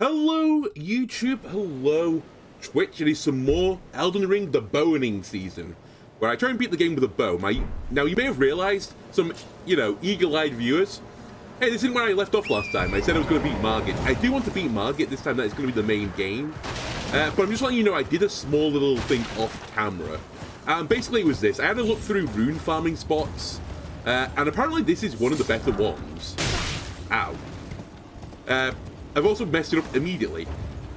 Hello YouTube, hello Twitch. It is some more Elden Ring, the bowing season, where I try and beat the game with a bow. Now you may have realised, some, eagle-eyed viewers, hey, this isn't where I left off last time. I said I was going to beat Margit. I do want to beat Margit this time. That is going to be the main game. But I'm just letting you know I did a small little thing off camera. Basically it was this. I had to look through rune farming spots, and apparently this is one of the better ones. Ow. I've also messed it up immediately.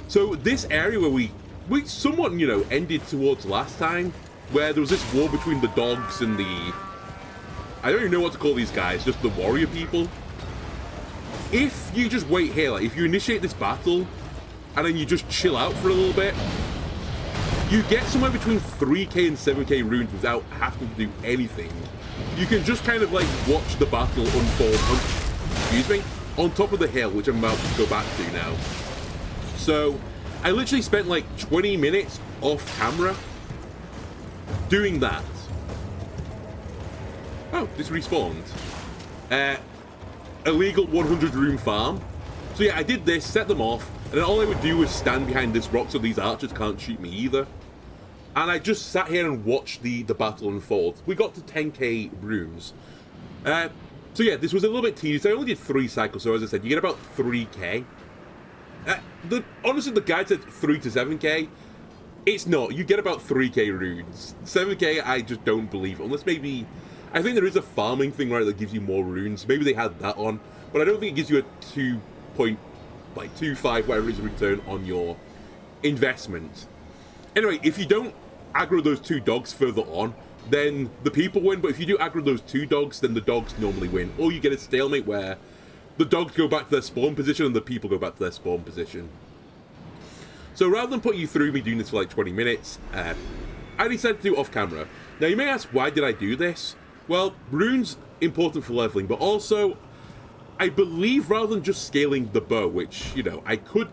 So this area where we somewhat, ended towards last time, where there was this war between the dogs and the... I don't even know what to call these guys, just the warrior people. If you just wait here, like if you initiate this battle, and then you just chill out for a little bit, you get somewhere between 3k and 7k runes without having to do anything. You can just kind of like watch the battle unfold, on top of the hill, which I'm about to go back to now. So, I literally spent like 20 minutes off camera doing that. Oh, this respawned. Illegal 100 rune farm. So yeah, I did this, set them off, and then all I would do was stand behind this rock so these archers can't shoot me either. And I just sat here and watched the battle unfold. We got to 10k runes. So yeah, this was a little bit tedious. I only did 3 cycles, so as I said, you get about 3k. Honestly, the guide said 3 to 7k. It's not. You get about 3k runes. 7k, I just don't believe it. Unless maybe... I think there is a farming thing, right, that gives you more runes. Maybe they had that on. But I don't think it gives you a 2.25, whatever it is, return on your investment. Anyway, if you don't aggro those 2 dogs further on, then the people win, but if you do aggro those 2 dogs, then the dogs normally win. Or you get a stalemate where the dogs go back to their spawn position and the people go back to their spawn position. So rather than put you through me doing this for like 20 minutes, I decided to do it off camera. Now you may ask, why did I do this? Well, runes important for leveling, but also, I believe rather than just scaling the bow, which, I could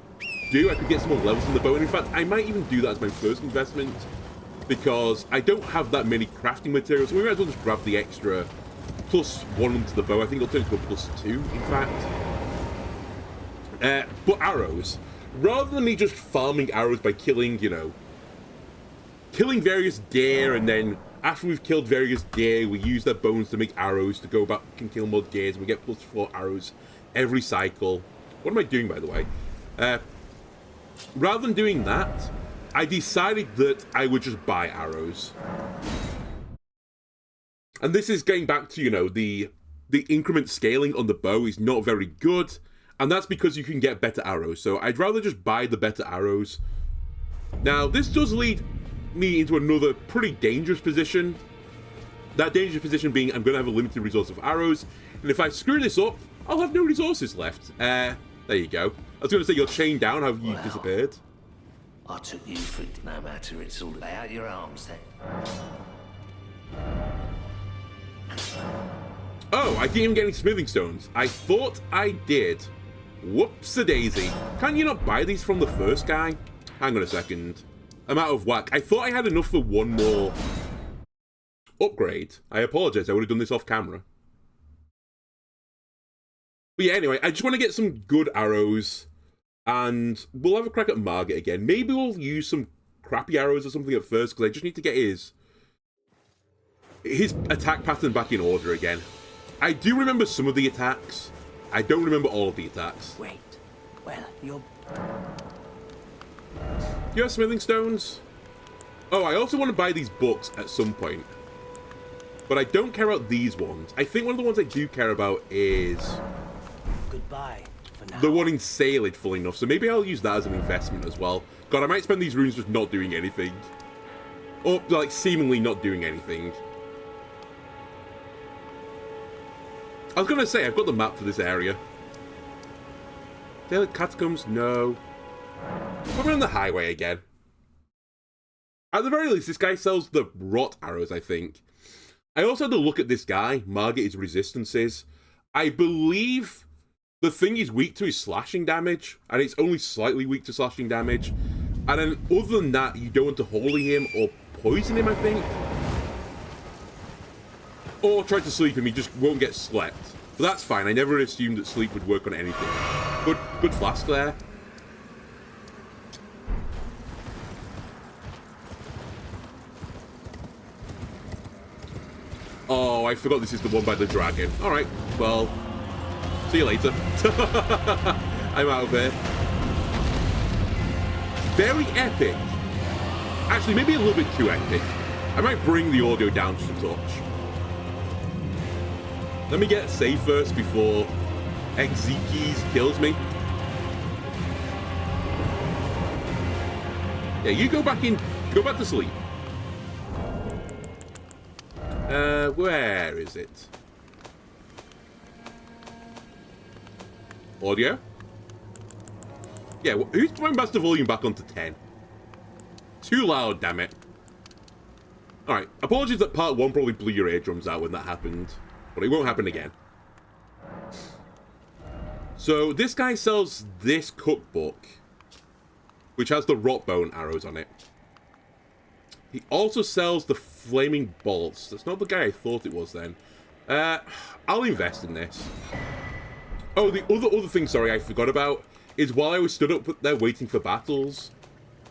do, I could get some more levels in the bow, and in fact, I might even do that as my first investment, because I don't have that many crafting materials, so we might as well just grab the extra +1 into the bow. I think it'll turn into a +2, in fact. But arrows. Rather than me just farming arrows by killing, killing various deer, and then after we've killed various deer, we use their bones to make arrows to go back and kill more deer, and we get +4 arrows every cycle. What am I doing, by the way? Rather than doing that, I decided that I would just buy arrows. And this is getting back to, the increment scaling on the bow is not very good, and that's because you can get better arrows. So I'd rather just buy the better arrows. Now, this does lead me into another pretty dangerous position. That dangerous position being I'm going to have a limited resource of arrows, and if I screw this up, I'll have no resources left. There you go. I was going to say you're chained down, how you disappeared. I took you for no matter, it's all lay out your arms then. Oh, I didn't even get any smithing stones. I thought I did. Whoops-a-daisy. Can you not buy these from the first guy? Hang on a second. I'm out of whack. I thought I had enough for one more upgrade. I apologize, I would have done this off camera. But yeah, anyway, I just want to get some good arrows. And we'll have a crack at Margit again. Maybe we'll use some crappy arrows or something at first, because I just need to get his attack pattern back in order again. I do remember some of the attacks. I don't remember all of the attacks. Wait, well, you're... Do you have smithing stones? Oh, I also want to buy these books at some point. But I don't care about these ones. I think one of the ones I do care about is... Goodbye. The one in Sailage, fully enough, so maybe I'll use that as an investment as well. God, I might spend these runes just not doing anything. Or, like, seemingly not doing anything. I was gonna say, I've got the map for this area. Sailage Catacombs? No. We're on the highway again. At the very least, this guy sells the rot arrows, I think. I also had to look at this guy, Margit, his resistances. I believe... the thing he's weak to is slashing damage, and it's only slightly weak to slashing damage. And then, other than that, you don't want to holy him or poison him, I think. Or try to sleep him, he just won't get slept. But that's fine, I never assumed that sleep would work on anything. Good flask there. Oh, I forgot this is the one by the dragon. Alright, well, see you later. I'm out of here. Very epic. Actually, maybe a little bit too epic. I might bring the audio down just a touch. Let me get safe first before Exekis kills me. Yeah, you go back to sleep. Where is it? Audio? Yeah, who's trying to the volume back onto 10? Too loud, damn it. Alright, apologies that part 1 probably blew your eardrums out when that happened, but it won't happen again. So, this guy sells this cookbook, which has the rot bone arrows on it. He also sells the flaming bolts. That's not the guy I thought it was then. I'll invest in this. Oh, the other thing, sorry, I forgot about, is while I was stood up there waiting for battles,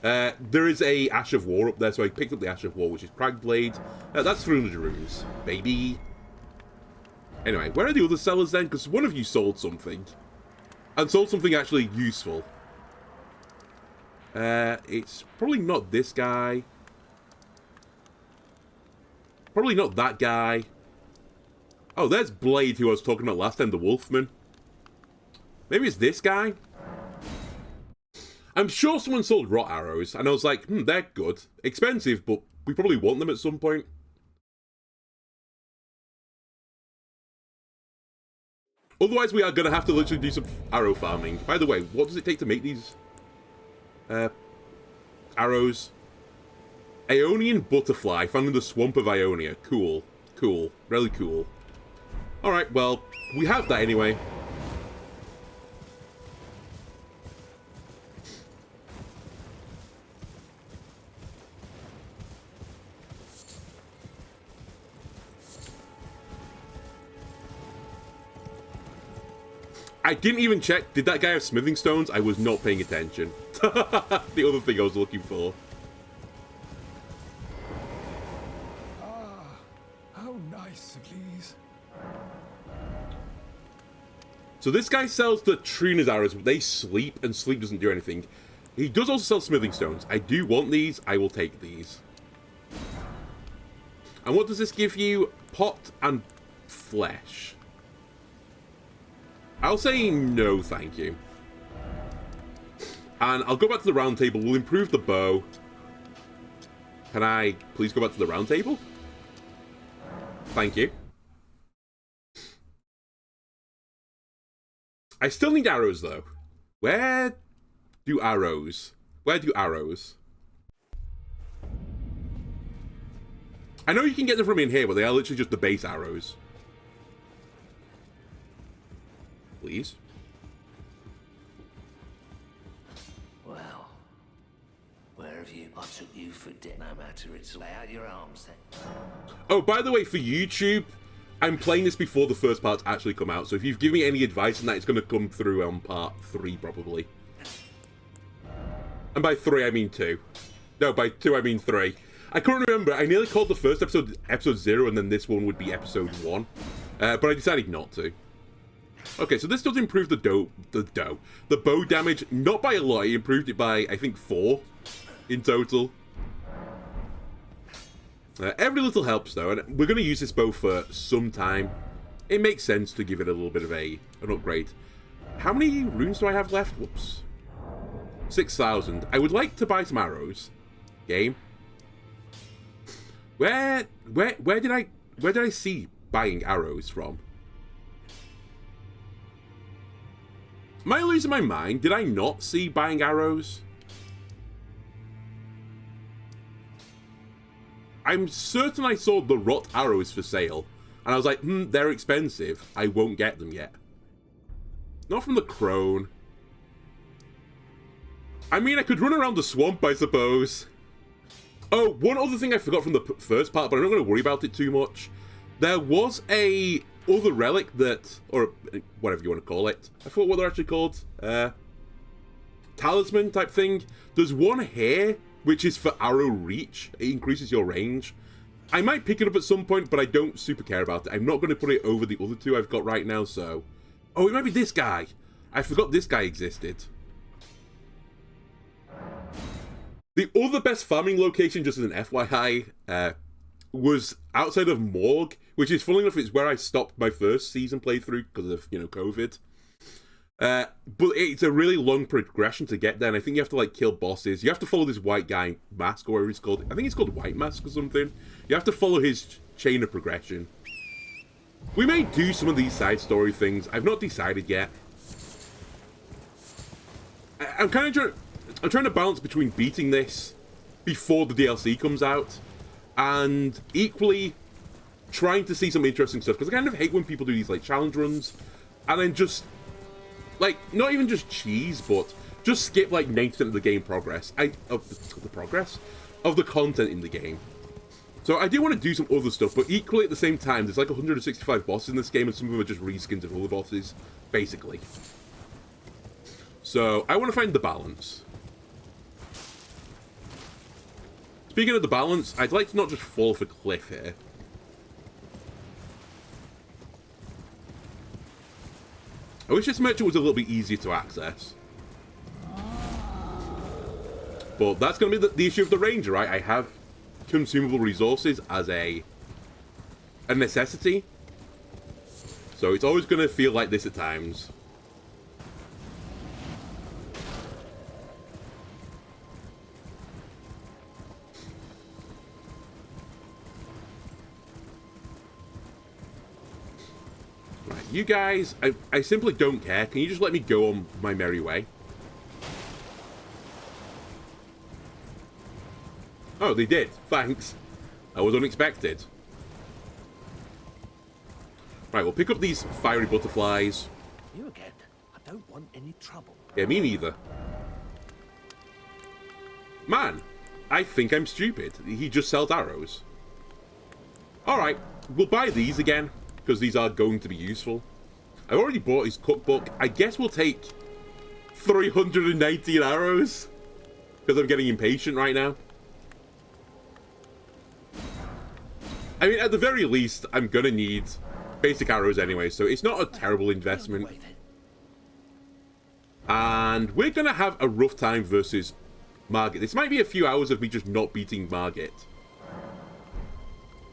there is a Ash of War up there, so I picked up the Ash of War, which is Prag Blade. That's 300 runes, baby. Anyway, where are the other sellers then? Because one of you sold something. And sold something actually useful. It's probably not this guy. Probably not that guy. Oh, there's Blade, who I was talking about last time, the Wolfman. Maybe it's this guy? I'm sure someone sold rot arrows, and I was like, they're good. Expensive, but we probably want them at some point. Otherwise, we are going to have to literally do some arrow farming. By the way, what does it take to make these arrows? Ionian butterfly found in the swamp of Ionia. Cool. Cool. Really cool. Alright, well, we have that anyway. I didn't even check. Did that guy have smithing stones? I was not paying attention. The other thing I was looking for. How nice of these. So this guy sells the Trina's arrows, but they sleep, and sleep doesn't do anything. He does also sell smithing stones. I do want these. I will take these. And what does this give you? Pot and flesh. I'll say no, thank you. And I'll go back to the round table. We'll improve the bow. Can I please go back to the round table? Thank you. I still need arrows, though. Where do arrows? Where do arrows? I know you can get them from in here, but they are literally just the base arrows. Please. Well, where have you? I took you for dead. No matter, it's lay out your arms then. Oh, by the way, for YouTube, I'm playing this before the first parts actually come out, so if you've given me any advice on that, it's going to come through on part 3, probably. And by 3, I mean 2. No, by 2, I mean 3. I can't remember. I nearly called the first episode Episode 0, and then this one would be Episode 1. But I decided not to. Okay, so this does improve the bow damage, not by a lot. It improved it by, I think, 4 in total. Every little helps, though, and we're going to use this bow for some time. It makes sense to give it a little bit of an upgrade. How many runes do I have left? Whoops. 6,000. I would like to buy some arrows. Game. Where did I see buying arrows from? Am I losing my mind? Did I not see buying arrows? I'm certain I saw the rot arrows for sale. And I was like, they're expensive. I won't get them yet. Not from the crone. I mean, I could run around the swamp, I suppose. Oh, one other thing I forgot from the first part, but I'm not going to worry about it too much. There was a other relic that, or whatever you want to call it. I forgot what they're actually called. Talisman type thing. There's one here, which is for arrow reach. It increases your range. I might pick it up at some point, but I don't super care about it. I'm not going to put it over the other two I've got right now, so... Oh, it might be this guy. I forgot this guy existed. The other best farming location, just as an FYI, was outside of Morgue, which is, funnily enough, it's where I stopped my first season playthrough because of, you know, COVID. But it's a really long progression to get there, and I think you have to, like, kill bosses. You have to follow this white guy, Mask, or whatever he's called. I think it's called White Mask or something. You have to follow his chain of progression. We may do some of these side story things. I've not decided yet. I'm trying to balance between beating this before the DLC comes out, and equally trying to see some interesting stuff, because I kind of hate when people do these, like, challenge runs, and then just, like, not even just cheese, but just skip, like, 90% of the game progress. Of the content in the game. So I do want to do some other stuff, but equally at the same time, there's like 165 bosses in this game, and some of them are just reskins of other bosses, basically. So I want to find the balance. Speaking of the balance, I'd like to not just fall off a cliff here. I wish this merchant was a little bit easier to access. But that's going to be the issue of the ranger, right? I have consumable resources as a necessity. So it's always going to feel like this at times. Right, you guys, I simply don't care. Can you just let me go on my merry way? Oh, they did. Thanks. That was unexpected. Right, we'll pick up these fiery butterflies. You again. I don't want any trouble. Yeah, me neither. Man, I think I'm stupid. He just sells arrows. Alright, we'll buy these again, because these are going to be useful. I've already bought his cookbook. I guess we'll take 319 arrows, because I'm getting impatient right now. I mean, at the very least, I'm gonna need basic arrows anyway, so it's not a terrible investment. And we're gonna have a rough time versus Margit. This might be a few hours of me just not beating Margit.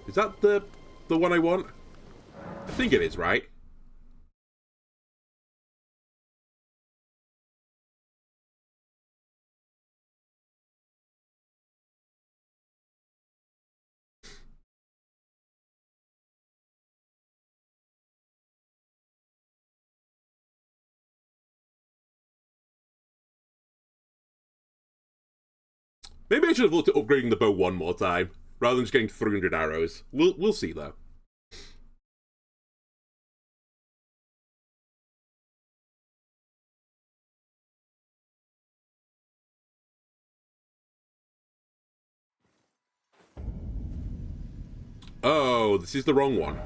Is that the one I want? I think it is, right? Maybe I should have looked at upgrading the bow one more time, rather than just getting 300 arrows. We'll see, though. Oh, this is the wrong one.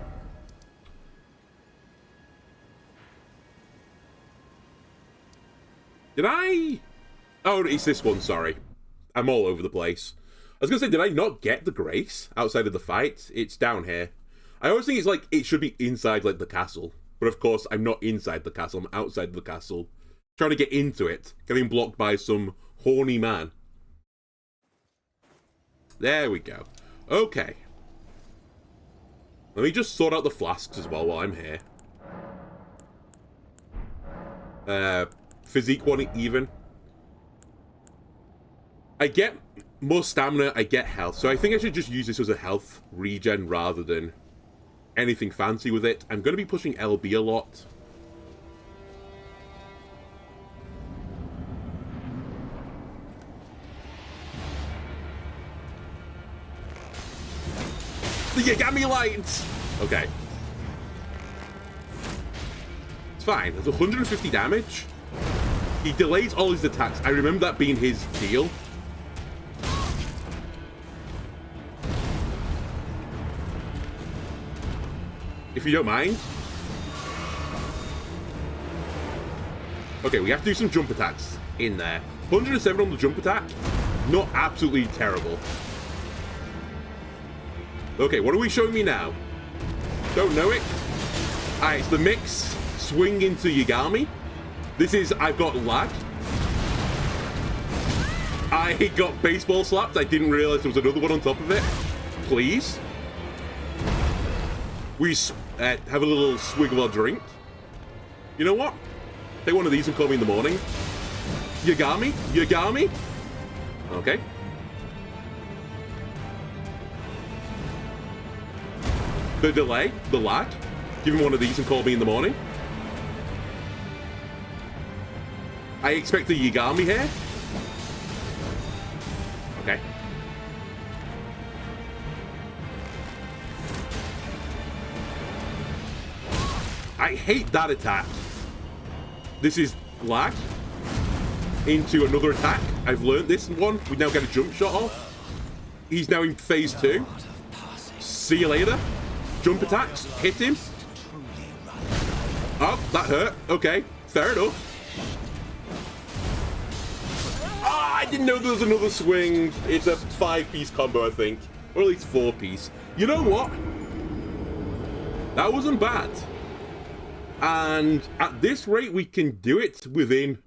Did I? Oh, it's this one, sorry. I'm all over the place. I was going to say, did I not get the grace outside of the fight? It's down here. I always think it's like, it should be inside, like, the castle. But of course, I'm not inside the castle. I'm outside the castle. Trying to get into it. Getting blocked by some horny man. There we go. Okay. Let me just sort out the flasks as well while I'm here. Physique one even. I get more stamina, I get health, so I think I should just use this as a health regen rather than anything fancy with it. I'm going to be pushing LB a lot. The yagami light! Okay. It's fine, there's 150 damage. He delays all his attacks. I remember that being his deal. If you don't mind. Okay, we have to do some jump attacks in there. 107 on the jump attack. Not absolutely terrible. Okay, what are we showing me now? Don't know it. Alright, it's the mix. Swing into yagami. This is, I've got lag. I got baseball slapped. I didn't realize there was another one on top of it. Please. We have a little swig of our drink. You know what? Take one of these and call me in the morning. Yagami? Yagami? Okay. The delay, the lag. Give him one of these and call me in the morning. I expect a yagami here. Okay. I hate that attack. This is lag into another attack. I've learned this one. We now get a jump shot off. He's now in phase 2. See you later. Jump attacks. Hit him. Oh, that hurt. Okay, fair enough. Ah, I didn't know there was another swing. It's a 5-piece combo, I think. Or at least 4-piece. You know what? That wasn't bad. And at this rate, we can do it within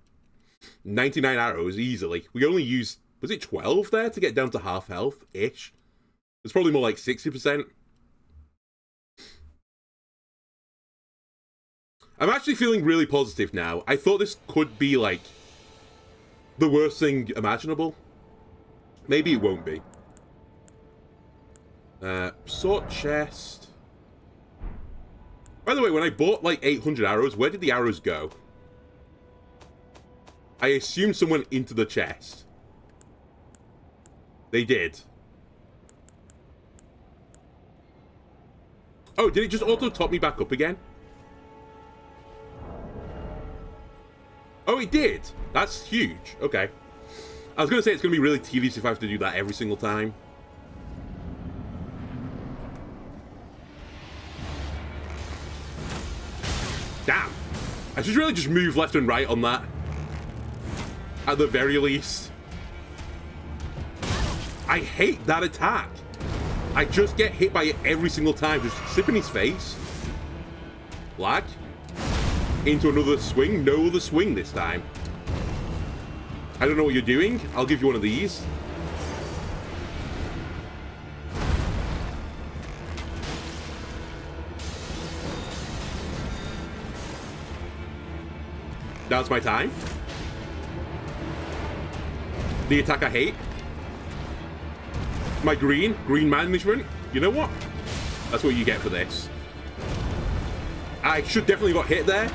99 arrows easily. We only used, was it 12 there to get down to half health-ish? It's probably more like 60%. I'm actually feeling really positive now. I thought this could be, like, the worst thing imaginable. Maybe it won't be. Sword chest. By the way, when I bought, like, 800 arrows, where did the arrows go? I assumed someone into the chest. They did. Oh, did it just auto-top me back up again? Oh, it did. That's huge. Okay. I was going to say it's going to be really tedious if I have to do that every single time. Damn. I should really just move left and right on that. At the very least. I hate that attack. I just get hit by it every single time. Just sip in his face. Lag. Into another swing. No other swing this time. I don't know what you're doing. I'll give you one of these. Now's my time. The attack I hate. My green management. You know what? That's what you get for this. I should definitely got hit there.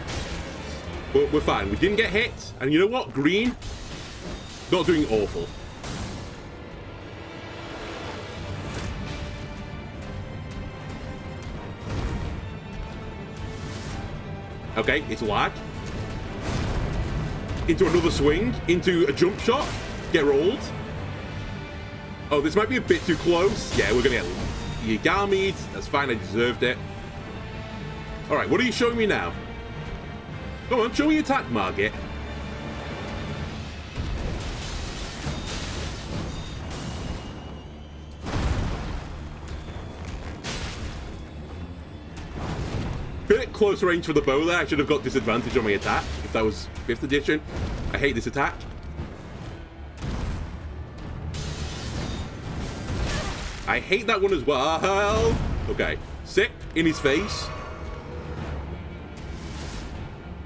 But we're fine. We didn't get hit. And you know what? Green. Not doing awful. Okay, it's lag. Into another swing. Into a jump shot. Get rolled. Oh, this might be a bit too close. Yeah, we're going to get yagami'd. That's fine. I deserved it. Alright, what are you showing me now? Come on, show me your attack, Margit. Bit close range for the bow there. I should have got disadvantage on my attack if that was 5th edition. I hate this attack. I hate that one as well. Okay. Sip in his face.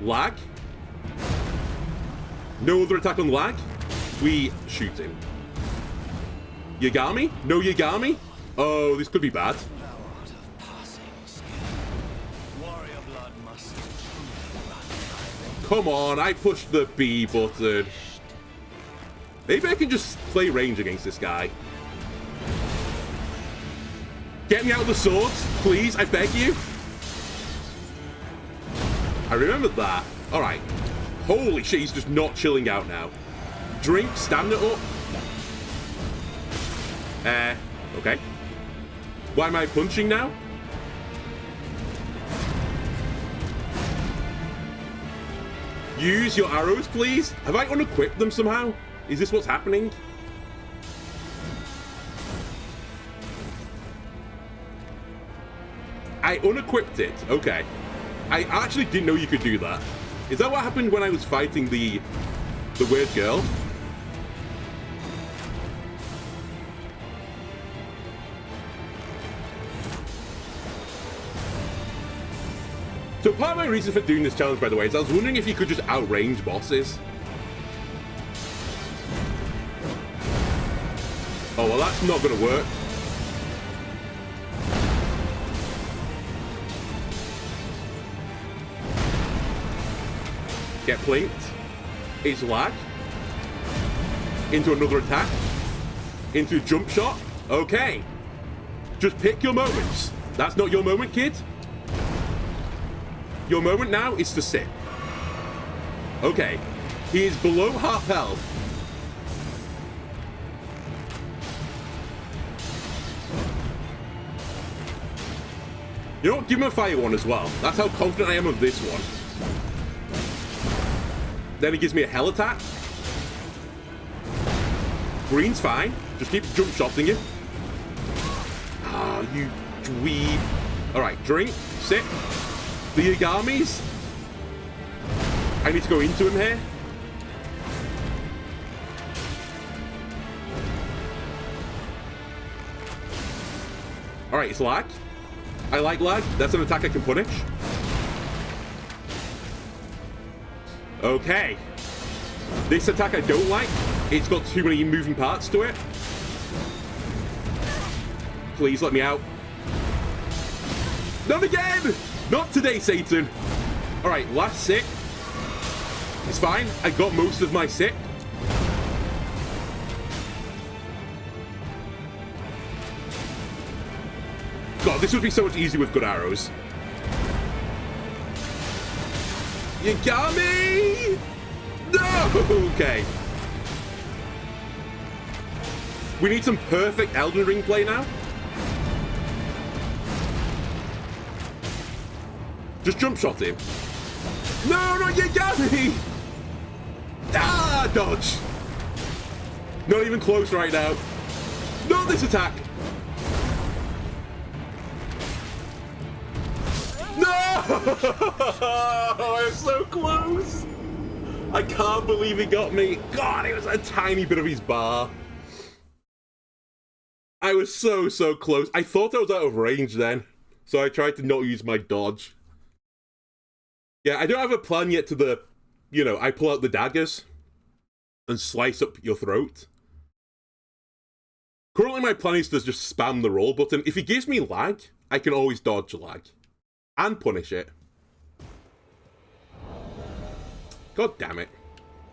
Lag. No other attack on lag. We shoot him. Yagami? No yagami? Oh, this could be bad. Come on, I pushed the B button. Maybe I can just play range against this guy. Get me out of the swords, please, I beg you. I remembered that. Alright. Holy shit, he's just not chilling out now. Drink, stamina up. Okay. Why am I punching now? Use your arrows, please. Have I unequipped them somehow? Is this what's happening? I unequipped it. Okay. I actually didn't know you could do that. Is that what happened when I was fighting the weird girl? So part of my reason for doing this challenge, by the way, is I was wondering if you could just outrange bosses. Oh, well, that's not going to work. Get plinked. It's lag. Into another attack. Into jump shot. Okay. Just pick your moments. That's not your moment, kid. Your moment now is to sit. Okay. He is below half health. You know what? Give him a fire one as well. That's how confident I am of this one. Then he gives me a hell attack. Green's fine. Just keep jump shotting him. Ah, you dweeb. Alright, drink. Sit. The yagamis. I need to go into him here. Alright, it's lag. I like lag. That's an attack I can punish. Okay. This attack I don't like. It's got too many moving parts to it. Please let me out. Not again! Not today, Satan. Alright, last sit. It's fine. I got most of my sit. God, this would be so much easier with good arrows. You got me! No! Okay. We need some perfect Elden Ring play now. Just jump shot him. No, no, you got me! Ah, dodge. Not even close right now. Not this attack. No! I'm so close. I can't believe he got me. God, it was a tiny bit of his bar. I was so close. I thought I was out of range then, so I tried to not use my dodge. Yeah, I don't have a plan yet to the, you know, I pull out the daggers and slice up your throat. Currently my plan is to just spam the roll button. If he gives me lag, I can always dodge lag and punish it. God damn it.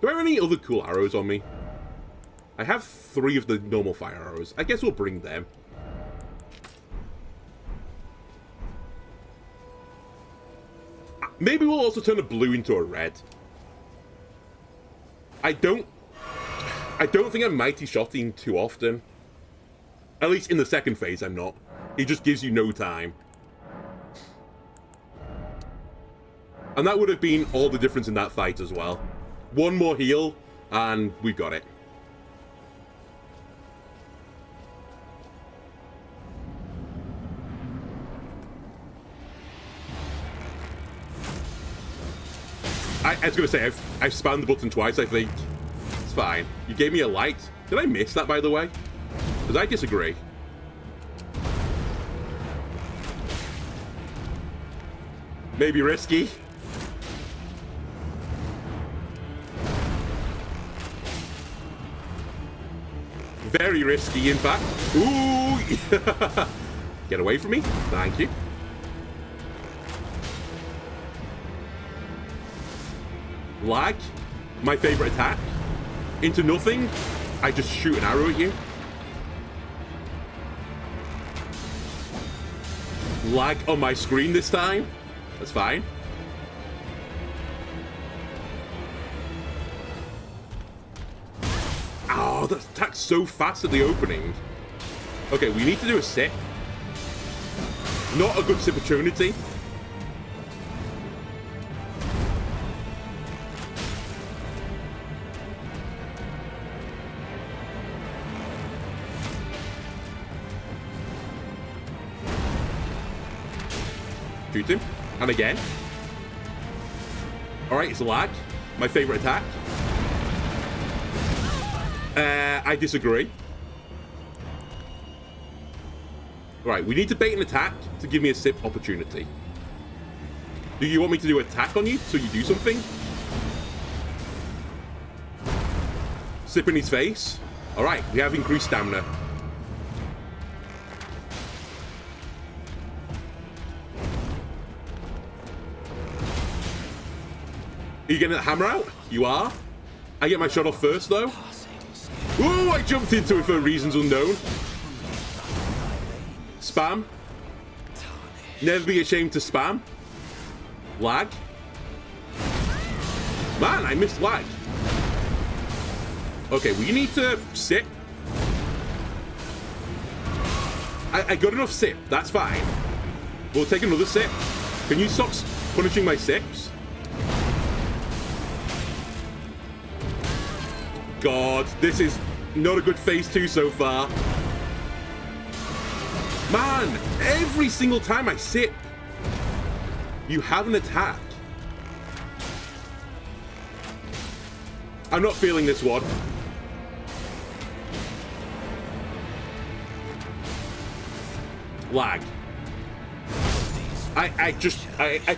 Do I have any other cool arrows on me? I have 3 of the normal fire arrows. I guess we'll bring them. Maybe we'll also turn a blue into a red. I don't think I'm mighty shotting too often. At least in the second phase, I'm not. It just gives you no time. And that would have been all the difference in that fight as well. One more heal, and we got it. I was going to say, I've spammed the button twice, I think. It's fine. You gave me a light. Did I miss that, by the way? Because I disagree. Maybe risky. Very risky, in fact. Ooh! Get away from me. Thank you. Lag, my favorite attack. Into nothing, I just shoot an arrow at you. Lag on my screen this time. That's fine. Oh, that attack's so fast at the opening. Okay, we need to do a sit. Not a good opportunity. Shoot him. And again. Alright, it's lag. My favorite attack. I disagree. Right, we need to bait an attack to give me a sip opportunity. Do you want me to do attack on you so you do something? Sip in his face. Alright, we have increased stamina. Are you getting that hammer out? You are? I get my shot off first, though. Ooh, I jumped into it for reasons unknown. Spam. Never be ashamed to spam. Lag. Man, I missed lag. Okay, we need to sip. I got enough sip. That's fine. We'll take another sip. Can you stop punishing my sips? God, this is not a good phase 2 so far. Man, every single time I sip, you have an attack. I'm not feeling this one. Lag. I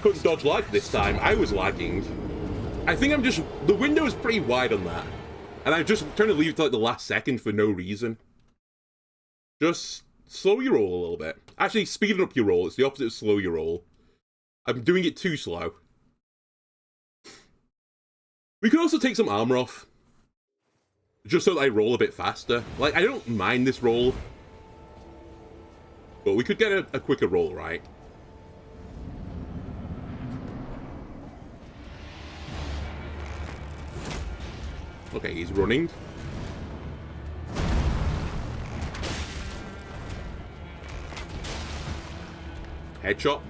couldn't dodge lag this time. I was lagging. I think I'm just... The window is pretty wide on that. And I'm just trying to leave it to like the last second for no reason. Just slow your roll a little bit. Actually, speeding up your roll. It's the opposite of slow your roll. I'm doing it too slow. We could also take some armor off. Just so that I roll a bit faster. Like, I don't mind this roll. But we could get a quicker roll, right? Okay, he's running. Headshot.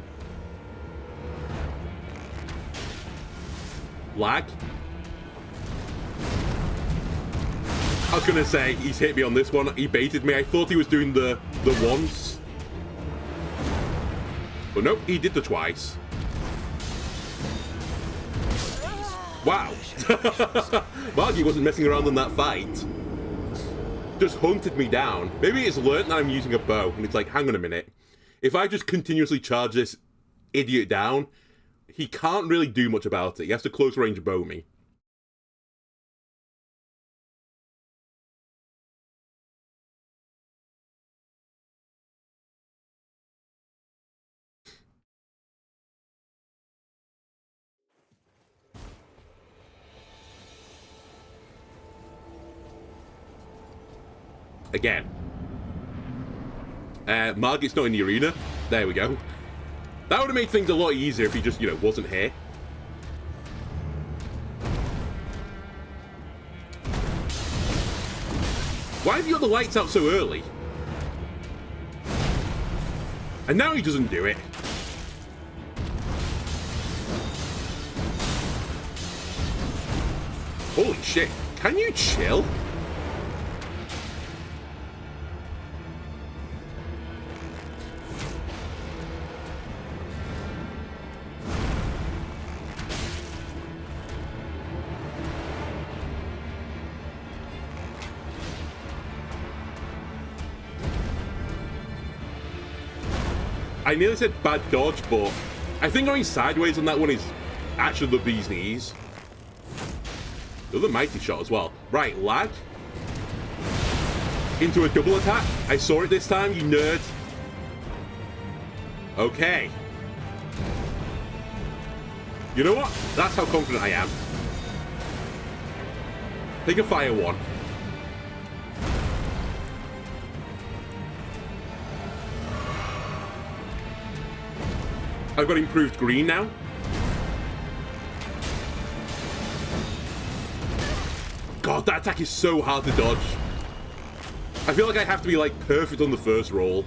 Lag. I was gonna say, he's hit me on this one. He baited me. I thought he was doing the once. But nope, he did the twice. Wow. Margit wasn't messing around in that fight. Just hunted me down. Maybe it's learnt that I'm using a bow, and it's like, hang on a minute. If I just continuously charge this idiot down, he can't really do much about it. He has to close range bow me. Again. Margit's not in the arena. There we go. That would have made things a lot easier if he just, wasn't here. Why have you got the lights out so early? And now he doesn't do it. Holy shit. Can you chill? I nearly said bad dodge, but I think going sideways on that one is actually the bee's knees. Another mighty shot as well. Right, lag. Into a double attack. I saw it this time, you nerd. Okay. You know what? That's how confident I am. Take a fire one. I've got improved green now. God, that attack is so hard to dodge. I feel like I have to be like perfect on the first roll.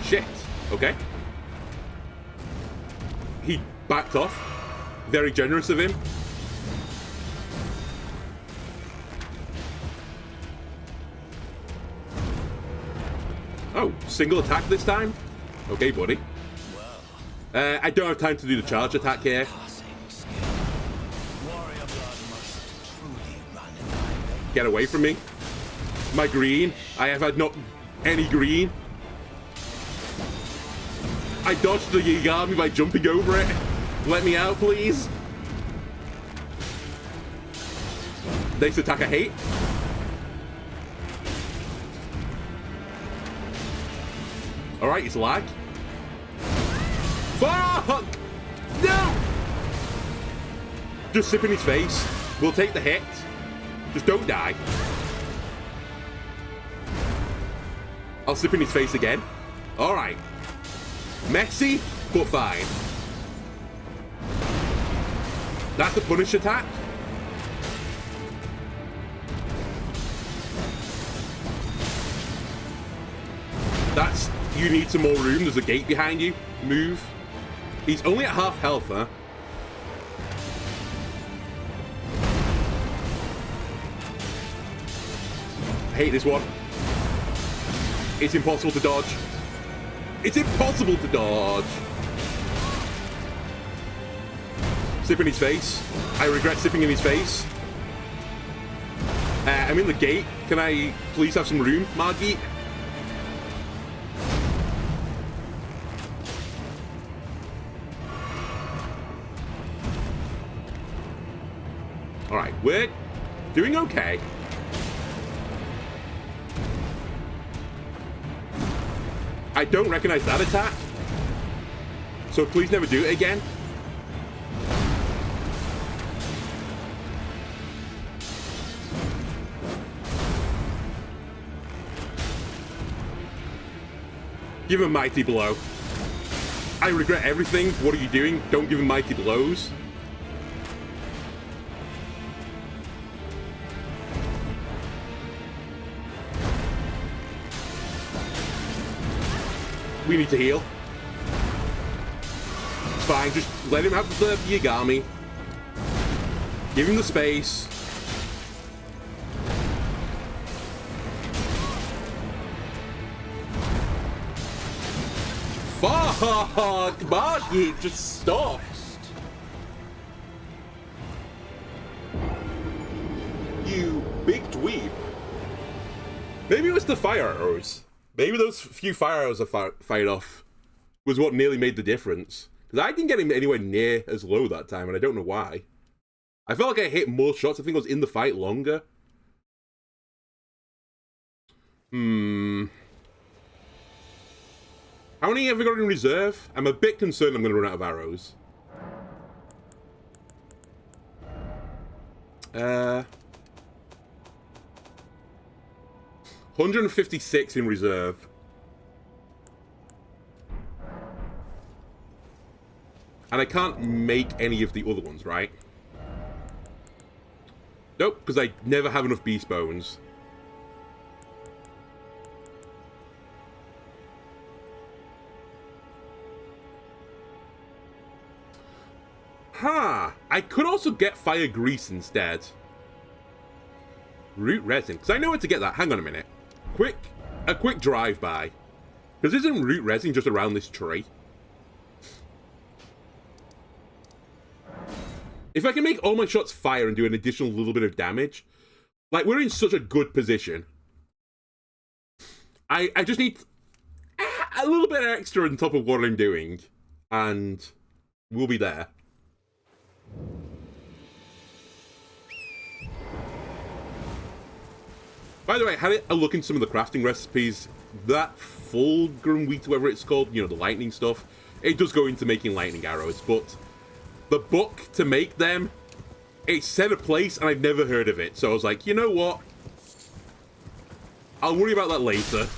Shit. Okay. He backed off. Very generous of him. Oh, single attack this time? Okay, buddy. I don't have time to do the charge attack here. Get away from me. My green. I have had not any green. I dodged the yagami by jumping over it. Let me out, please. Next attack I hate. Alright, it's lag. Fuck! No! Just sip in his face. We'll take the hit. Just don't die. I'll sip in his face again. Alright. Messy, but fine. That's the punish attack. That's... You need some more room. There's a gate behind you. Move. He's only at half health, huh? I hate this one. It's impossible to dodge. It's impossible to dodge. Sip in his face. I regret sipping in his face. I'm in the gate. Can I please have some room, Margit? Alright, we're doing okay. I don't recognize that attack. So please never do it again. Give him mighty blow. I regret everything. What are you doing? Don't give him mighty blows. We need to heal. It's fine, just let him have the yagami. Give him the space. Fuck, Margit, just stop. You big dweeb. Maybe it was the fire arrows. Maybe those few fire arrows I fired off was what nearly made the difference. Because I didn't get him anywhere near as low that time, and I don't know why. I felt like I hit more shots. I think I was in the fight longer. How many have we got in reserve? I'm a bit concerned I'm going to run out of arrows. 156 in reserve. And I can't make any of the other ones, right? Nope, because I never have enough beast bones. Huh. I could also get fire grease instead. Root resin. Because I know where to get that. Hang on a minute. A quick drive-by. Because isn't root resin just around this tree? If I can make all my shots fire and do an additional little bit of damage, like, we're in such a good position. I just need a little bit extra on top of what I'm doing, and we'll be there. By the way, I had a look in some of the crafting recipes. That fulgrim wheat, whatever it's called, you know, the lightning stuff, it does go into making lightning arrows, but the book to make them, it said a place and I've never heard of it. So I was like, you know what? I'll worry about that later.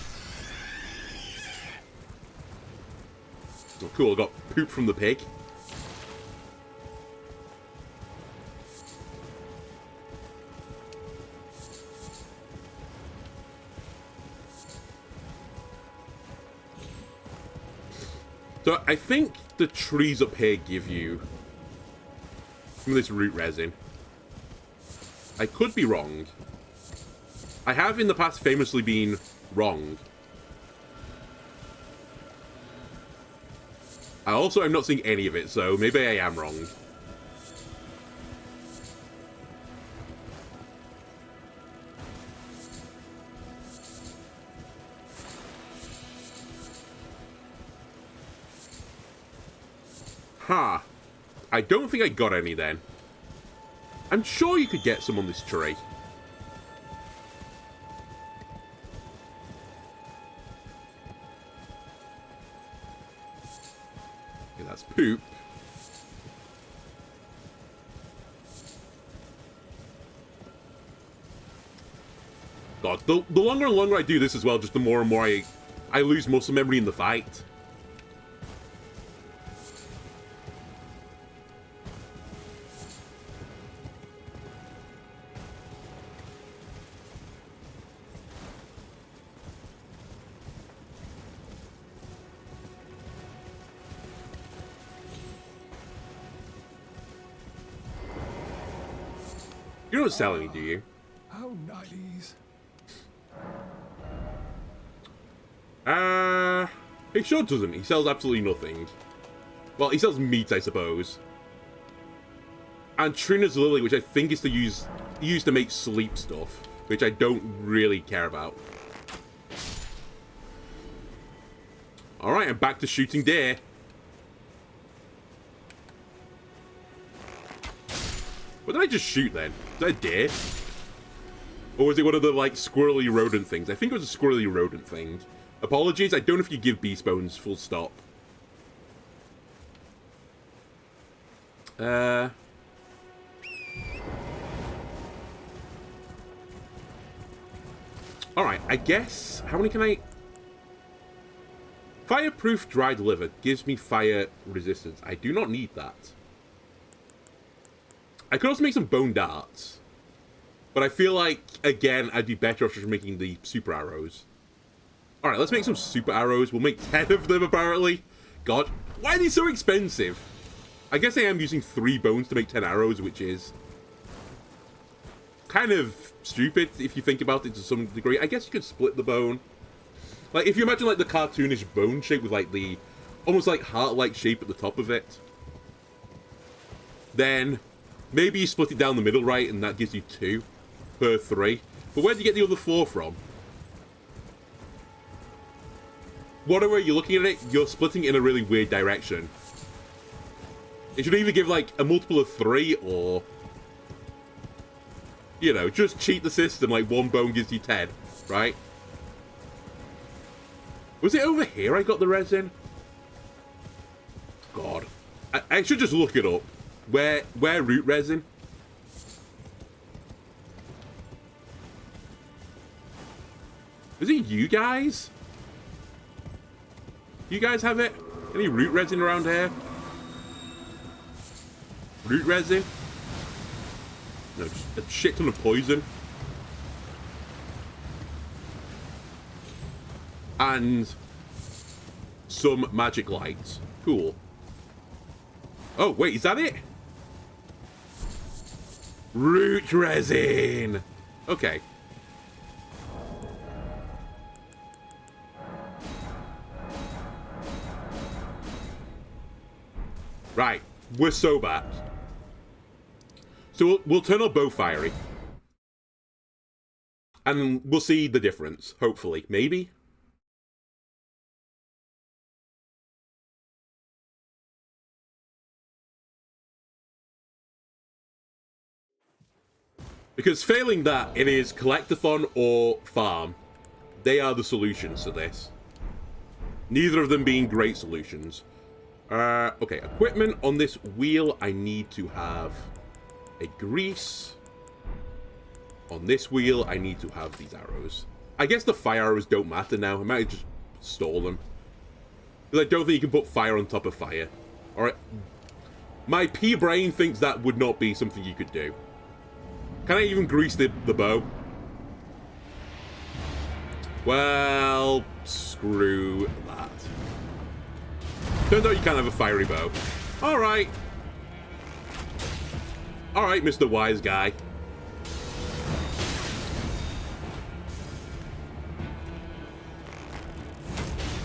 Oh, cool, I got poop from the pig. So I think the trees up here give you some of this root resin. I could be wrong. I have in the past famously been wrong. I also am not seeing any of it, so maybe I am wrong. Ha! I don't think I got any then. I'm sure you could get some on this tree. Okay, that's poop. God, the longer and longer I do this as well, just the more and more I lose muscle memory in the fight. You don't sell any, do you? How nice. He sure doesn't. He sells absolutely nothing. Well, he sells meat, I suppose. And Trina's Lily, which I think is to use to make sleep stuff, which I don't really care about. Alright, I'm back to shooting deer. What did I just shoot then? Is that a deer? Or was it one of the, like, squirrely rodent things? I think it was a squirrely rodent thing. Apologies, I don't know if you give beast bones full stop. Alright, I guess... How many can I... Fireproof dried liver gives me fire resistance. I do not need that. I could also make some bone darts. But I feel like, again, I'd be better off just making the super arrows. Alright, let's make some super arrows. We'll make 10 of them, apparently. God, why are they so expensive? I guess I am using 3 bones to make 10 arrows, which is kind of stupid if you think about it to some degree. I guess you could split the bone. Like, if you imagine, like, the cartoonish bone shape with, like, the almost, like, heart-like shape at the top of it, then maybe you split it down the middle, right, and that gives you 2 per 3. But where do you get the other 4 from? Whatever you're looking at it, you're splitting it in a really weird direction. It should either give, like, a multiple of 3, or, you know, just cheat the system, like 1 bone gives you 10, right? Was it over here I got the resin? God. I should just look it up. Where root resin? Is it you guys? You guys have it? Any root resin around here? Root resin? No, just a shit ton of poison. And some magic lights. Cool. Oh, wait, is that it? Root resin! Okay. Right, we're so bad. So we'll turn our bow fiery. And we'll see the difference, hopefully. Maybe? Because failing that, it is collect-a-thon or farm. They are the solutions to this. Neither of them being great solutions. Okay, equipment on this wheel, I need to have a grease. On this wheel, I need to have these arrows. I guess the fire arrows don't matter now. I might just stole them. Because I don't think you can put fire on top of fire. Alright. My pea-brain thinks that would not be something you could do. Can I even grease the bow? Well, screw that. Turns out you can't have a fiery bow. Alright. Alright, Mr. Wise Guy.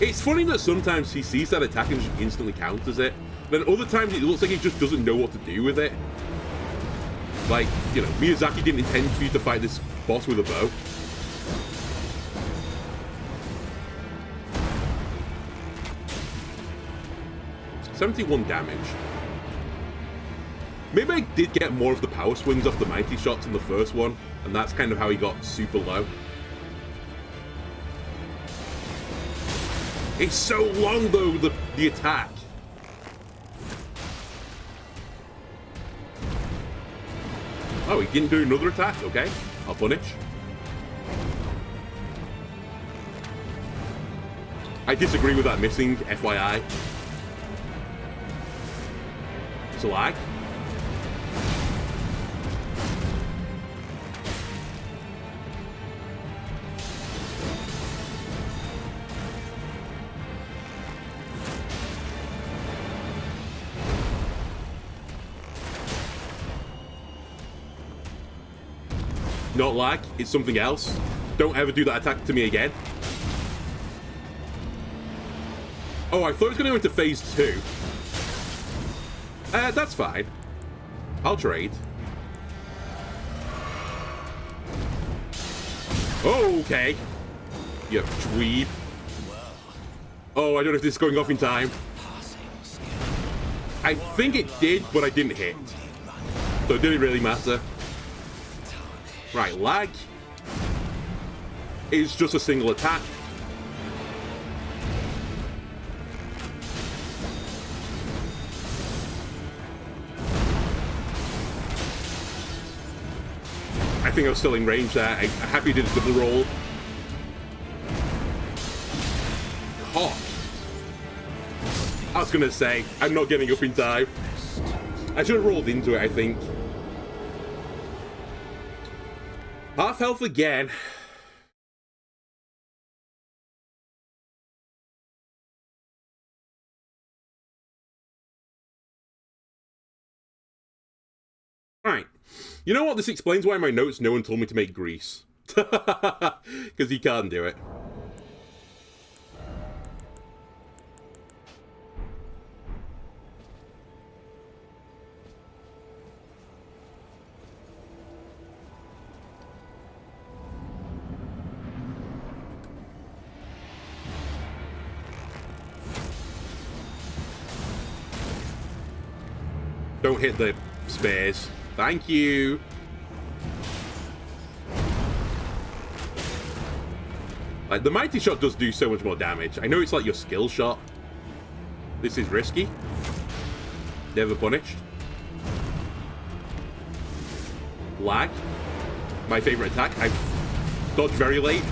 It's funny that sometimes he sees that attack and just instantly counters it. Then other times it looks like he just doesn't know what to do with it. Like, you know, Miyazaki didn't intend for you to fight this boss with a bow. $71 damage. Maybe I did get more of the power swings off the mighty shots in the first one, and that's kind of how he got super low. It's so long though, the attack. Oh, he didn't do another attack? Okay, I'll punish. I disagree with that missing, FYI. It's a lag. Not lag, it's something else. Don't ever do that attack to me again. Oh, I thought it was going to go into phase 2. That's fine. I'll trade. Okay. You dweeb. Oh, I don't know if this is going off in time. I think it did, but I didn't hit. So it didn't really matter. Right, lag is just a single attack. I think I was still in range there. I'm happy I did a double roll. Oh. I was gonna say, I'm not getting up in time. I should have rolled into it, I think. Half health again. Right. You know what? This explains why my notes no one told me to make grease. Because he can't do it. Don't hit the spares. Thank you. Like, the mighty shot does do so much more damage. I know it's like your skill shot. This is risky. Never punished. Lag. My favorite attack. I dodged very late.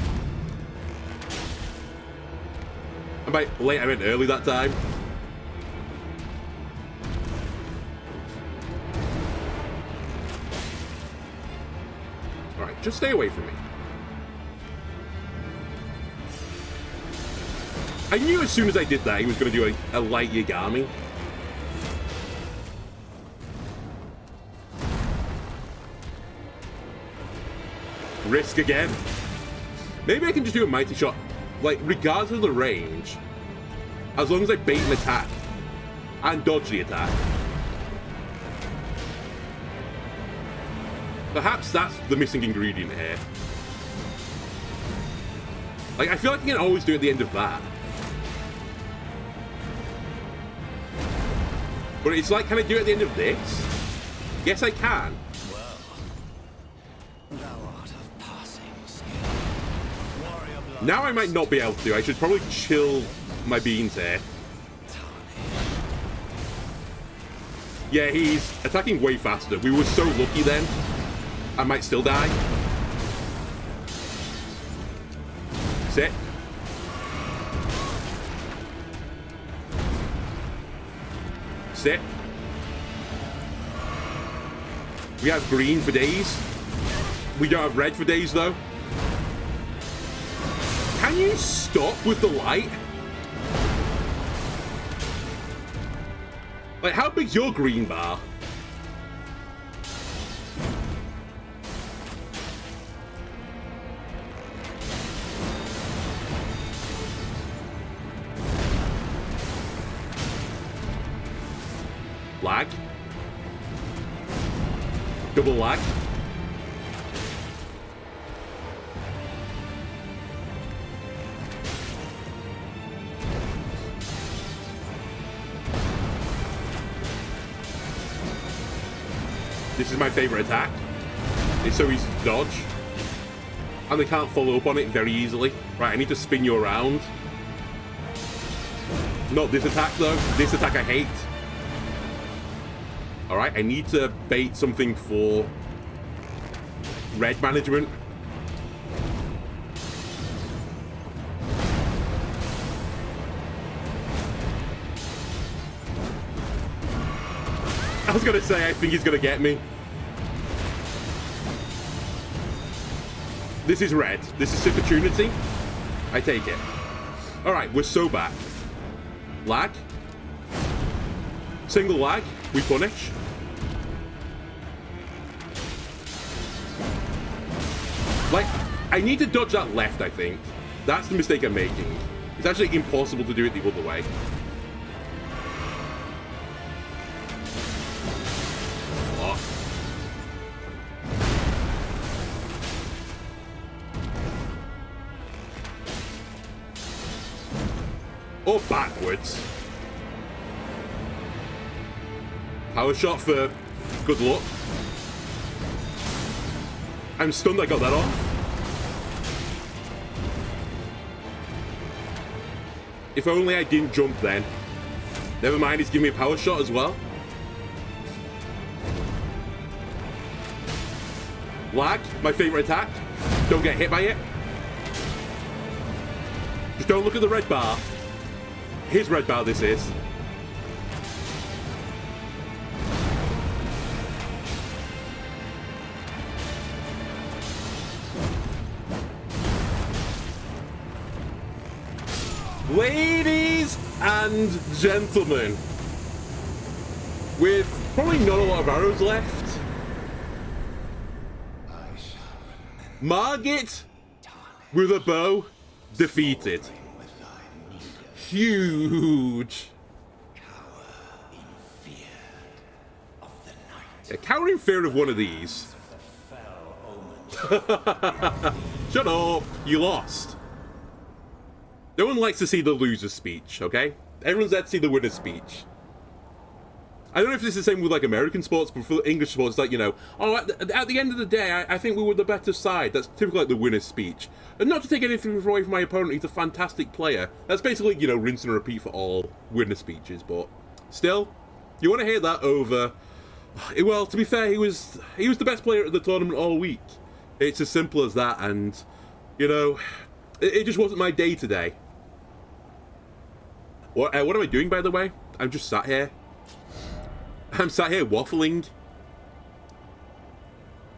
And by late, I meant early that time. Alright, just stay away from me. I knew as soon as I did that he was going to do a light yagami. Risk again. Maybe I can just do a mighty shot, like, regardless of the range, as long as I bait an attack and dodge the attack. Perhaps that's the missing ingredient here. Like, I feel like I can always do it at the end of that. But it's like, can I do it at the end of this? Yes, I can. Now I might not be able to. I should probably chill my beans here. Yeah, he's attacking way faster. We were so lucky then. I might still die. Sit. Sit. We have green for days. We don't have red for days, though. Can you stop with the light? Like, how big's your green bar? Double lag. This is my favorite attack. It's so easy to dodge. And they can't follow up on it very easily. Right, I need to spin you around. Not this attack, though. This attack I hate. Alright, I need to bait something for red management. I was going to say, I think he's going to get me. This is red. This is opportunity. I take it. Alright, we're so back. Lag. Single lag. We punish. Like, I need to dodge that left, I think. That's the mistake I'm making. It's actually impossible to do it the other way. Fuck. Or backwards. Power shot for good luck. I'm stunned I got that off. If only I didn't jump then. Never mind, he's giving me a power shot as well. Lag, my favorite attack. Don't get hit by it. Just don't look at the red bar. His red bar this is. Ladies and gentlemen, with probably not a lot of arrows left, Margit with a bow defeated. Huge. Yeah, cower in fear of one of these. Shut up, you lost. No one likes to see the loser's speech, okay? Everyone's there to see the winner's speech. I don't know if this is the same with, like, American sports, but for English sports, it's like, you know, oh, at the end of the day, I think we were the better side. That's typically like the winner's speech. And not to take anything away from my opponent, he's a fantastic player. That's basically, you know, rinse and repeat for all winner speeches, but still, you want to hear that over... Well, to be fair, he was the best player at the tournament all week. It's as simple as that, and, you know, it just wasn't my day today. What am I doing, by the way? I'm just sat here. I'm sat here waffling.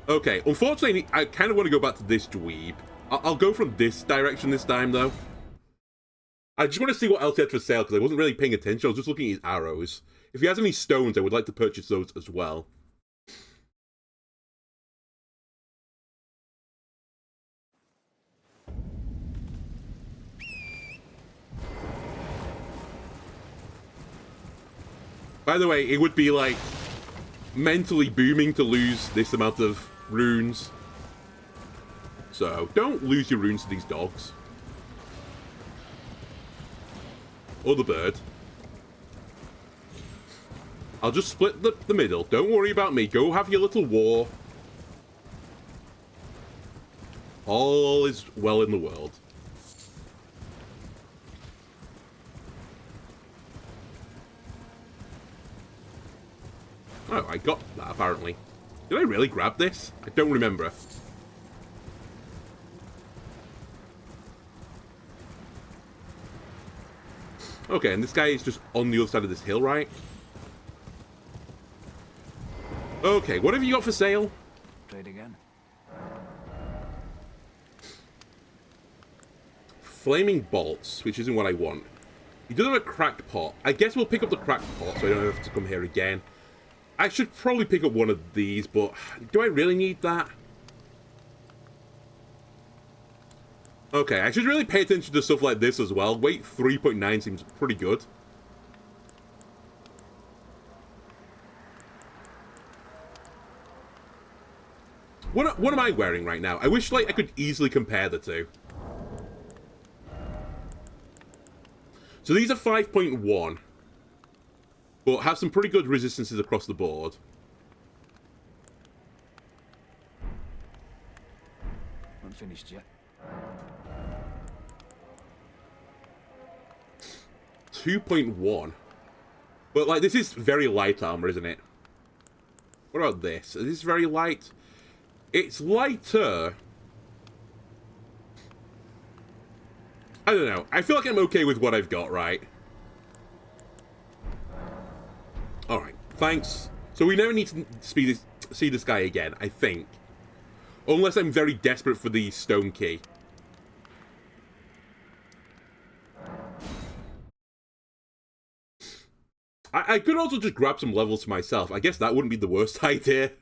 Okay, unfortunately, I kind of want to go back to this dweeb. I'll go from this direction this time, though. I just want to see what else he had for sale, because I wasn't really paying attention. I was just looking at his arrows. If he has any stones, I would like to purchase those as well. By the way, it would be, like, mentally booming to lose this amount of runes. So, don't lose your runes to these dogs. Or the bird. I'll just split the middle. Don't worry about me. Go have your little war. All is well in the world. Oh, I got that, apparently. Did I really grab this? I don't remember. Okay, and this guy is just on the other side of this hill, right? Okay, what have you got for sale? Trade again. Flaming bolts, which isn't what I want. He does have a cracked pot. I guess we'll pick up the cracked pot, so I don't have to come here again. I should probably pick up one of these, but do I really need that? Okay, I should really pay attention to stuff like this as well. Weight 3.9 seems pretty good. What am I wearing right now? I wish, like, I could easily compare the two. So these are 5.1. But have some pretty good resistances across the board. Unfinished yet. 2.1. But, like, this is very light armor, isn't it? What about this? Is this very light? It's lighter. I don't know. I feel like I'm okay with what I've got, right? Alright, thanks. So we never need to see this guy again, I think. Unless I'm very desperate for the stone key. I could also just grab some levels for myself. I guess that wouldn't be the worst idea.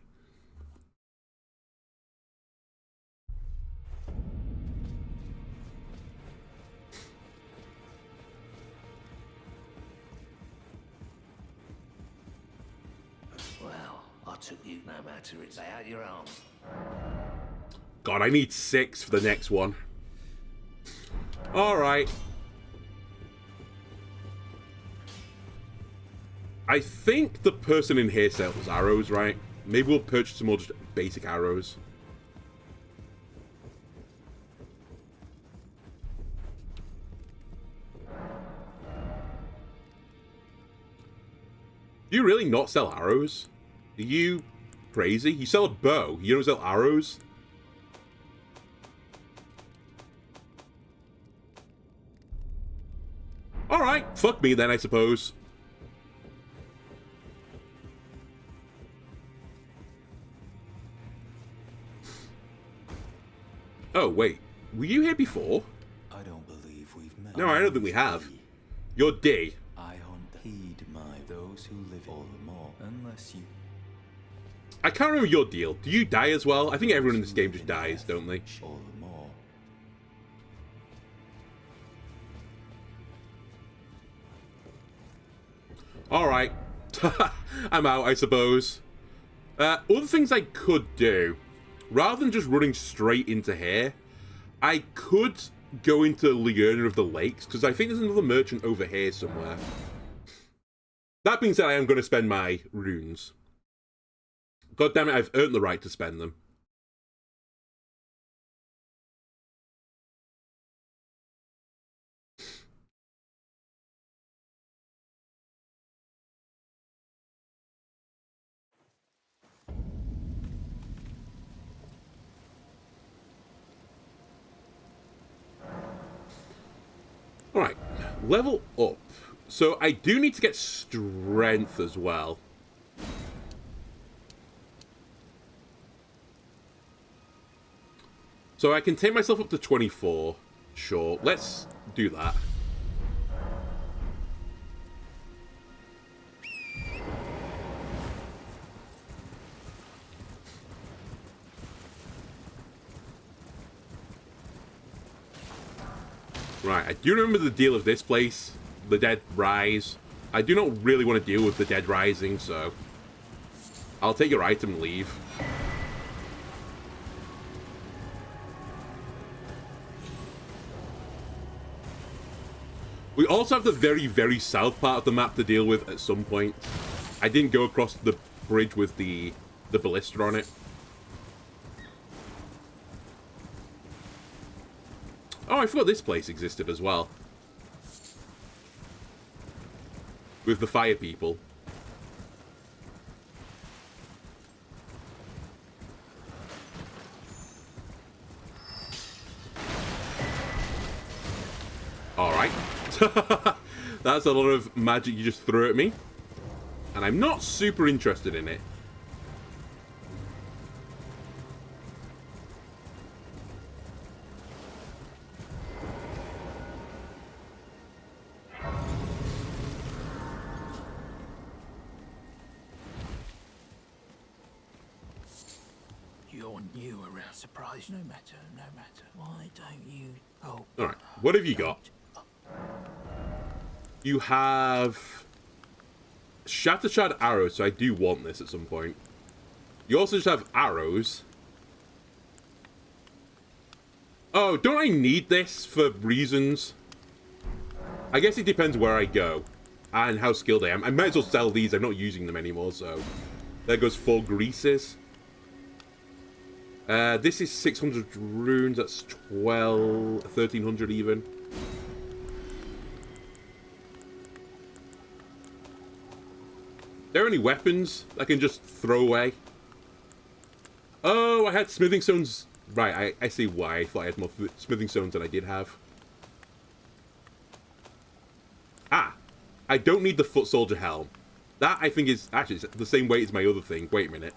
Well, I took you no matter it's out your arms. God, I need 6 for the next one. Alright. I think the person in here sells arrows, right? Maybe we'll purchase some more just basic arrows. Do you really not sell arrows? Are you crazy? You sell a bow, you don't sell arrows? Alright, fuck me then, I suppose. Oh, wait. Were you here before? I don't believe we've met. No, I don't think we have. You're D. I hunt heed my those who live all the more, unless you. I can't remember your deal. Do you die as well? I think everyone in this game just dies, don't they? All the more. Alright. I'm out, I suppose. Other things I could do. Rather than just running straight into here, I could go into Liurna of the Lakes, because I think there's another merchant over here somewhere. That being said, I am going to spend my runes. God damn it, I've earned the right to spend them. Alright, level up. So I do need to get strength as well. So I can take myself up to 24. Sure, let's do that. Right, I do remember the deal of this place, the Dead Rise. I do not really want to deal with the Dead Rising, so I'll take your item and leave. We also have the very, very south part of the map to deal with at some point. I didn't go across the bridge with the ballista on it. Oh, I forgot this place existed as well. With the fire people. Alright. That's a lot of magic you just threw at me. And I'm not super interested in it. You're new around surprise, no matter. Why don't you? Oh. Alright, what have you got? You have Shattered arrows, so I do want this at some point. You also just have arrows. Oh, don't I need this for reasons? I guess it depends where I go and how skilled I am. I might as well sell these. I'm not using them anymore, so... There goes 4 greases. This is 600 runes. That's 1,300 even. There are any weapons I can just throw away? Oh, I had smithing stones. Right, I see why I thought I had more smithing stones than I did have. Ah, I don't need the foot soldier helm. That, I think, is actually the same weight as my other thing. Wait a minute.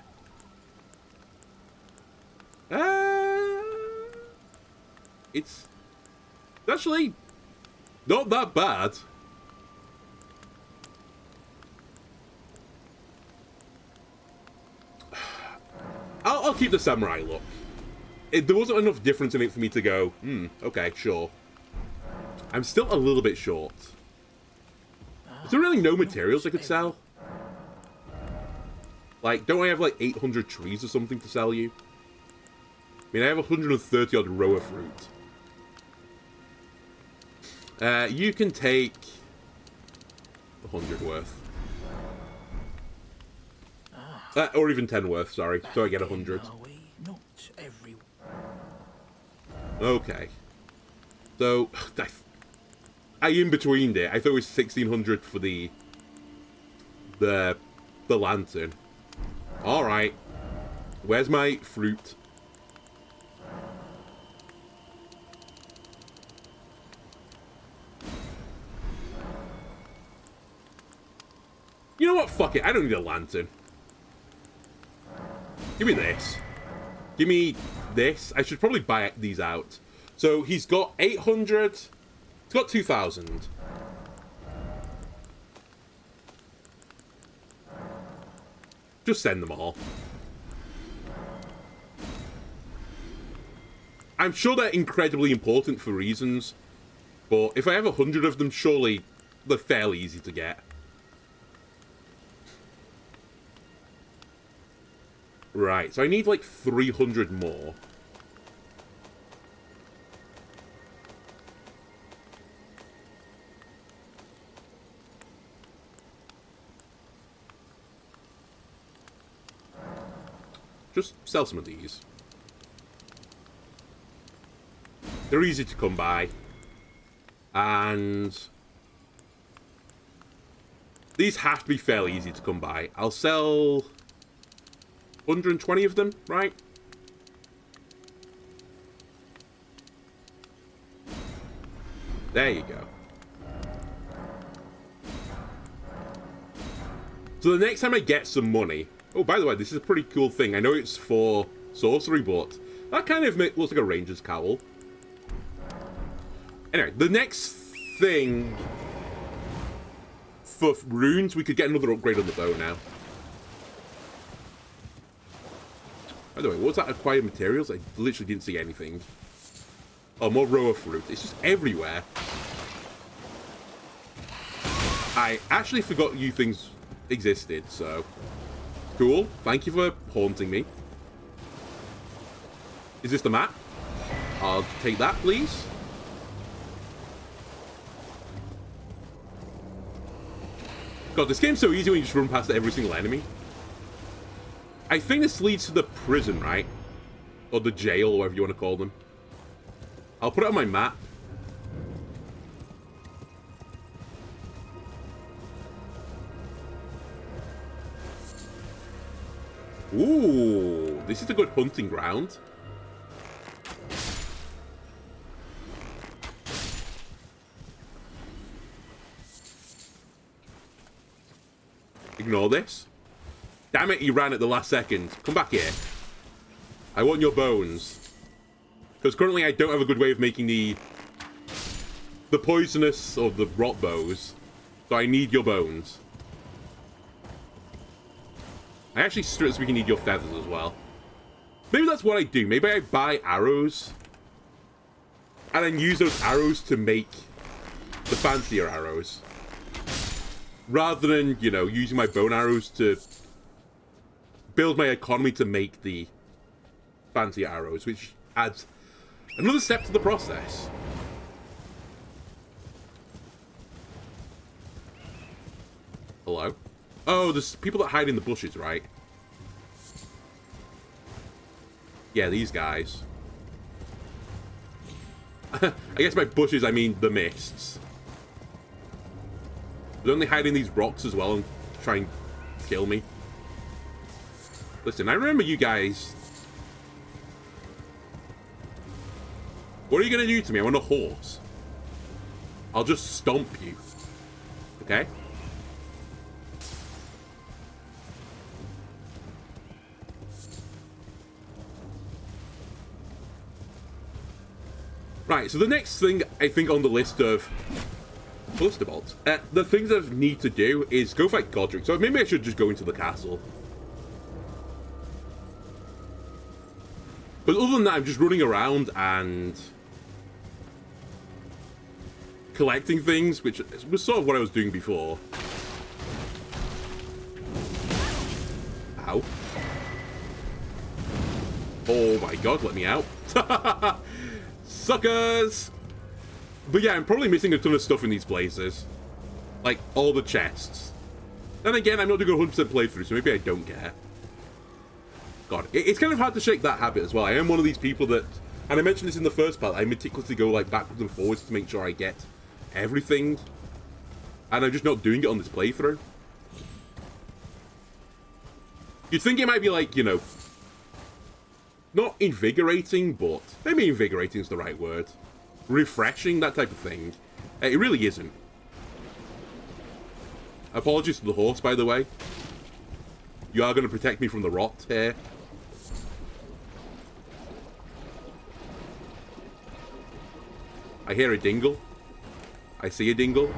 It's actually not that bad. I'll keep the samurai look. There wasn't enough difference in it for me to go, okay, sure. I'm still a little bit short. Is there really no materials I could sell? Like, don't I have like 800 trees or something to sell you? I mean, I have 130 odd roa fruit. You can take 100 worth. Or even 10 worth, sorry. So I get 100. Okay. So, I in-betweened it. I thought it was 1,600 for the lantern. Alright. Where's my fruit? You know what? Fuck it. I don't need a lantern. Give me this. Give me this. I should probably buy these out. So he's got 800. He's got 2,000. Just send them all. I'm sure they're incredibly important for reasons. But if I have 100 of them, surely they're fairly easy to get. Right, so I need like 300 more. Just sell some of these. They're easy to come by. And these have to be fairly easy to come by. I'll sell 120 of them, right? There you go. So the next time I get some money... Oh, by the way, this is a pretty cool thing. I know it's for sorcery, but that kind of looks like a ranger's cowl. Anyway, the next thing... For runes, we could get another upgrade on the bow now. By the way, what was that? Acquired materials? I literally didn't see anything. Oh, more roa fruit. It's just everywhere. I actually forgot you things existed, so... Cool. Thank you for haunting me. Is this the map? I'll take that, please. God, this game's so easy when you just run past every single enemy. I think this leads to the prison, right? Or the jail, or whatever you want to call them. I'll put it on my map. Ooh, this is a good hunting ground. Ignore this. Damn it, he ran at the last second. Come back here. I want your bones. Because currently I don't have a good way of making the poisonous or the rot bows. So I need your bones. I actually straight speaking need your feathers as well. Maybe that's what I do. Maybe I buy arrows. And then use those arrows to make the fancier arrows. Rather than, you know, using my bone arrows to build my economy to make the fancy arrows, which adds Another step to the process. Hello? Oh, there's people that hide in the bushes, right? Yeah, these guys. I guess by bushes I mean the mists. Don't they hide in these rocks as well and try and kill me? Listen, I remember you guys. What are you gonna do to me? I'm on a horse. I'll just stomp you. Okay? Right, so the next thing I think on the list of bolts, the things I need to do is go fight Godric. So maybe I should just go into the castle. But other than that, I'm just running around and collecting things, which was sort of what I was doing before. Ow. Oh my god, let me out. Suckers! But yeah, I'm probably missing a ton of stuff in these places. Like, all the chests. Then again, I'm not doing a 100% playthrough, so maybe I don't care. God, it's kind of hard to shake that habit as well. I am one of these people that, and I mentioned this in the first part, I meticulously go like backwards and forwards to make sure I get everything. And I'm just not doing it on this playthrough. You'd think it might be like, you know, not invigorating, but maybe invigorating is the right word. Refreshing, that type of thing. It really isn't. Apologies to the horse, by the way. You are going to protect me from the rot here. I hear a dingle. I see a dingle.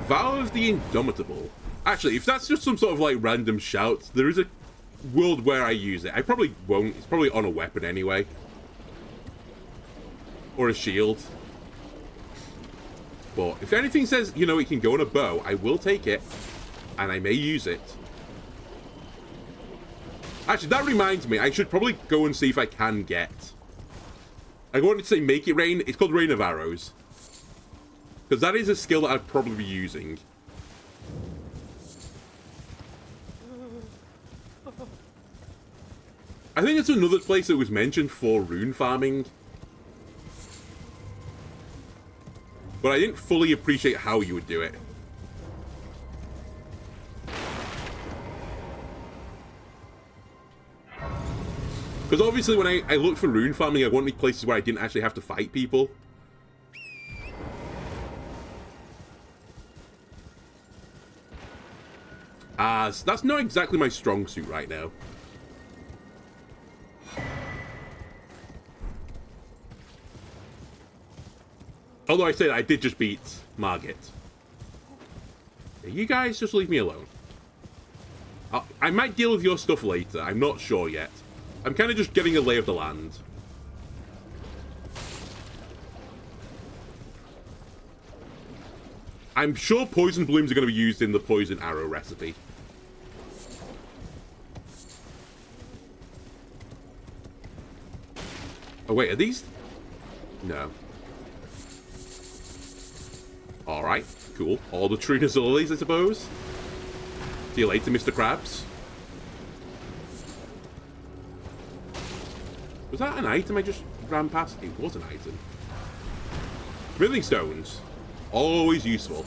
Vow of the Indomitable. Actually, if that's just some sort of like random shout, there is a world where I use it. I probably won't. It's probably on a weapon anyway. Or a shield. But if anything says, you know, it can go on a bow, I will take it. And I may use it. Actually, that reminds me, I should probably go and see if I can get... I wanted to say make it rain. It's called Rain of Arrows. Because that is a skill that I'd probably be using. I think it's another place that was mentioned for rune farming. But I didn't fully appreciate how you would do it. Because obviously when I looked for rune farming, I wanted places where I didn't actually have to fight people. That's not exactly my strong suit right now. Although I said I did just beat Margit. You guys just leave me alone. I might deal with your stuff later. I'm not sure yet. I'm kind of just getting a lay of the land. I'm sure poison blooms are going to be used in the poison arrow recipe. Oh wait, are these? No. Alright, cool. All the Trina's lilies, I suppose. See you later, Mr. Krabs. Was that an item I just ran past? It was an item. Smithing stones. Always useful.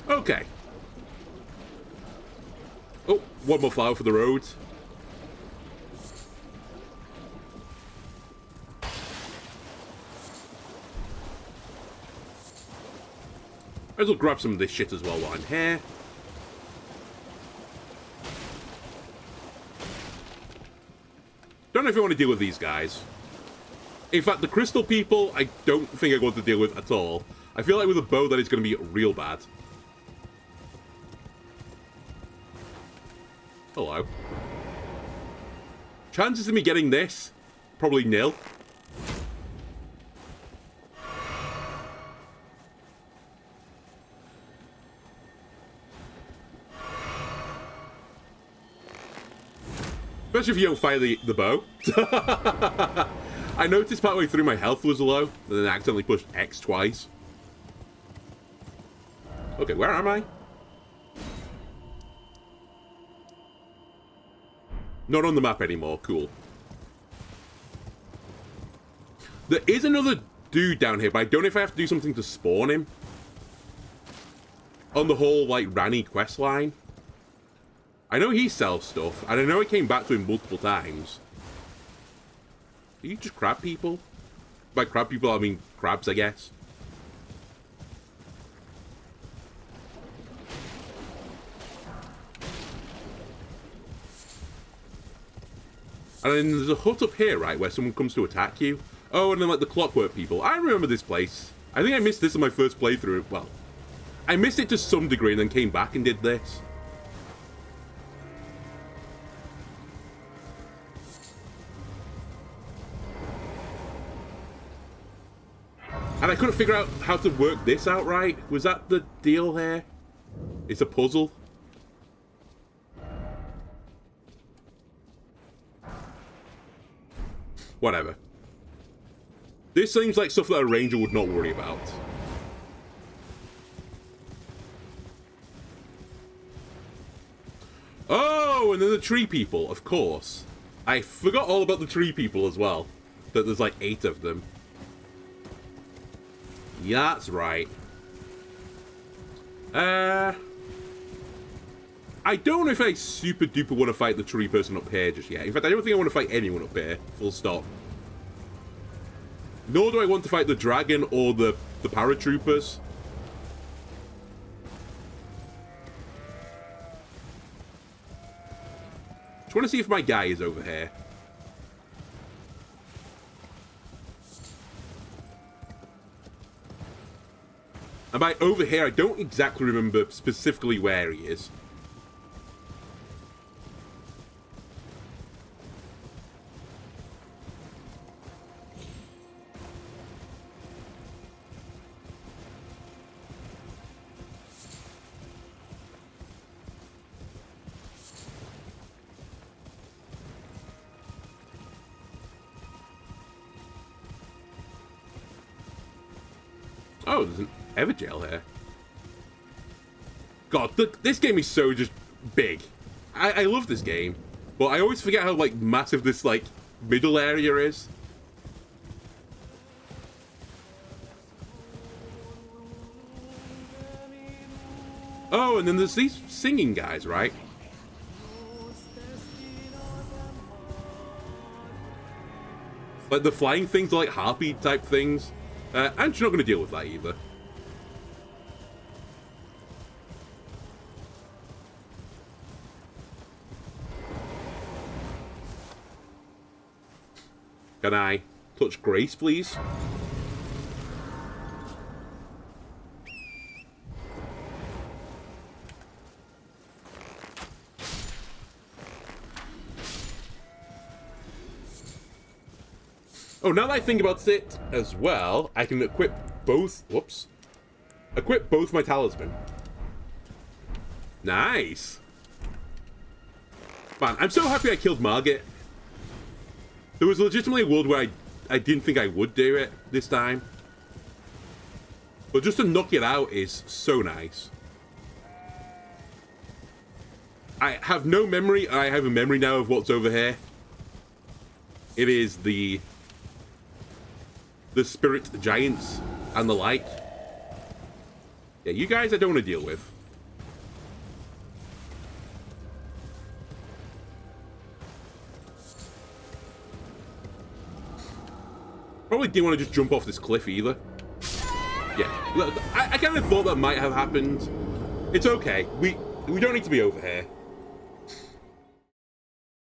Okay. Oh, one more flower for the road. Might as well grab some of this shit as well while I'm here. Don't know if I want to deal with these guys. In fact, the crystal people, I don't think I want to deal with at all. I feel like with a bow that is going to be real bad. Hello. Chances of me getting this? Probably nil. Especially if you don't fire the bow. I noticed partway through my health was low, and then I accidentally pushed X twice. Okay, where am I? Not on the map anymore, cool. There is another dude down here, but I don't know if I have to do something to spawn him. On the whole, like, Rani quest line. I know he sells stuff, and I know I came back to him multiple times. Are you just crab people? By crab people, I mean crabs, I guess. And then there's a hut up here, right, where someone comes to attack you. Oh, and then, like, the clockwork people. I remember this place. I think I missed this on my first playthrough. Well, I missed it to some degree and then came back and did this. And I couldn't figure out how to work this out right. Was that the deal here? It's a puzzle. Whatever. This seems like stuff that a ranger would not worry about. Oh, and then the tree people, of course. I forgot all about the tree people as well. That there's like 8 of them. Yeah, that's right. I don't know if I super duper want to fight the tree person up here just yet. In fact, I don't think I want to fight anyone up here. Full stop. Nor do I want to fight the dragon or the paratroopers. Just want to see if my guy is over here. And by over here, I don't exactly remember specifically where he is. Oh, there's an Everjail here. God, this game is so just big. I love this game, but I always forget how, like, massive this, like, middle area is. Oh, and then there's these singing guys, right? Like, the flying things are like harpy type things. I'm just not going to deal with that either. Can I touch Grace, please? Oh, now that I think about it as well, I can equip both... Whoops. Equip both my talisman. Nice. Man, I'm so happy I killed Margit. There was legitimately a world where I didn't think I would do it this time. But just to knock it out is so nice. I have no memory. I have a memory now of what's over here. It is the spirit giants and the like. Yeah, you guys I don't want to deal with. Probably didn't want to just jump off this cliff either. Yeah, I kind of thought that might have happened. It's okay. We don't need to be over here.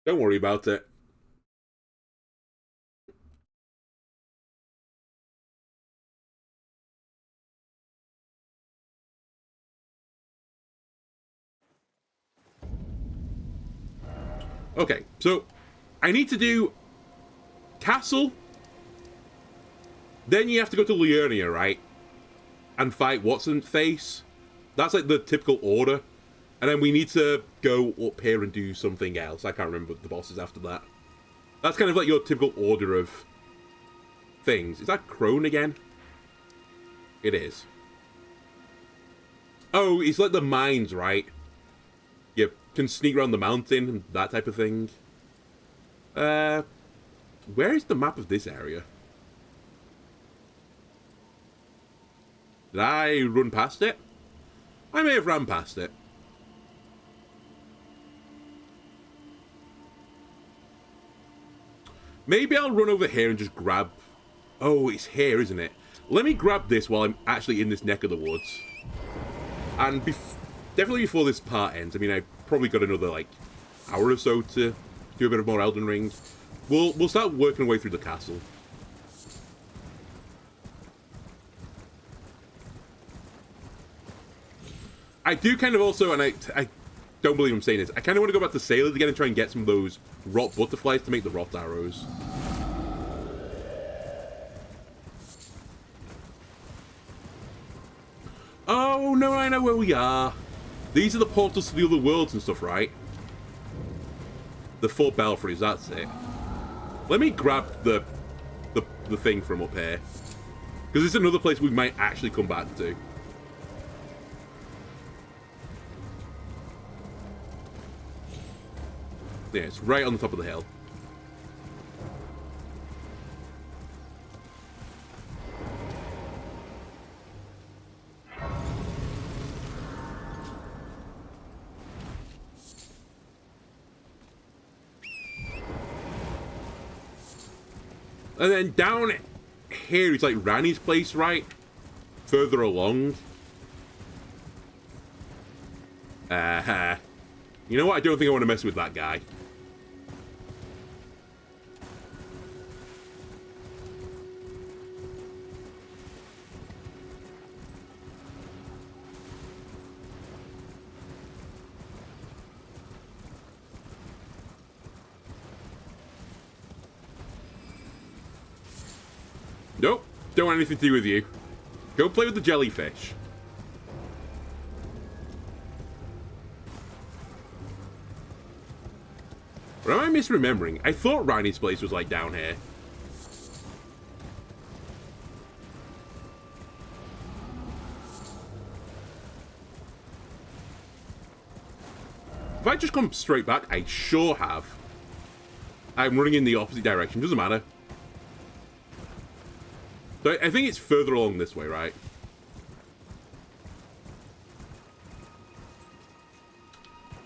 Don't worry about it. Okay, so I need to do castle. Then you have to go to Liurnia, right? And fight What's-and-Face. That's like the typical order. And then we need to go up here and do something else. I can't remember the bosses after that. That's kind of like your typical order of things. Is that Crone again? It is. Oh, it's like the mines, right? You can sneak around the mountain and that type of thing. Where is the map of this area? Did I run past it? I may have ran past it. Maybe I'll run over here and just grab... Oh, it's here, isn't it? Let me grab this while I'm actually in this neck of the woods. And definitely before this part ends. I mean, I probably got another, like, hour or so to do a bit of more Elden Ring. We'll start working our way through the castle. I do kind of also, and I don't believe I'm saying this, I kind of want to go back to Sailors again and try and get some of those rot butterflies to make the rot arrows. Oh, no, I know where we are. These are the portals to the other worlds and stuff, right? The 4 belfries, that's it. Let me grab the thing from up here. Because it's another place we might actually come back to. Yeah, it's right on the top of the hill. And then down here is like Ranni's place, right? Further along. You know what? I don't think I want to mess with that guy. Nope, don't want anything to do with you. Go play with the jellyfish. Or am I misremembering? I thought Ranni's place was like down here. If I just come straight back, I sure have. I'm running in the opposite direction, doesn't matter. So I think it's further along this way, right?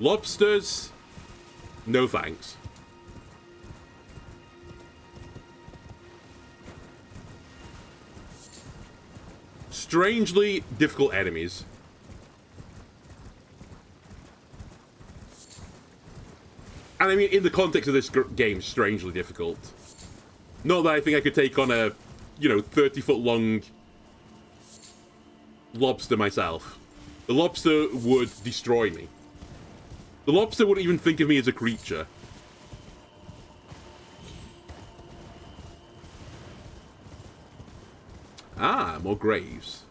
Lobsters? No thanks. Strangely difficult enemies. And I mean, in the context of this game, strangely difficult. Not that I think I could take on a, you know, 30-foot long lobster myself. The lobster would destroy me. The lobster wouldn't even think of me as a creature. Ah, more graves.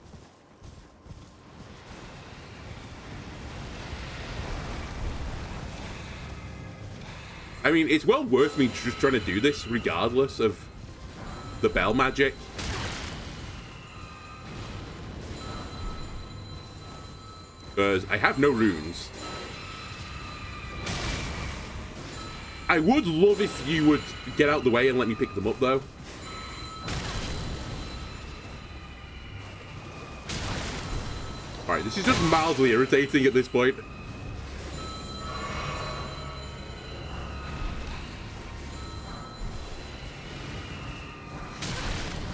I mean, it's well worth me just trying to do this, regardless of the bell magic. Because I have no runes. I would love if you would get out the way and let me pick them up, though. Alright, this is just mildly irritating at this point.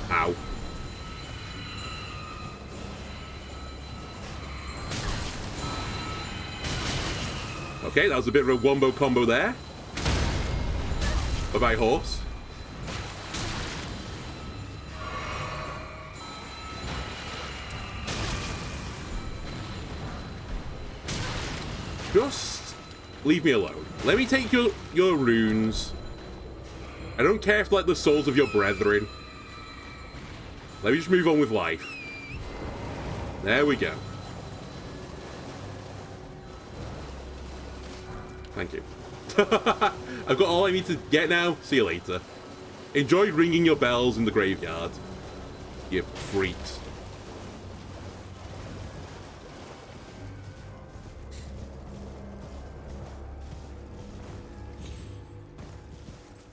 Ow. Okay, that was a bit of a wombo combo there. Bye-bye, horse. Just leave me alone. Let me take your runes. I don't care if like the souls of your brethren. Let me just move on with life. There we go. Thank you. I've got all I need to get now. See you later. Enjoy ringing your bells in the graveyard. You freaks.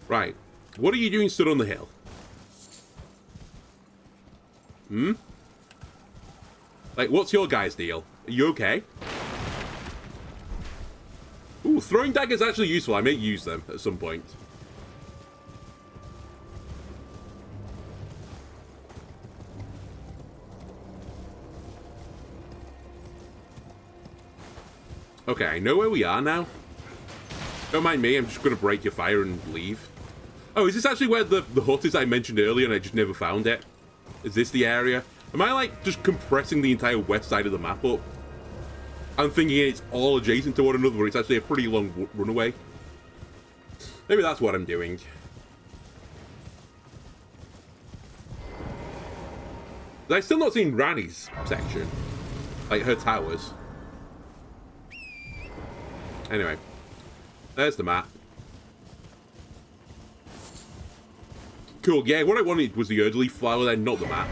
Right. What are you doing stood on the hill? Hmm? Like, what's your guys' deal? Are you okay? Ooh, throwing daggers actually useful. I may use them at some point. Okay, I know where we are now. Don't mind me, I'm just going to break your fire and leave. Oh, is this actually where the hut is I mentioned earlier and I just never found it? Is this the area? Am I, like, just compressing the entire west side of the map up? I'm thinking it's all adjacent to one another, but it's actually a pretty long runaway. Maybe that's what I'm doing. I've still not seen Ranni's section. Like, her towers. Anyway. There's the map. Cool, yeah, what I wanted was the Erdleaf flower then, not the map.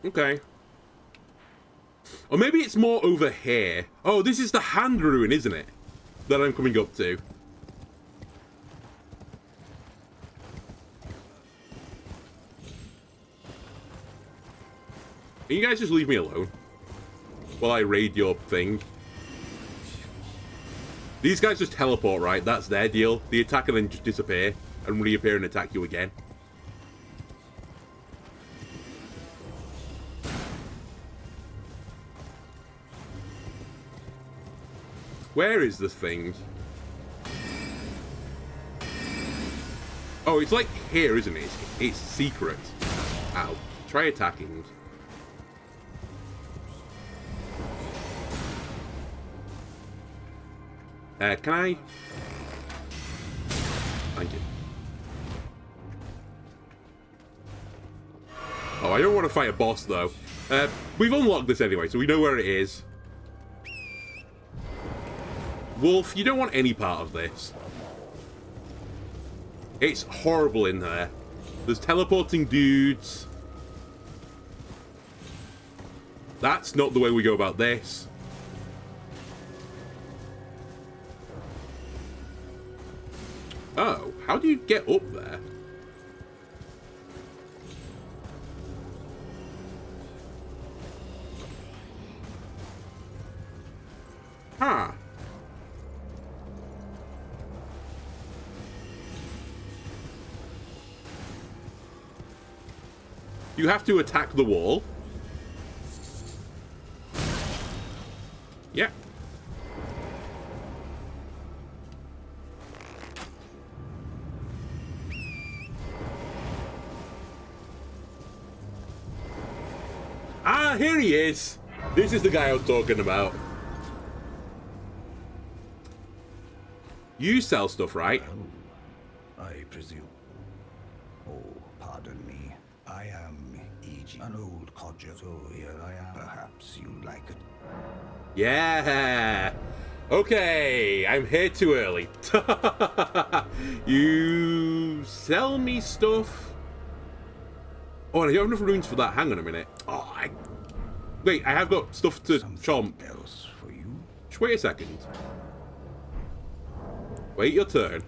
Okay. Or maybe it's more over here. Oh, this is the hand ruin, isn't it? That I'm coming up to. Can you guys just leave me alone? While I raid your thing. These guys just teleport, right? That's their deal. They attack and then just disappear. And reappear and attack you again. Where is this thing? Oh, it's like here, isn't it? It's secret. Ow. Try attacking. Can I? Thank you. Oh, I don't want to fight a boss, though. We've unlocked this anyway, so we know where it is. Wolf, you don't want any part of this. It's horrible in there. There's teleporting dudes. That's not the way we go about this. Oh, how do you get up there? Huh. You have to attack the wall. Yeah. Ah, here he is. This is the guy I was talking about. You sell stuff, right? I presume. Oh, pardon me. I am E.G., an old codger. So here I am. Perhaps you'd like it. Yeah. Okay, I'm here too early. You sell me stuff. Oh, and I don't have enough runes for that. Hang on a minute. Oh, wait, I have got stuff to chomp. Else for you? Just wait a second. Wait your turn.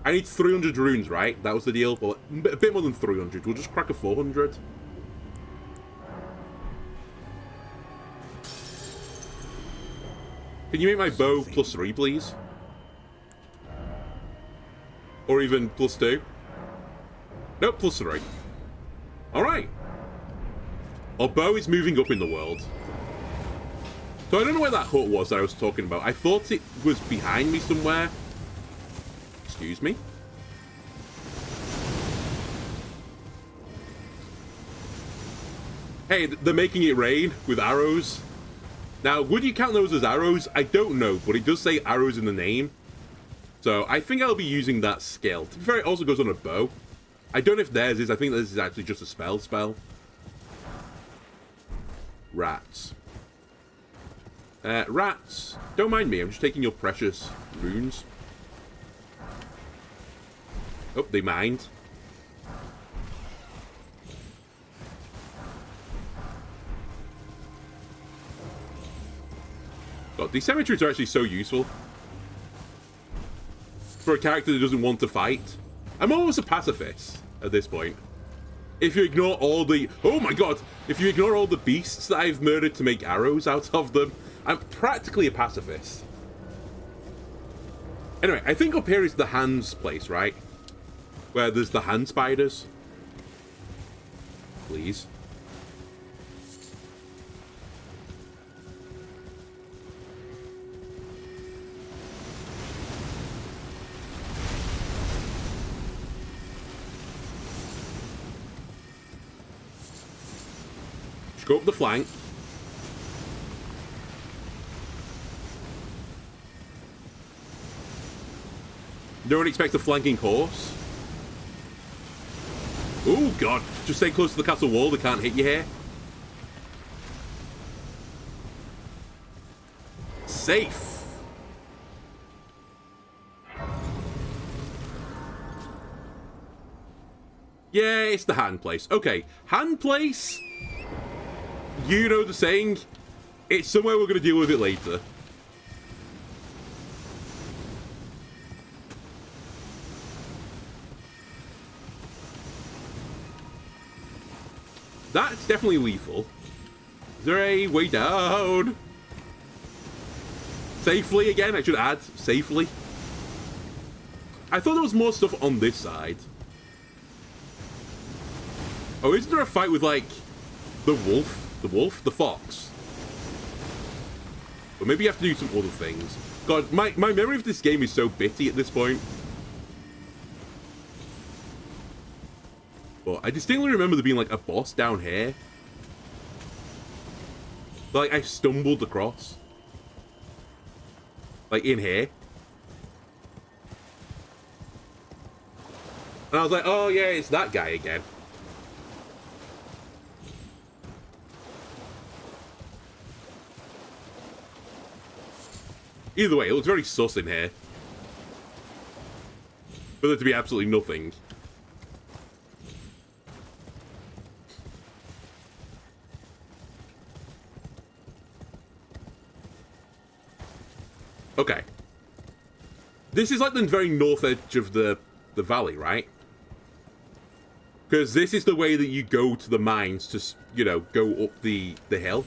I need 300 runes, right? That was the deal. Well, a bit more than 300. We'll just crack a 400. Can you make my bow +3, please? Or even +2? Nope, +3. Alright. Our bow is moving up in the world. So I don't know where that hut was that I was talking about. I thought it was behind me somewhere. Excuse me? Hey, they're making it rain with arrows. Now, would you count those as arrows? I don't know, but it does say arrows in the name. So I think I'll be using that skill. To be fair, it also goes on a bow. I don't know if theirs is. I think this is actually just a spell. Rats. Rats, don't mind me. I'm just taking your precious runes. Oh, they mind. God, these cemeteries are actually so useful. For a character that doesn't want to fight. I'm almost a pacifist at this point. If you ignore all the... Oh my god! If you ignore all the beasts that I've murdered to make arrows out of them, I'm practically a pacifist. Anyway, I think up here is the hands place, right? Where there's the hand spiders. Please. Just go up the flank. Don't expect a flanking horse. Oh god, just stay close to the castle wall, they can't hit you here. Safe. Yeah, it's the hand place. Okay, hand place. You know the saying. It's somewhere we're going to deal with it later. That's definitely lethal. Is there a way down? Safely again, I should add. Safely. I thought there was more stuff on this side. Oh, isn't there a fight with, like, the wolf? The wolf? The fox? But maybe you have to do some other things. God, my memory of this game is so bitty at this point. But I distinctly remember there being, like, a boss down here. Like, I stumbled across. Like, in here. And I was like, oh, yeah, it's that guy again. Either way, it looks very sus in here. For there to be absolutely nothing. Okay. This is like the very north edge of the valley, right? Because this is the way that you go to the mines to, you know, go up the hill.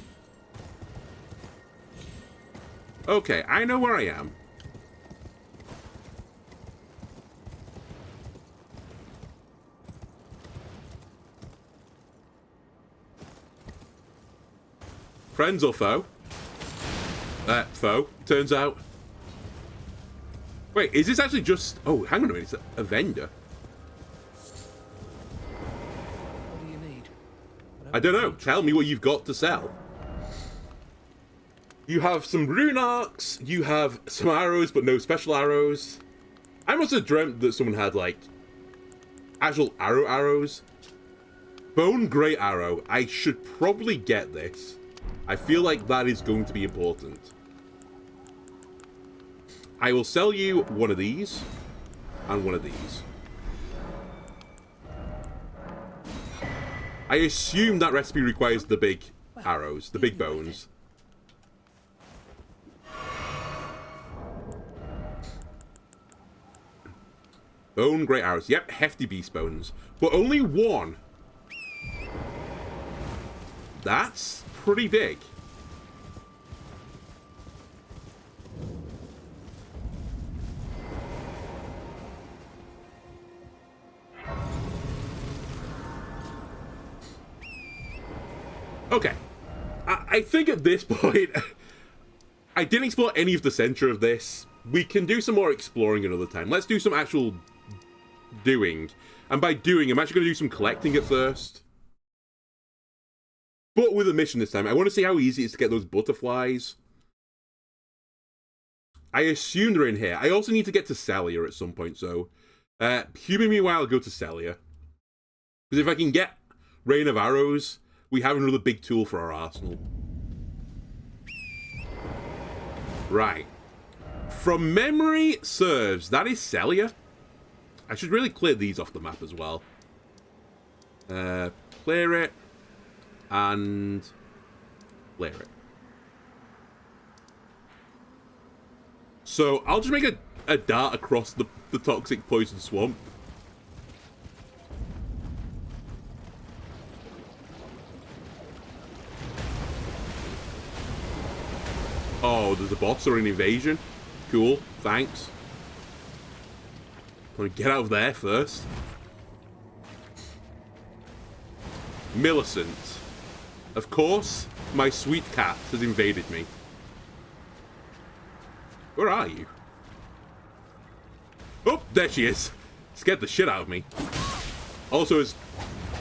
Okay, I know where I am. Friends or foe? Foe, turns out. Wait, is this actually just... Oh, hang on a minute, it's a vendor. What do you need? I don't know, tell me what you've got to sell. You have some rune arcs, you have some arrows, but no special arrows. I must have dreamt that someone had, like, actual arrows. Bone Great Arrow. I should probably get this. I feel like that is going to be important. I will sell you one of these, and one of these. I assume that recipe requires the big arrows, the big bones. Bone Great Arrows. Yep, hefty beast bones. But only one. That's pretty big. Okay. I think at this point, I didn't explore any of the center of this. We can do some more exploring another time. Let's do some actual doing. And by doing, I'm actually going to do some collecting at first. but with a mission this time. I want to see how easy it is to get those butterflies. I assume they're in here. I also need to get to Celia at some point, so... human meanwhile, go to Celia. Because if I can get Rain of Arrows, we have another big tool for our arsenal. Right. From memory serves, that is Celia. I should really clear these off the map as well. Clear it. And clear it. So, I'll just make a dart across the toxic poison swamp. Oh, there's a boss or an invasion. Cool, thanks. I'm gonna get out of there first. Millicent. Of course, my sweet cat has invaded me. Where are you? Oh, there she is. Scared the shit out of me. Also is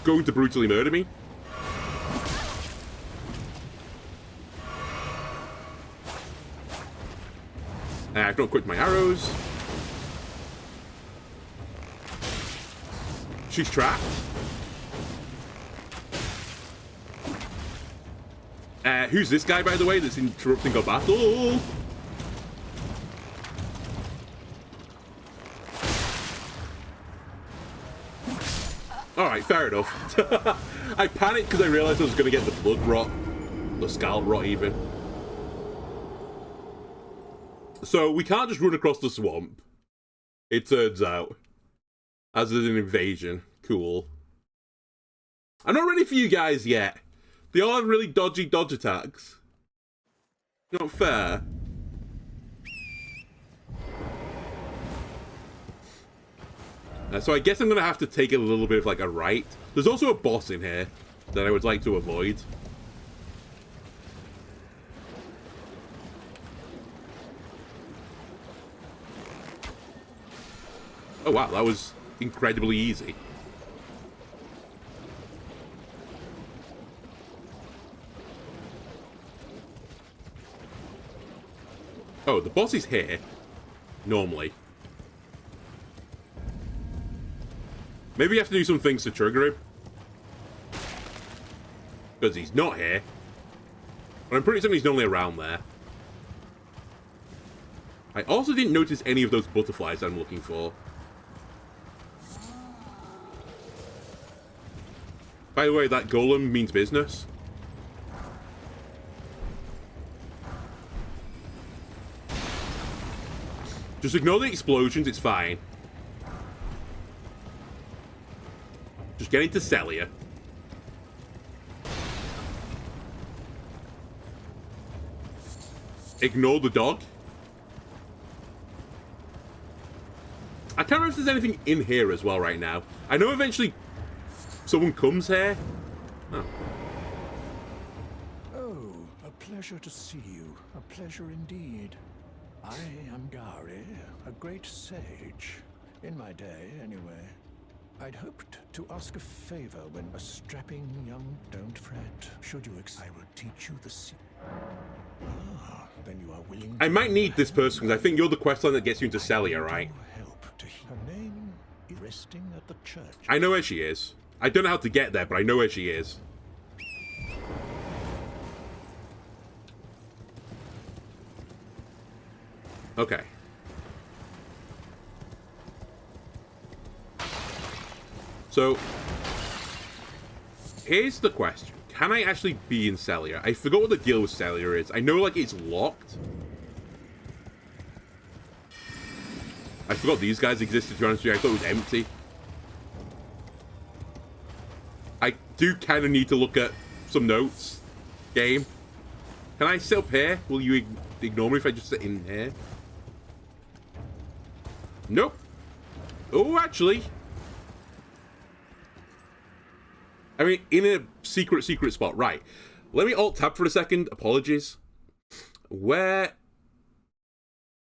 going to brutally murder me. I've not equipped my arrows. She's trapped. Who's this guy, by the way, that's interrupting our battle? Alright, fair enough. I panicked because I realized I was going to get the blood rot. The scalp rot, even. So, we can't just run across the swamp. It turns out. As there's an invasion. Cool. I'm not ready for you guys yet. They all have really dodgy dodge attacks. Not fair. So I guess I'm going to have to take a little bit of like a right. There's also a boss in here that I would like to avoid. Oh wow, that was incredibly easy. Oh, the boss is here. Normally. Maybe you have to do some things to trigger him. Because he's not here. But I'm pretty certain he's normally around there. I also didn't notice any of those butterflies I'm looking for. By the way, that golem means business. Just ignore the explosions, it's fine. Just get into Celia. Ignore the dog. I can't remember if there's anything in here as well right now. I know eventually someone comes here. Oh. Oh, a pleasure to see you. A pleasure indeed. I am Gary, a great sage. In my day, anyway. I'd hoped to ask a favor when a strapping young... Don't fret. Should you I will teach you the secret. Ah, then you are willing to... I might need this person, because I think you're the questline that gets you into Celia, right? help to her name is resting at the church. I know where she is. I don't know how to get there, but I know where she is. Okay. So, here's the question. Can I actually be in Celia? I forgot what the deal with Celia is. I know, like, it's locked. I forgot these guys existed, to be honest with you. I thought it was empty. I do kind of need to look at some notes. Game. Can I sit up here? Will you ignore me if I just sit in here? Nope. Oh, actually. I mean, in a secret spot. Right. Let me alt-tab for a second. Apologies. Where...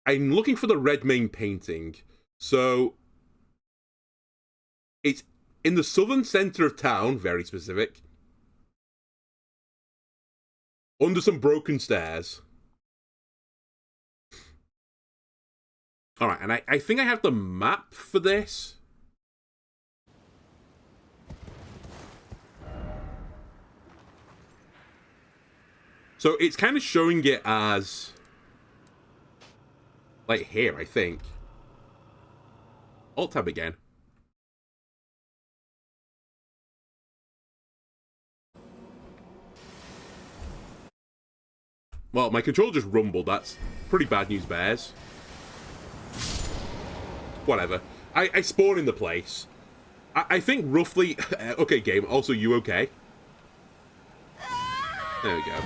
I'm looking for the red main painting. So... It's in the southern center of town. Very specific. Under some broken stairs. Alright, and I think I have the map for this. So it's kind of showing it as... like here, I think. Alt-tab again. Well, my controller just rumbled. That's pretty bad news, bears. Whatever. I spawn in the place. I think roughly... okay, game. Also, you okay? There we go.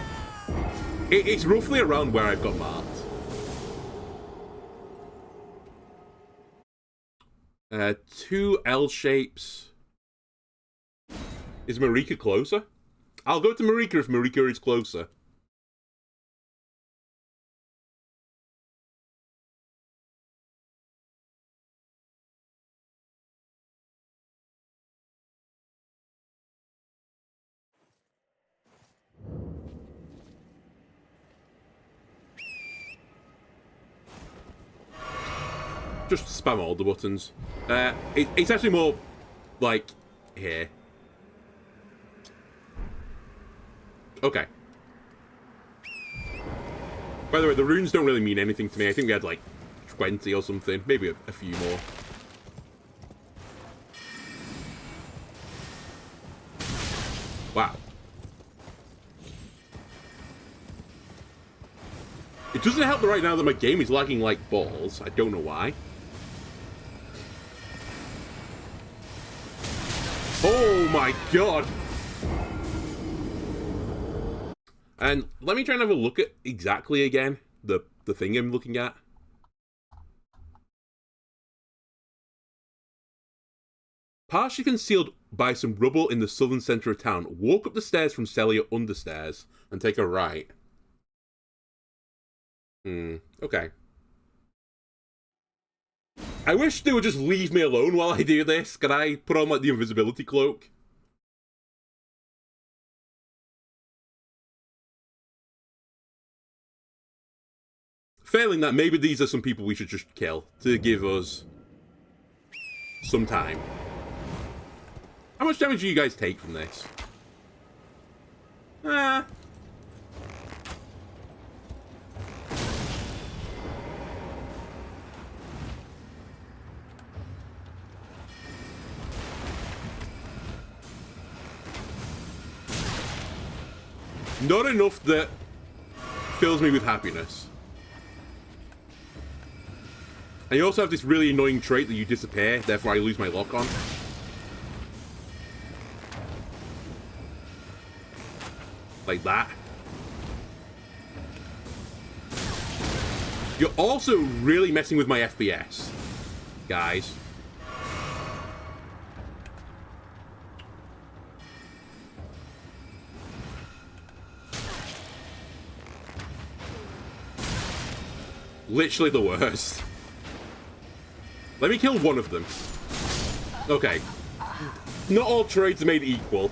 It's roughly around where I've got marked. 2 L shapes. Is Marika closer? I'll go to Marika if Marika is closer. Just spam all the buttons. It's actually more like here. Okay. By the way, the runes don't really mean anything to me. I think we had like 20 or something. Maybe a few more. Wow. It doesn't help right now that my game is lagging like balls. I don't know why. Oh my god! And let me try and have a look at exactly again the thing I'm looking at. Partially concealed by some rubble in the southern center of town. Walk up the stairs from cellar understairs and take a right. Okay. I wish they would just leave me alone while I do this. Can I put on, like, the invisibility cloak? Failing that, maybe these are some people we should just kill to give us some time. How much damage do you guys take from this? Not enough that fills me with happiness. And you also have this really annoying trait that you disappear, therefore I lose my lock on. Like that. You're also really messing with my FPS, guys. Literally the worst. Let me kill one of them. Okay. Not all trades are made equal.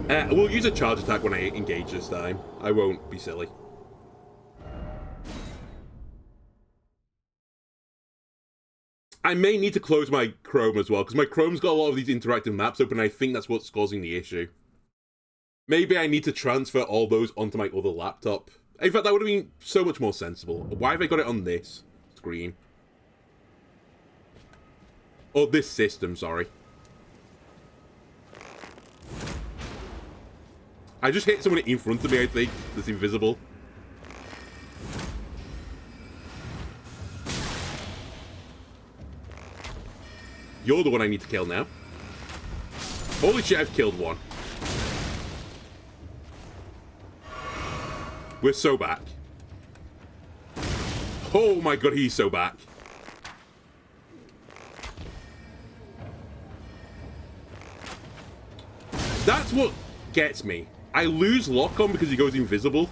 We'll use a charge attack when I engage this time. I won't be silly. I may need to close my Chrome as well, because my Chrome's got a lot of these interactive maps open, and I think that's what's causing the issue. Maybe I need to transfer all those onto my other laptop. In fact, that would have been so much more sensible. Why have I got it on this screen? Or this system, sorry. I just hit someone in front of me, I think, that's invisible. You're the one I need to kill now. Holy shit, I've killed one. We're so back. Oh my god, he's so back. That's what gets me. I lose lock-on because he goes invisible.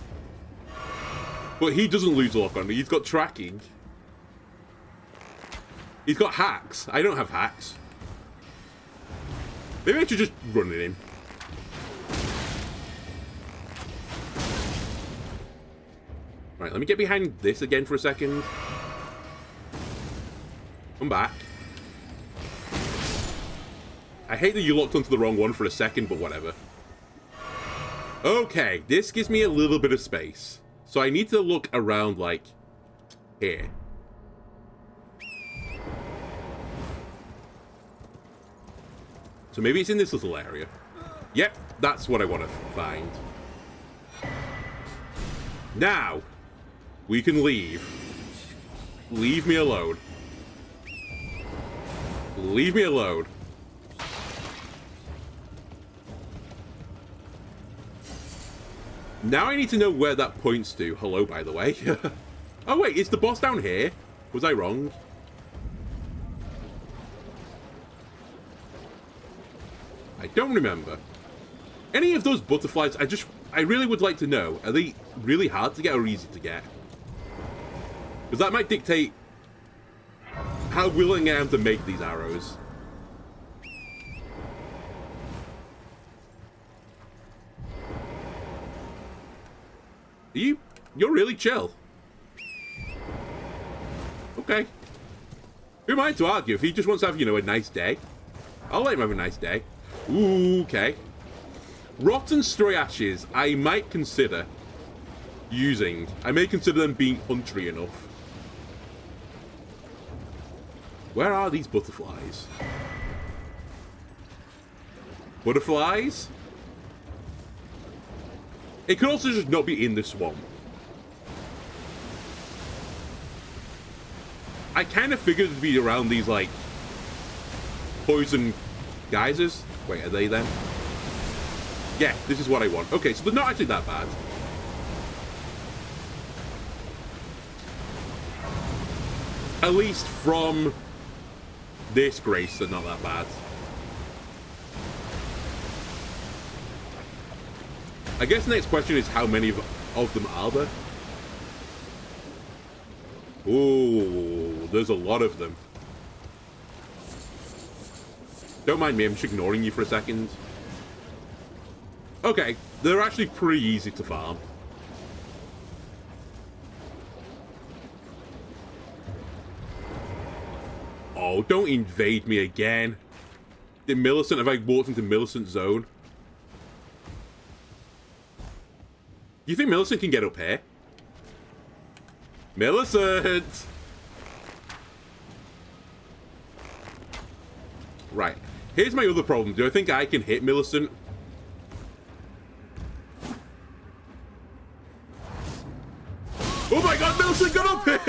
But he doesn't lose lock-on. He's got tracking. He's got hacks. I don't have hacks. Maybe I should just run at him. Right, let me get behind this again for a second. Come back. I hate that you locked onto the wrong one for a second, but whatever. Okay, this gives me a little bit of space. So I need to look around, like, here. So maybe it's in this little area. Yep, that's what I want to find. Now, we can leave. Leave me alone. Leave me alone. Now I need to know where that points to. Hello, by the way. Oh, wait, is the boss down here? Was I wrong? I don't remember. Any of those butterflies, I really would like to know. Are they really hard to get or easy to get? Because that might dictate how willing I am to make these arrows. You're really chill. Okay. Who am I to argue? If he just wants to have, you know, a nice day, I'll let him have a nice day. Ooh, okay. Rotten stray ashes, I might consider using. I may consider them being punchy enough. Where are these butterflies? Butterflies? It could also just not be in the swamp. I kind of figured it'd be around these, like, poison geysers. Wait, are they them? Yeah, this is what I want. Okay, so they're not actually that bad. At least from this grace, they're not that bad. I guess the next question is how many of them are there? Ooh, there's a lot of them. Don't mind me, I'm just ignoring you for a second. Okay, they're actually pretty easy to farm. Oh, don't invade me again. Did Millicent, have I walked into Millicent's zone? You think Millicent can get up here? Millicent! Right. Here's my other problem. Do I think I can hit Millicent? Oh my god, Millicent got up here!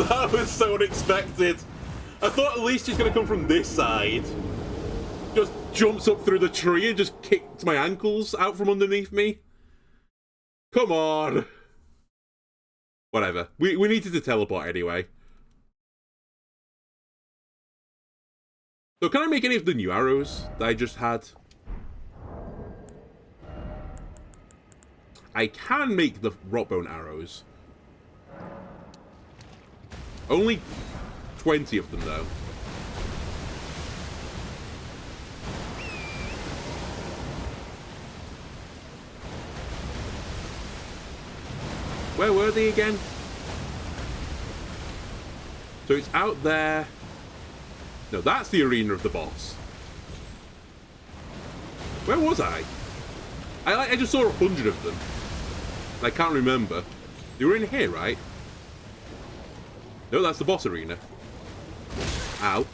That was so unexpected. I thought at least she's going to come from this side. Just jumps up through the tree and just kicks my ankles out from underneath me. Come on. Whatever. We needed to teleport anyway. So can I make any of the new arrows that I just had? I can make the rockbone arrows. Only 20 of them, though. Where were they again? So it's out there. No, that's the arena of the boss. Where was I? I just saw 100 of them. I can't remember. They were in here, right? No, that's the boss arena. Ow.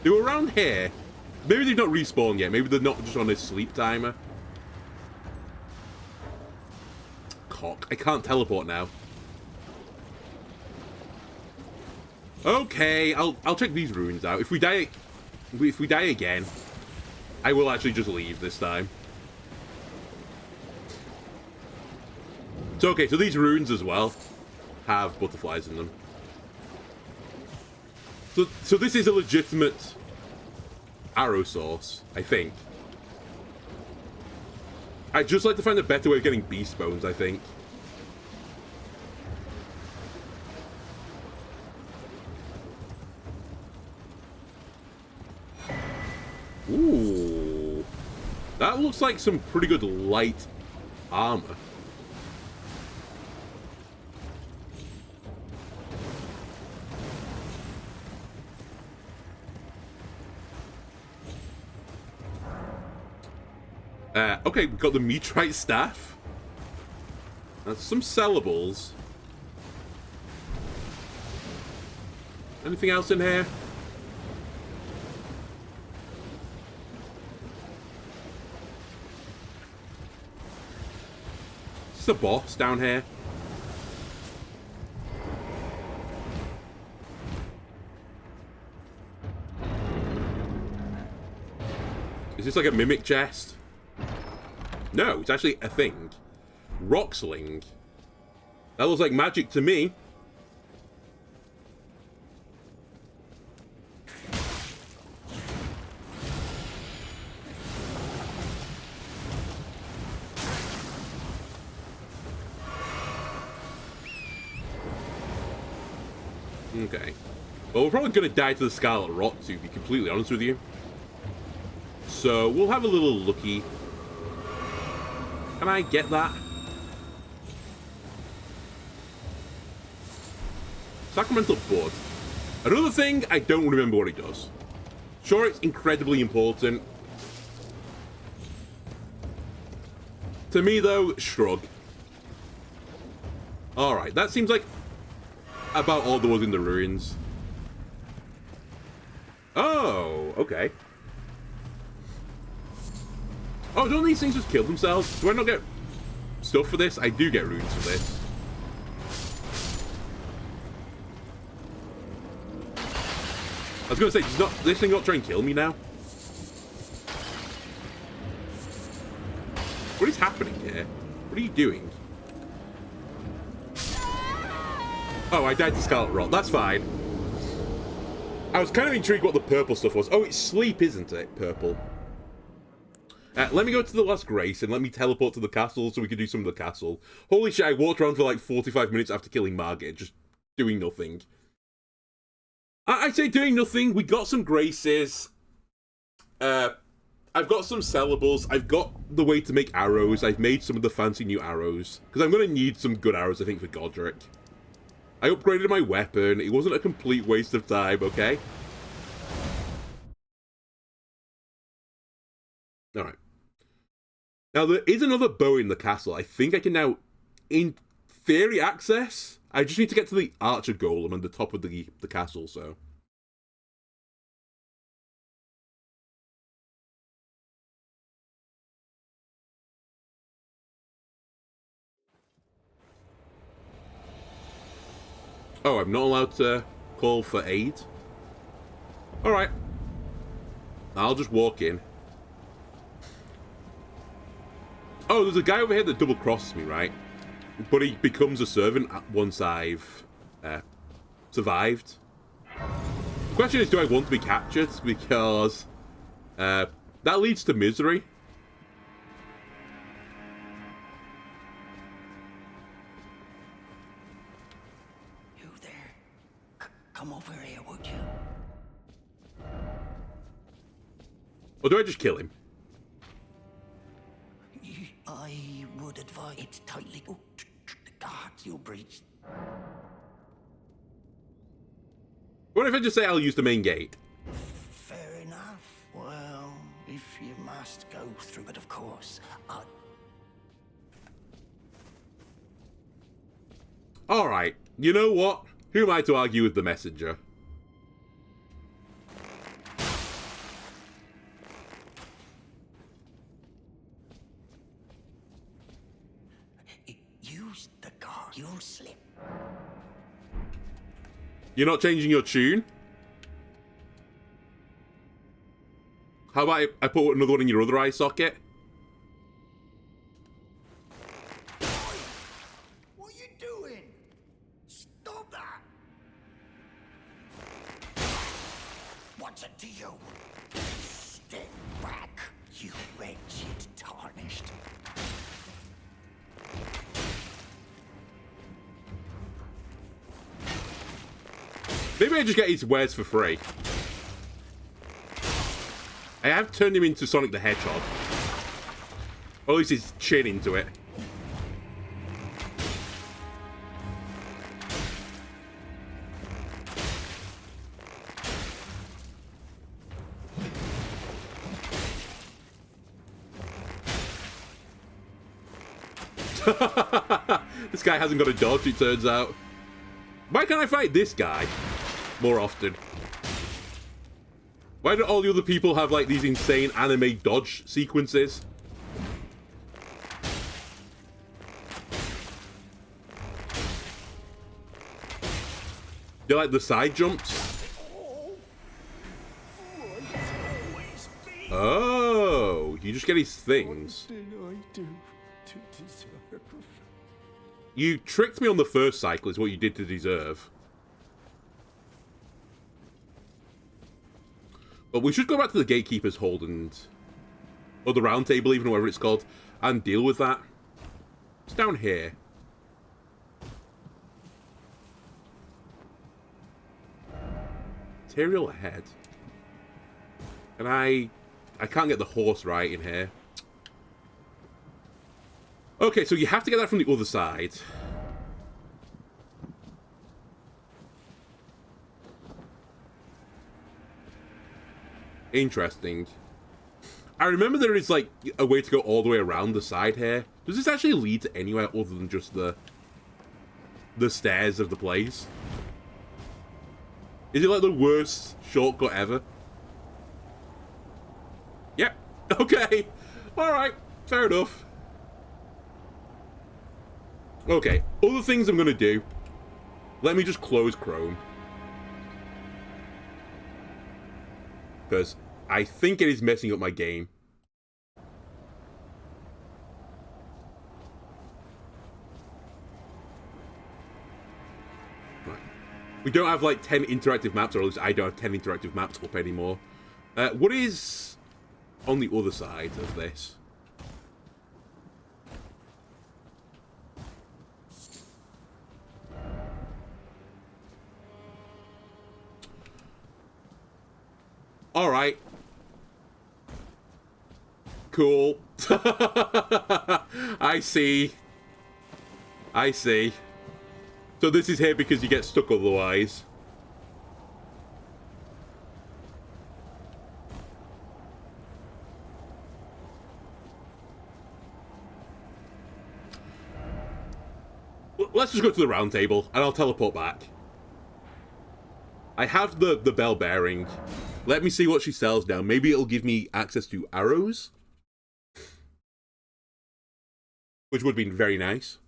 They were around here. Maybe they've not respawned yet. Maybe they're not just on a sleep timer. Cock. I can't teleport now. Okay, I'll check these ruins out. If we die again, I will actually just leave this time. So okay, so these ruins as well have butterflies in them. So this is a legitimate arrow source, I think. I'd just like to find a better way of getting beast bones, I think. Ooh. That looks like some pretty good light armor. Okay, we've got the meteorite staff. That's some sellables. Anything else in here? Is this a boss down here? Is this like a mimic chest? No, it's actually a thing. Rock sling. That looks like magic to me. Okay. Well, we're probably going to die to the Scarlet Rot, to be completely honest with you. So, we'll have a little looky. Can I get that? Sacramental Bud. Another thing, I don't remember what it does. Sure, it's incredibly important. To me, though, shrug. Alright, that seems like about all there was in the ruins. Oh, okay. Oh, don't these things just kill themselves? Do I not get stuff for this? I do get runes for this. I was going to say, does this thing not try and kill me now? What is happening here? What are you doing? Oh, I died to Scarlet Rot. That's fine. I was kind of intrigued what the purple stuff was. Oh, it's sleep, isn't it? Purple. Let me go to the last grace and let me teleport to the castle so we can do some of the castle. Holy shit, I walked around for like 45 minutes after killing Margit, just doing nothing. I say doing nothing. We got some graces. I've got some sellables. I've got the way to make arrows. I've made some of the fancy new arrows. Because I'm going to need some good arrows, I think, for Godric. I upgraded my weapon. It wasn't a complete waste of time, okay? Alright. Now, there is another bow in the castle. I think I can now, in theory, access. I just need to get to the Archer Golem and the top of the castle, so. Oh, I'm not allowed to call for aid? Alright. I'll just walk in. Oh, there's a guy over here that double crosses me, right? But he becomes a servant once I've survived. The question is, do I want to be captured? Because that leads to misery. You there? Come over here, would you? Or do I just kill him? I would advise it's tightly. Oh, the guards you breached. What if I just say I'll use the main gate? Fair enough. Well, if you must go through it, of course. Alright, you know what? Who am I to argue with the messenger? Use the guard. You'll slip. You're not changing your tune? How about I put another one in your other eye socket? What are you doing? Stop that! What's it to you? Step back, you wretched tarnished. Maybe I just get his wares for free. I have turned him into Sonic the Hedgehog. Or at least his chin into it. This guy hasn't got a dodge, it turns out. Why can't I fight this guy more often? Why do all the other people have, like, these insane anime dodge sequences? Do you like the side jumps? Oh, you just get his things. What did I do to deserve? You tricked me on the first cycle is what you did to deserve. But we should go back to the Gatekeeper's Hold and... or the Round Table, even whatever it's called, and deal with that. It's down here. Material ahead. And I can't get the horse right in here. Okay, so you have to get that from the other side. Interesting. I remember there is, like, a way to go all the way around the side here. Does this actually lead to anywhere other than just the stairs of the place? Is it, like, the worst shortcut ever? Yep. Okay. Alright. Fair enough. Okay. Other things I'm gonna do. Let me just close Chrome. Because I think it is messing up my game. Right. We don't have like 10 interactive maps, or at least I don't have 10 interactive maps up anymore. What is on the other side of this? Alright. Cool. I see. I see. So this is here because you get stuck otherwise. Let's just go to the round table, and I'll teleport back. I have the bell bearing. Let me see what she sells now. Maybe it'll give me access to arrows. Which would have been very nice.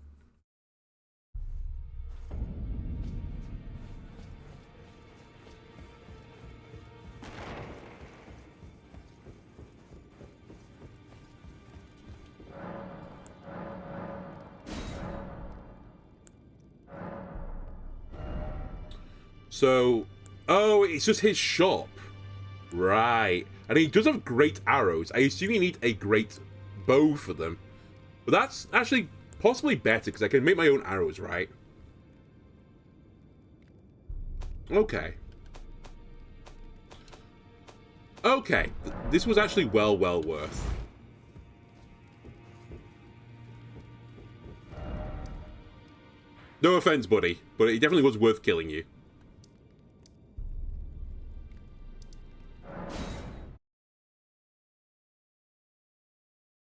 So, oh, it's just his shop. Right. And he does have great arrows. I assume you need a great bow for them. But that's actually possibly better, because I can make my own arrows, right? Okay. Okay. This was actually well worth. No offense, buddy, but it definitely was worth killing you.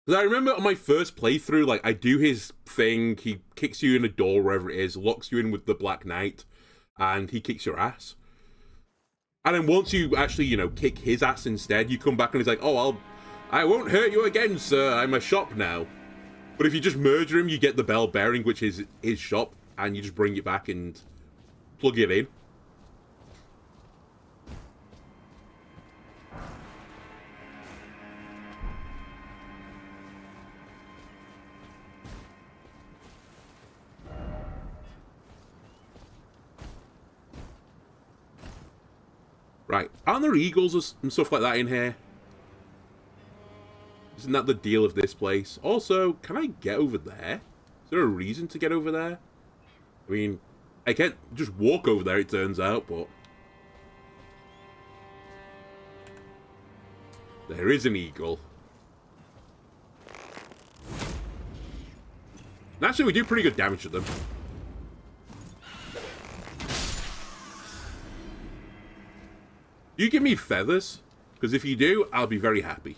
Because I remember on my first playthrough, like, I do his thing, he kicks you in a door, wherever it is, locks you in with the Black Knight, and he kicks your ass. And then once you actually, you know, kick his ass instead, you come back and he's like, oh, I won't hurt you again, sir, I'm a shop now. But if you just murder him, you get the bell bearing, which is his shop, and you just bring it back and plug it in. Right, aren't there eagles and stuff like that in here? Isn't that the deal of this place? Also, can I get over there? Is there a reason to get over there? I mean, I can't just walk over there, it turns out, but... there is an eagle. And actually, we do pretty good damage to them. You give me feathers, because if you do, I'll be very happy.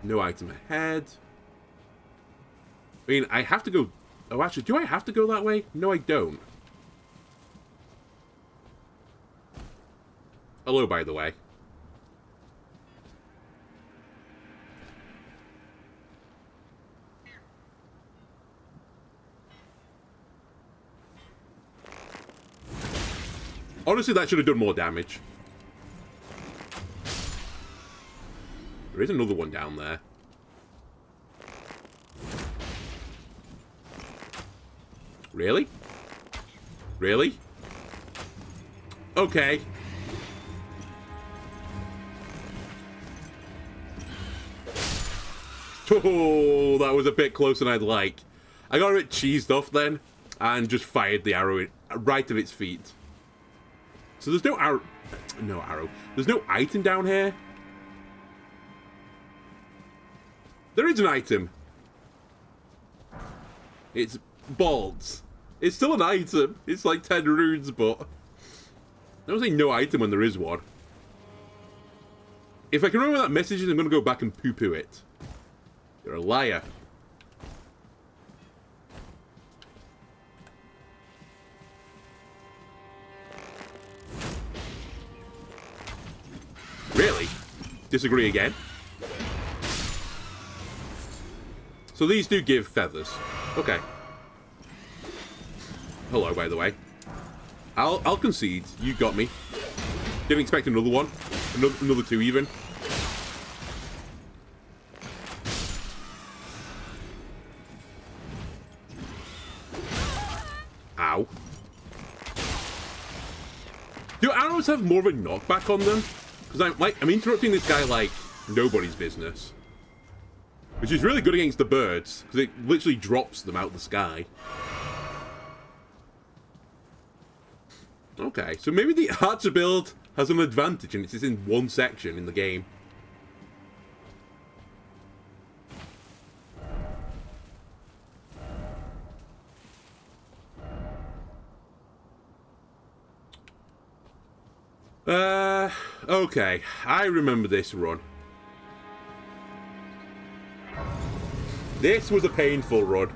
No item ahead. I mean, I have to go... Oh, actually, do I have to go that way? No, I don't. Hello, by the way. Honestly, that should have done more damage. There is another one down there. Really? Really? Okay. Oh, that was a bit closer than I'd like. I got a bit cheesed off then, and just fired the arrow right at its feet. So there's no arrow. No arrow. There's no item down here. There is an item. It's bolts. It's still an item. It's like 10 runes, but... I don't say no item when there is one. If I can remember what that message is, I'm going to go back and poo-poo it. You're a liar. Really? Disagree again? So these do give feathers. Okay. Hello, by the way. I'll concede. You got me. Didn't expect another one. Another two, even. Ow. Do arrows have more of a knockback on them? Because I'm interrupting this guy like nobody's business. Which is really good against the birds, because it literally drops them out of the sky. Okay, so maybe the archer build has an advantage and it's just in one section in the game. Okay, I remember this run. This was a painful run.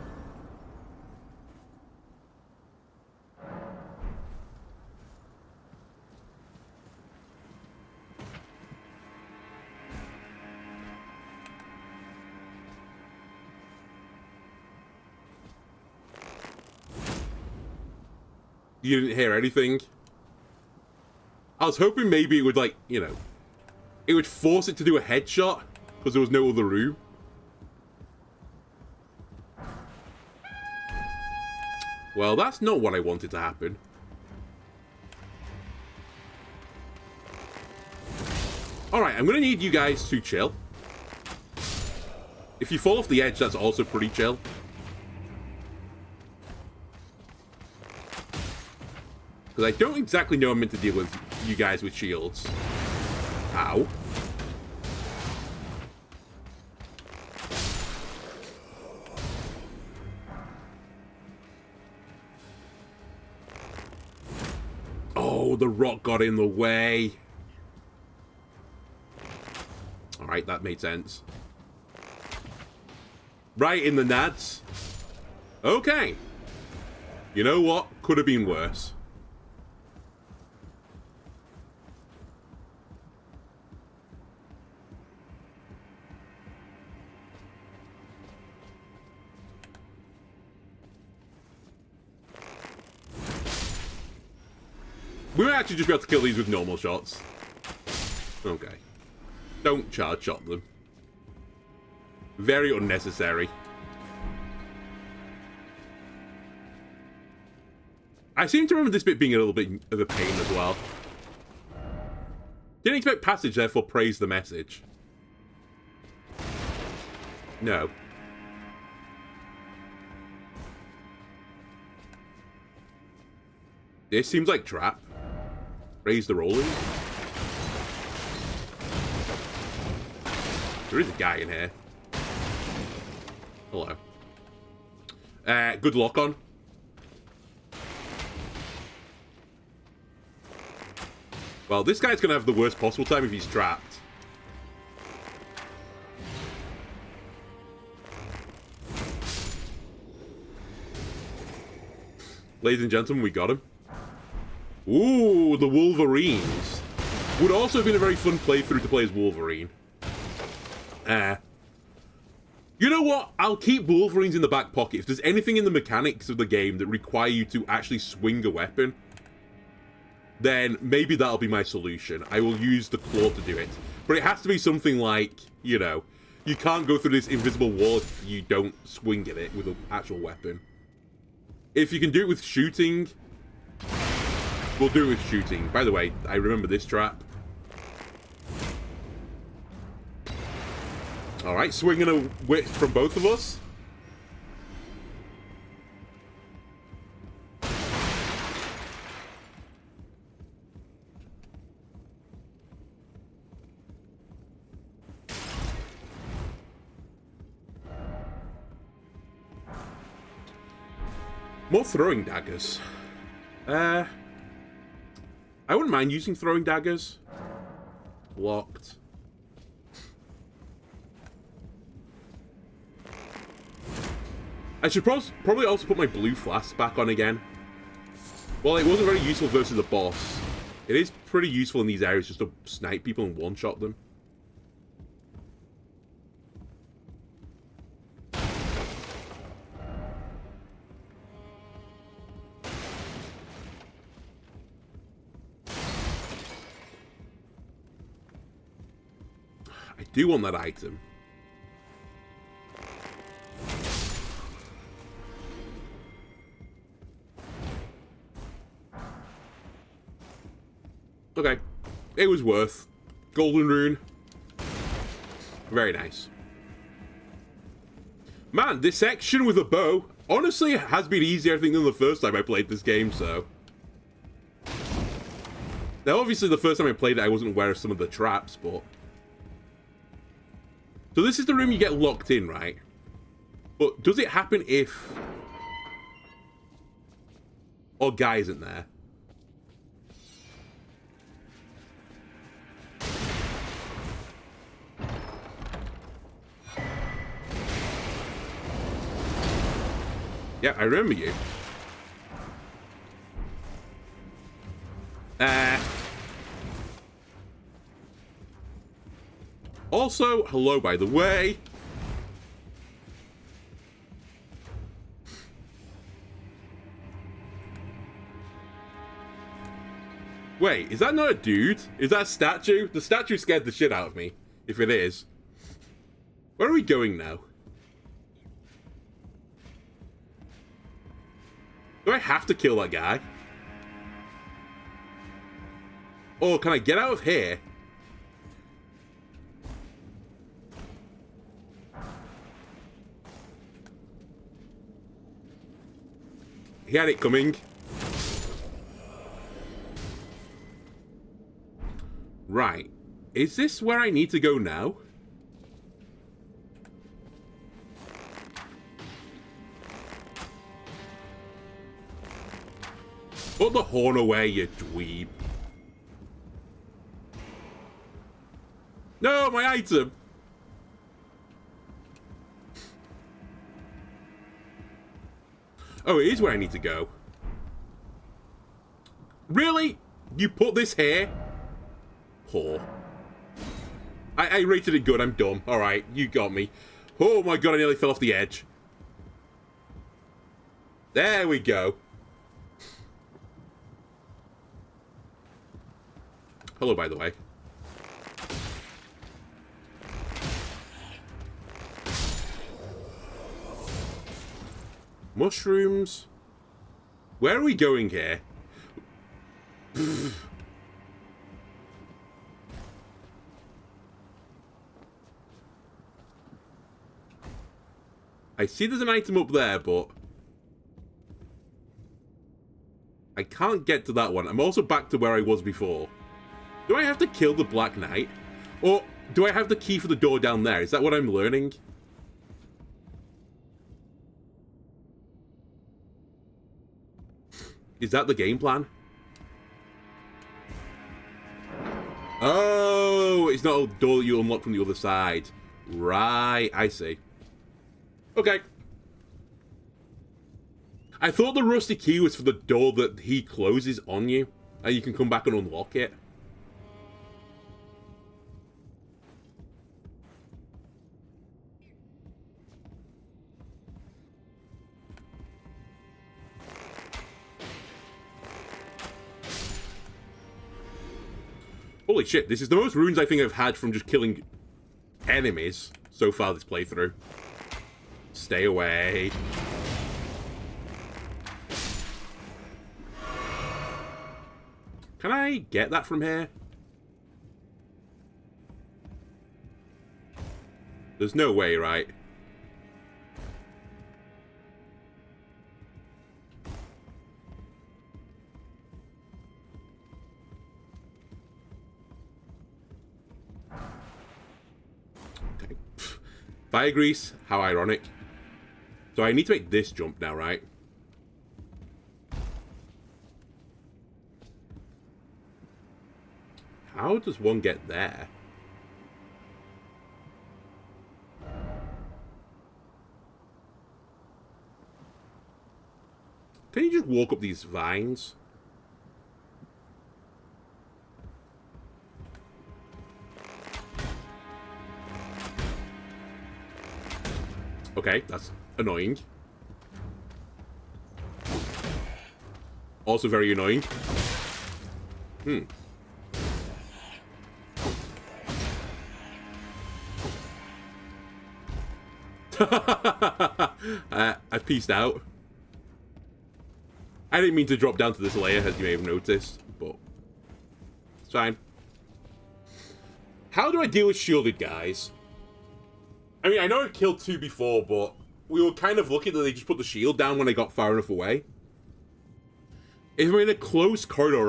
You didn't hear anything? I was hoping maybe it would, like, you know, it would force it to do a headshot because there was no other room. Well, that's not what I wanted to happen. Alright, I'm going to need you guys to chill. If you fall off the edge, that's also pretty chill. Because I don't exactly know I'm meant to deal with you guys with shields. Ow. Oh, the rock got in the way. Alright, that made sense. Right in the nads. Okay. You know what? Could have been worse. We might actually just be able to kill these with normal shots. Okay. Don't charge shot them. Very unnecessary. I seem to remember this bit being a little bit of a pain as well. Didn't expect passage, therefore praise the message. No. This seems like trap. Raise the rolling. There is a guy in here. Hello. Good lock on. Well, this guy's gonna have the worst possible time if he's trapped. Ladies and gentlemen, we got him. Ooh, the Wolverines. Would also have been a very fun playthrough to play as Wolverine. You know what? I'll keep Wolverines in the back pocket. If there's anything in the mechanics of the game that require you to actually swing a weapon, then maybe that'll be my solution. I will use the claw to do it. But it has to be something like, you know, you can't go through this invisible wall if you don't swing at it with an actual weapon. If you can do it with shooting, we'll do it with shooting. By the way, I remember this trap. Alright, swinging a whip from both of us. More throwing daggers. I wouldn't mind using throwing daggers. Locked. I should probably also put my blue flask back on again. Well, it wasn't very useful versus a boss. It is pretty useful in these areas just to snipe people and one-shot them. I do want that item. Okay, it was worth. Golden rune. Very nice. Man, this section with a bow, honestly, has been easier, I think, than the first time I played this game, so. Now, obviously, the first time I played it, I wasn't aware of some of the traps, but. So this is the room you get locked in, right? But does it happen if... Or Guy isn't there? Yeah, I remember you. Also, hello, by the way. Wait, is that not a dude? Is that a statue? The statue scared the shit out of me, if it is. Where are we going now? Do I have to kill that guy? Or can I get out of here? He had it coming. Right. Is this where I need to go now? Put the horn away, you dweeb. No, my item! Oh, it is where I need to go. Really? You put this here? Whore. I rated it good, I'm dumb. Alright, you got me. Oh my god, I nearly fell off the edge. There we go. Hello, by the way. Mushrooms. Where are we going here? I see there's an item up there, but I can't get to that one. I'm also back to where I was before. Do I have to kill the Black Knight? Or do I have the key for the door down there? Is that what I'm learning? Is that the game plan? Oh, it's not a door that you unlock from the other side. Right, I see. Okay. I thought the rusty key was for the door that he closes on you, and you can come back and unlock it. Holy shit, this is the most runes I think I've had from just killing enemies so far this playthrough. Stay away. Can I get that from here? There's no way, right? Okay. Fire grease, how ironic. So I need to make this jump now, right? How does one get there? Can you just walk up these vines? Okay, that's annoying. Also very annoying. I've pieced out. I didn't mean to drop down to this layer, as you may have noticed, but it's fine. How do I deal with shielded guys? I mean, I know I've killed two before, but we were kind of lucky that they just put the shield down when I got far enough away. If I'm in a close corridor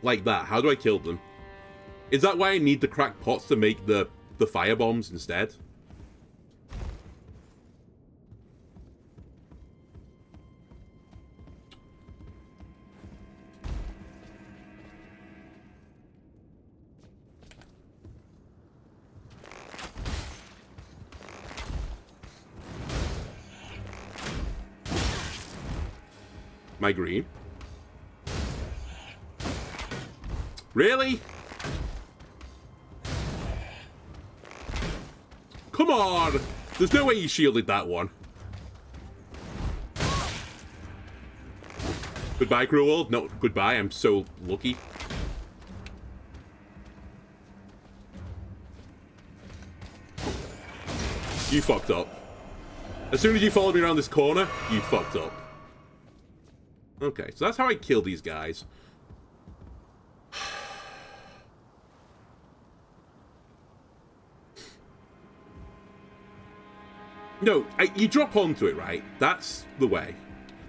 like that, how do I kill them? Is that why I need the cracked pots to make the fire bombs instead? My green. Really? Come on! There's no way you shielded that one. Goodbye, cruel world. No, goodbye. I'm so lucky. You fucked up. As soon as you followed me around this corner, you fucked up. Okay, so that's how I kill these guys. No, you drop onto it, right? That's the way.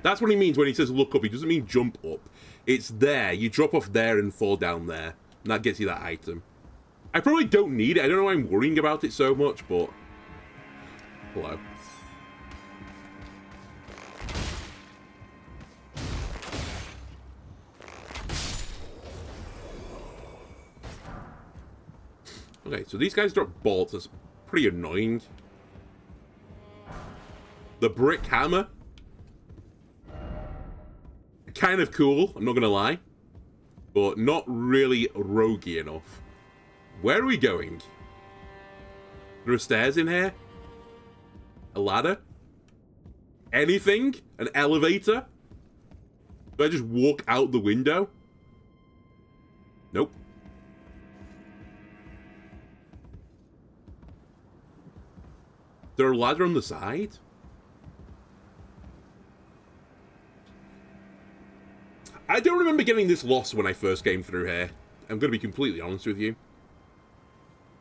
That's what he means when he says look up. He doesn't mean jump up. It's there. You drop off there and fall down there. And that gets you that item. I probably don't need it. I don't know why I'm worrying about it so much, but... Hello. Okay, so these guys drop bolts. That's pretty annoying. The brick hammer. Kind of cool, I'm not gonna lie. But not really roguey enough. Where are we going? There are stairs in here? A ladder? Anything? An elevator? Do I just walk out the window? Nope. Is there a ladder on the side? I don't remember getting this lost when I first came through here. I'm going to be completely honest with you.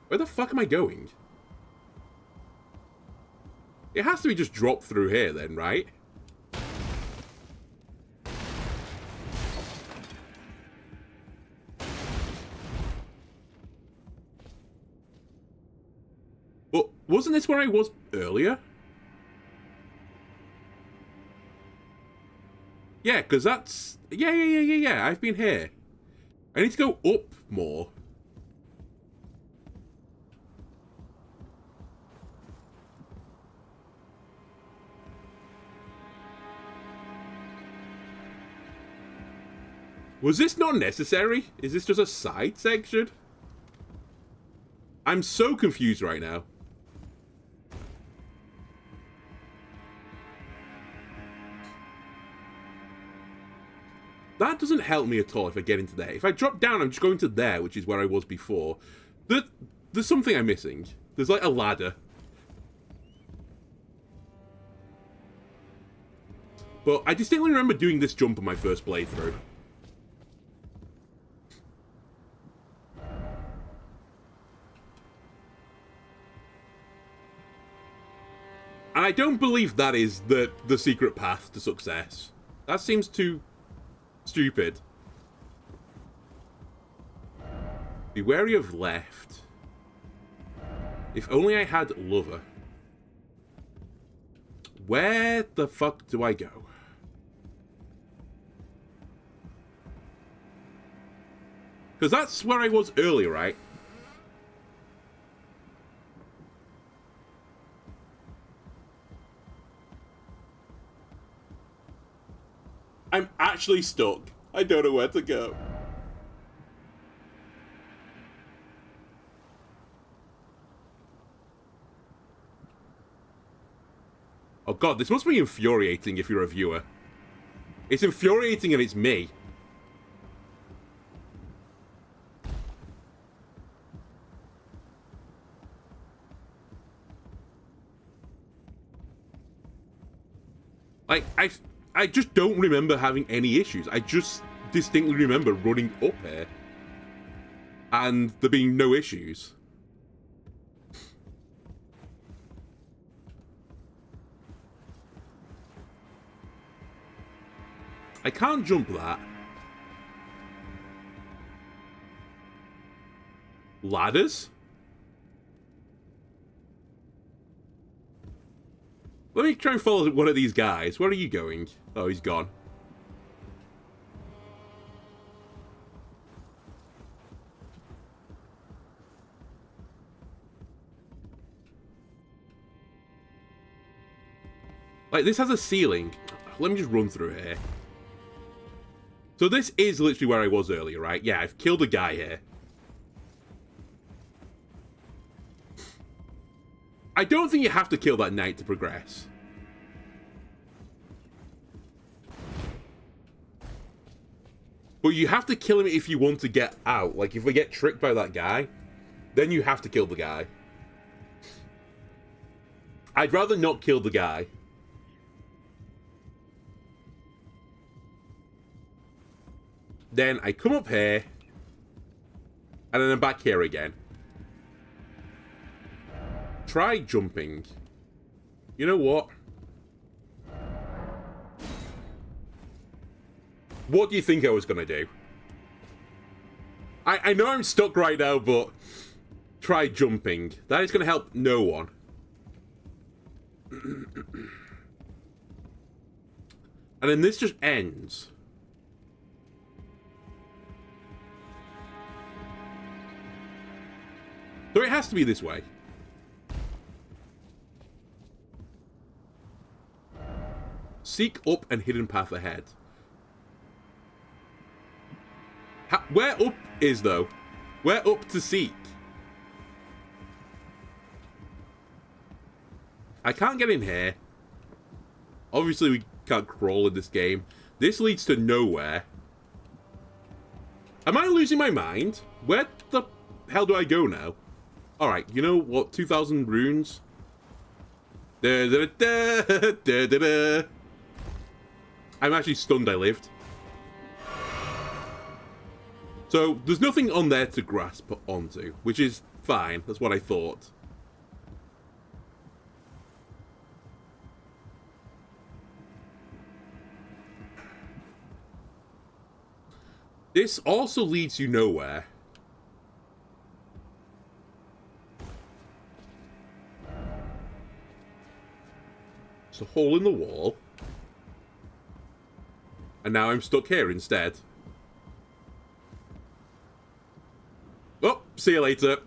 Where the fuck am I going? It has to be just dropped through here then, right? But wasn't this where I was earlier? Yeah, because that's... Yeah, I've been here. I need to go up more. Was this not necessary? Is this just a side section? I'm so confused right now. That doesn't help me at all if I get into there. If I drop down, I'm just going to there, which is where I was before. There's something I'm missing. There's like a ladder. But I distinctly remember doing this jump on my first playthrough. And I don't believe that is the secret path to success. That seems too stupid. Be wary of left. If only I had lover. Where the fuck do I go? Because that's where I was earlier, right? I'm actually stuck. I don't know where to go. Oh god, this must be infuriating if you're a viewer. It's infuriating and it's me. Like, I just don't remember having any issues. I just distinctly remember running up here. And there being no issues. I can't jump that. Ladders? Let me try and follow one of these guys. Where are you going? Oh, he's gone. Like, this has a ceiling. Let me just run through here. So this is literally where I was earlier, right? Yeah, I've killed a guy here. I don't think you have to kill that knight to progress. But you have to kill him if you want to get out. Like, if we get tricked by that guy, then you have to kill the guy. I'd rather not kill the guy. Then I come up here, and then I'm back here again. Try jumping. You know what? What do you think I was going to do? I know I'm stuck right now, but try jumping. That is going to help no one. And then this just ends. So it has to be this way. Seek up and hidden path ahead. Where up is, though? Where up to seek? I can't get in here. Obviously, we can't crawl in this game. This leads to nowhere. Am I losing my mind? Where the hell do I go now? Alright, you know what? 2,000 runes? Da, da, da, da, da, da. I'm actually stunned I lived. So, there's nothing on there to grasp onto, which is fine. That's what I thought. This also leads you nowhere. It's a hole in the wall. And now I'm stuck here instead. Oh, see you later.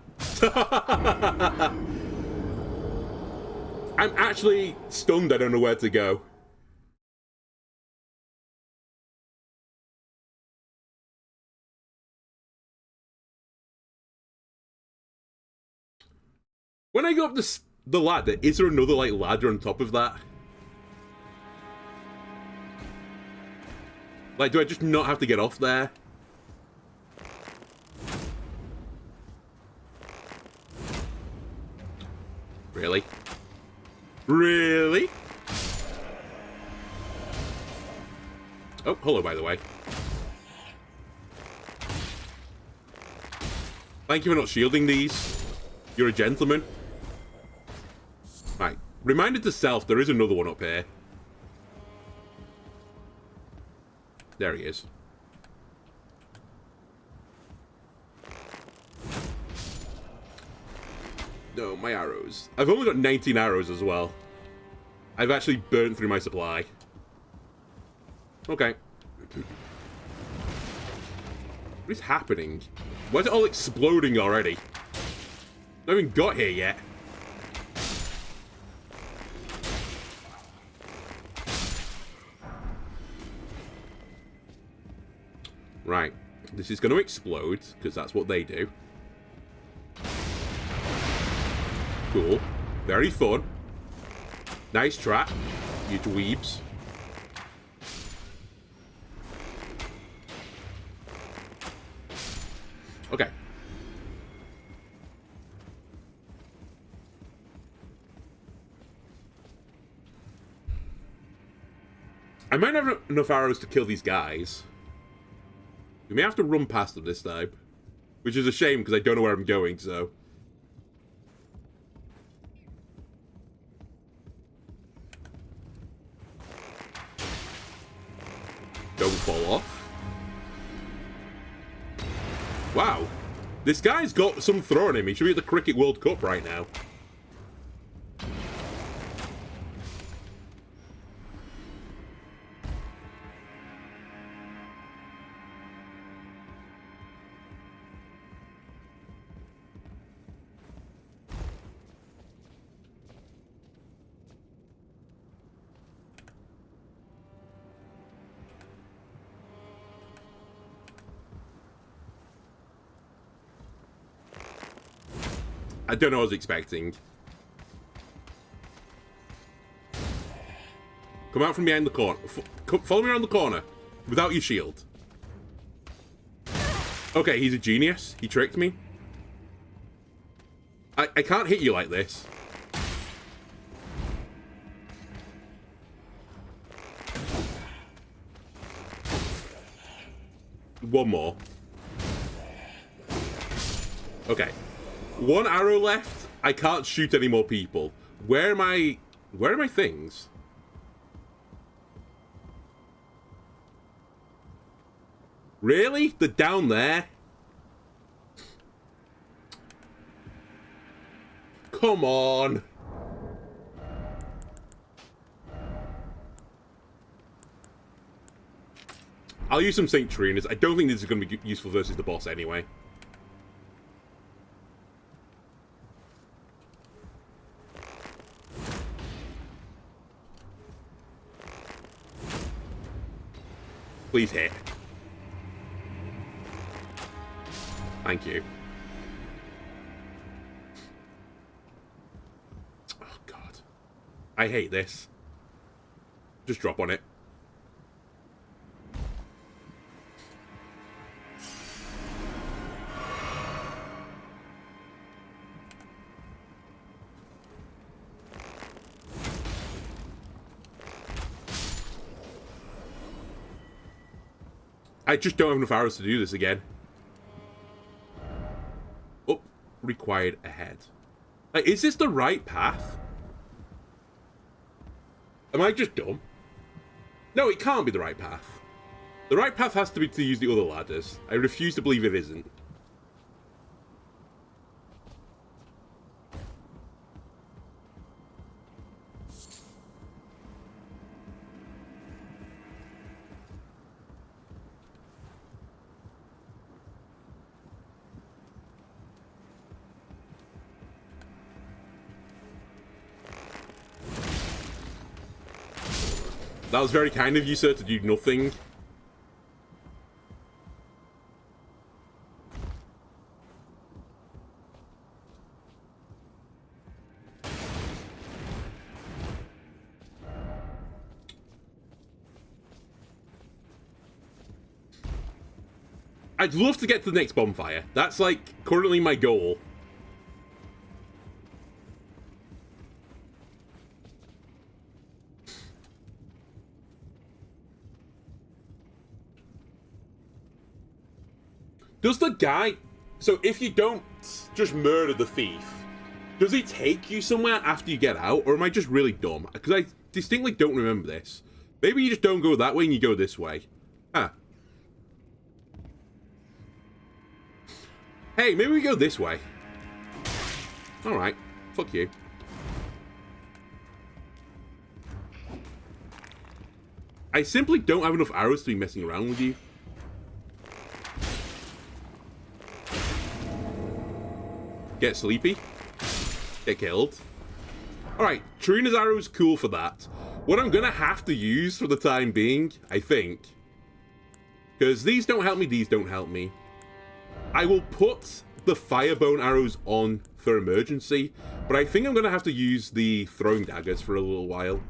I'm actually stunned. I don't know where to go. When I go up the ladder, is there another, like, ladder on top of that? Like, do I just not have to get off there? Really? Really? Oh, hello, by the way. Thank you for not shielding these. You're a gentleman. Right. Reminder to self, there is another one up here. There he is. No, my arrows. I've only got 19 arrows as well. I've actually burnt through my supply. Okay. What is happening? Why is it all exploding already? Not even got here yet. Right. This is going to explode, because that's what they do. Cool. Very fun. Nice trap, you dweebs. Okay. I might not have enough arrows to kill these guys. We may have to run past them this time. Which is a shame, because I don't know where I'm going, so... Don't fall off. Wow. This guy's got some throwing him. He should be at the Cricket World Cup right now. I don't know what I was expecting. Come out from behind the corner. Follow me around the corner. Without your shield. Okay, he's a genius. He tricked me. I can't hit you like this. One more. Okay. One arrow left. I can't shoot any more people. Where are my things? Really? They're down there? Come on. I'll use some Saint Trinas. I don't think this is going to be useful versus the boss anyway. Please hit. Thank you. Oh, God. I hate this. Just drop on it. I just don't have enough arrows to do this again. Oh, required ahead. Like, is this the right path? Am I just dumb? No, it can't be the right path. The right path has to be to use the other ladders. I refuse to believe it isn't. That was very kind of you, sir, to do nothing. I'd love to get to the next bonfire. That's, like, currently my goal. Does the guy... So if you don't just murder the thief, does he take you somewhere after you get out? Or am I just really dumb? Because I distinctly don't remember this. Maybe you just don't go that way and you go this way. Huh. Hey, maybe we go this way. Alright. Fuck you. I simply don't have enough arrows to be messing around with you. Get sleepy. Get killed. Alright, Trina's arrow is cool for that. What I'm gonna have to use for the time being, I think, because these don't help me, these don't help me, I will put the firebone arrows on for emergency, but I think I'm gonna have to use the throwing daggers for a little while.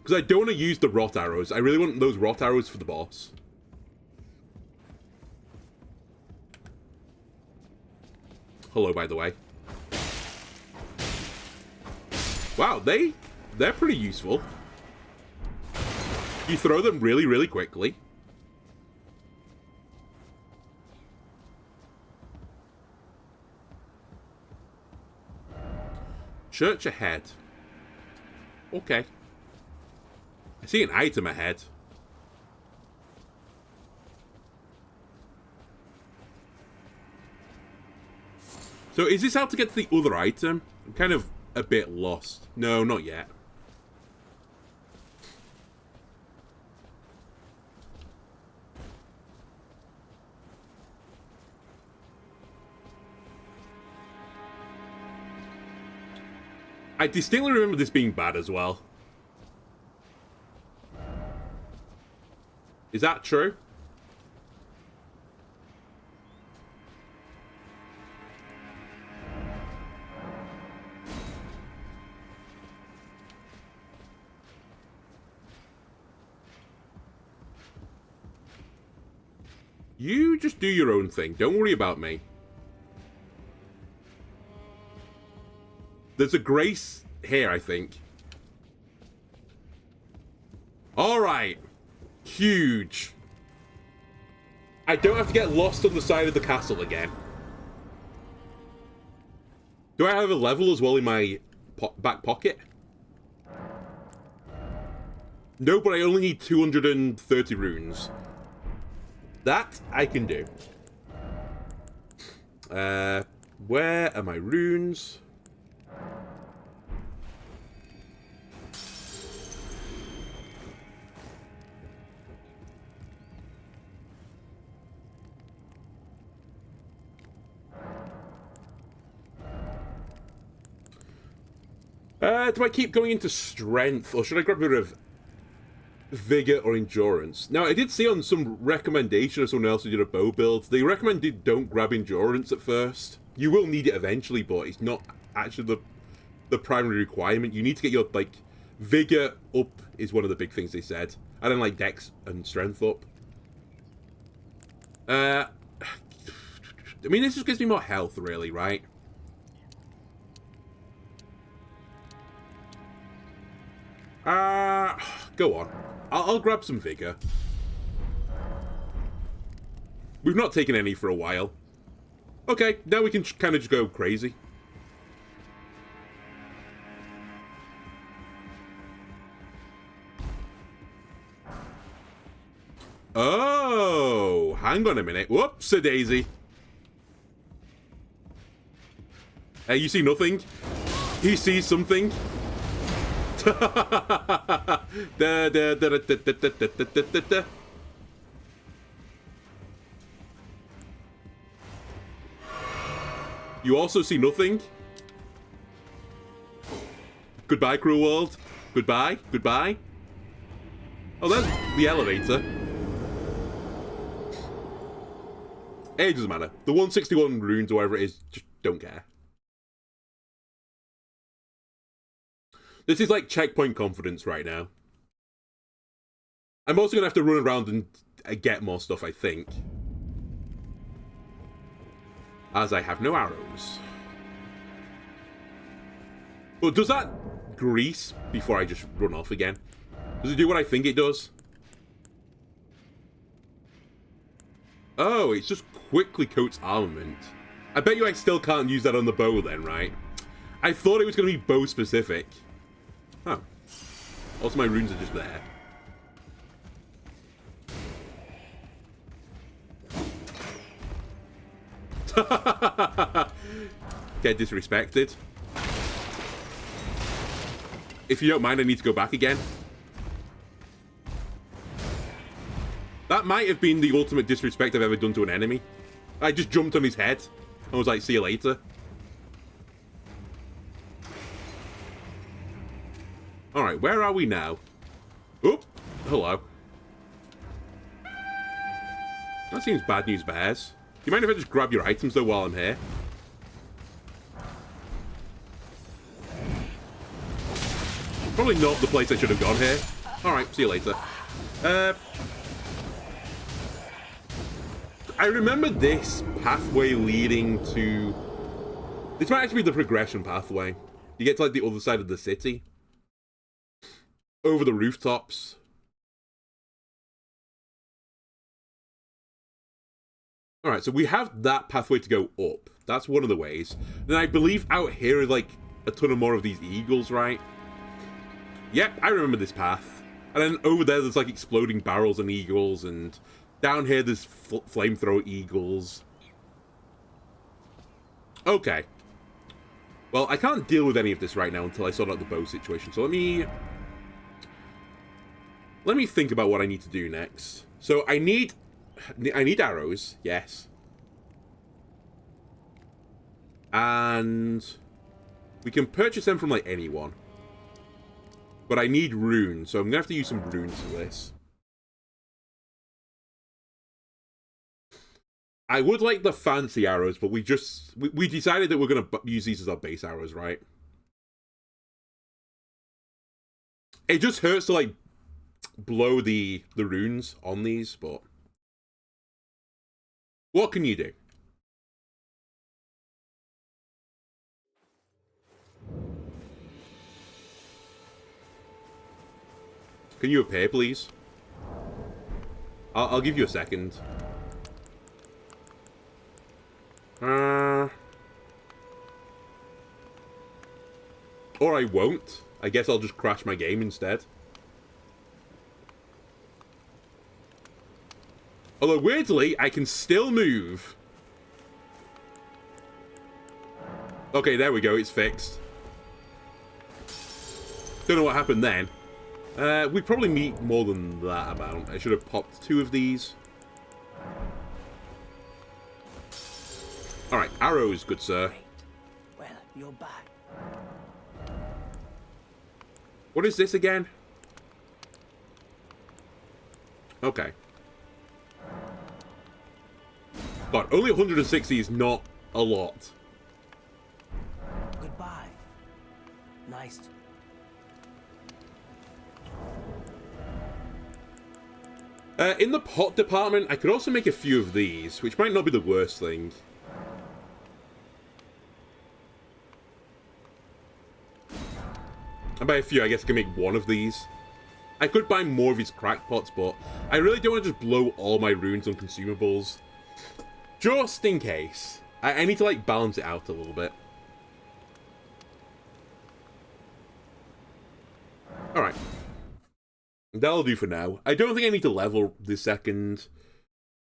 Because I don't want to use the rot arrows. I really want those rot arrows for the boss. Hello, by the way. Wow, they're pretty useful. You throw them really, really quickly. Church ahead. Okay. I see an item ahead. So is this how to get to the other item? I'm kind of a bit lost. No, not yet. I distinctly remember this being bad as well. Is that true? You just do your own thing. Don't worry about me. There's a grace here, I think. Alright. Huge. I don't have to get lost on the side of the castle again. Do I have a level as well in my back pocket? No, but I only need 230 runes. That I can do. Where are my runes? Do I keep going into strength, or should I grab rid of vigor or endurance? Now, I did see on some recommendation of someone else who did a bow build, they recommended don't grab endurance at first. You will need it eventually, but it's not actually the primary requirement. You need to get your, like, vigor up is one of the big things they said. And then, like, dex and strength up. I mean, this just gives me more health, really, right? Go on. I'll grab some vigor. We've not taken any for a while. Okay, now we can kind of just go crazy. Oh, hang on a minute. Whoops-a-daisy. Hey, you see nothing? He sees something. Da, da, da, da, da, da, da, da, da, da. You also see nothing. Goodbye, cruel world. Goodbye. Goodbye. Oh, there's the elevator. It doesn't matter. The 161 runes or whatever it is, just don't care. This is like checkpoint confidence right now. I'm also going to have to run around and get more stuff, I think. As I have no arrows. But does that grease before I just run off again? Does it do what I think it does? Oh, it just quickly coats armament. I bet you I still can't use that on the bow then, right? I thought it was going to be bow specific. Oh. Also, my runes are just there. Get disrespected. If you don't mind, I need to go back again. That might have been the ultimate disrespect I've ever done to an enemy. I just jumped on his head and was like, see you later. Alright, where are we now? Oop! Hello. That seems bad news bears. Do you mind if I just grab your items though while I'm here? Probably not the place I should have gone here. Alright, see you later. I remember this pathway leading to... This might actually be the progression pathway. You get to like the other side of the city. Over the rooftops. Alright, so we have that pathway to go up. That's one of the ways. Then I believe out here is like a ton of more of these eagles, right? Yep, I remember this path. And then over there there's like exploding barrels and eagles, and down here there's flamethrower eagles. Okay. Well, I can't deal with any of this right now until I sort out the bow situation. So let me think about what I need to do next. So I need arrows, yes. And we can purchase them from like anyone. But I need runes, so I'm gonna have to use some runes for this. I would like the fancy arrows, but we decided that we're gonna use these as our base arrows, right? It just hurts to like blow the runes on these, but what can you do? Can you appear, please? I'll give you a second. Or I won't. I guess I'll just crash my game instead. Although, weirdly, I can still move. Okay, there we go. It's fixed. Don't know what happened then. We probably need more than that amount. I should have popped 2 of these. Alright, arrows, good sir. Well, you're back. What is this again? Okay. God, only 160 is not a lot. Goodbye. Nice. In the pot department, I could also make a few of these, which might not be the worst thing. And by a few, I guess I can make one of these. I could buy more of these crackpots, but I really don't want to just blow all my runes on consumables. Just in case. I need to, like, balance it out a little bit. Alright. That'll do for now. I don't think I need to level this second.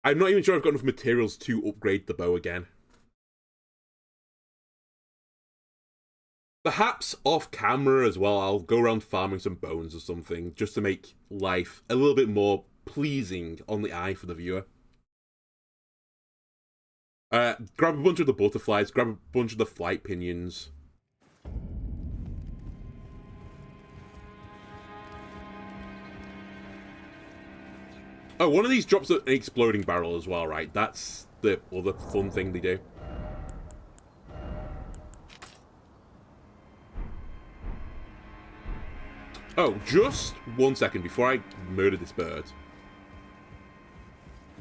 I'm not even sure I've got enough materials to upgrade the bow again. Perhaps off camera as well, I'll go around farming some bones or something, just to make life a little bit more pleasing on the eye for the viewer. Grab a bunch of the butterflies, grab a bunch of the flight pinions. Oh, one of these drops an exploding barrel as well, right? That's the other fun thing they do. Oh, just 1 second before I murder this bird.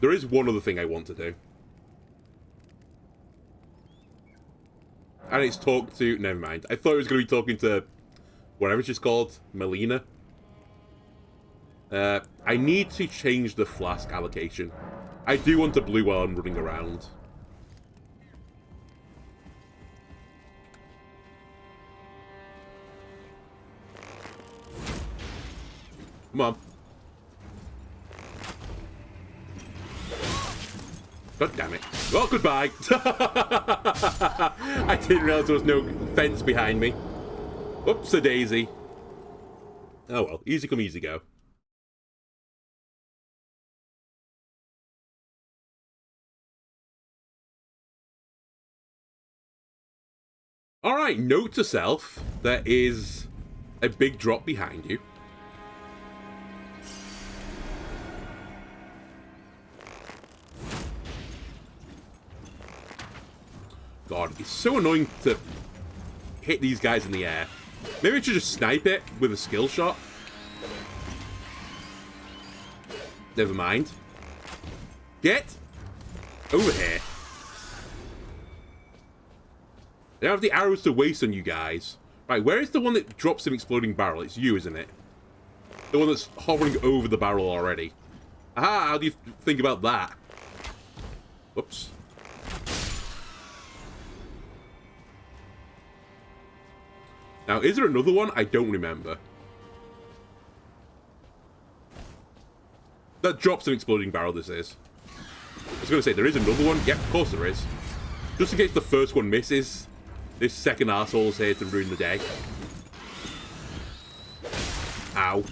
There is one other thing I want to do. And it's talk to... Never mind. I thought it was going to be talking to... whatever she's called. Melina. I need to change the flask allocation. I do want a blue while I'm running around. Come on. God damn it. Well, goodbye. I didn't realize there was no fence behind me. Oops-a-daisy. Oh well, easy come, easy go. Alright, note to self, there is a big drop behind you. God, it's so annoying to hit these guys in the air. Maybe I should just snipe it with a skill shot. Never mind. Get over here. I don't have the arrows to waste on you guys. Right, where is the one that drops an exploding barrel? It's you, isn't it? The one that's hovering over the barrel already. Aha, how do you think about that? Whoops. Now, is there another one? I don't remember. That drops an exploding barrel, this is. I was going to say, there is another one. Yep, of course there is. Just in case the first one misses, this second arsehole's here to ruin the day. Ow.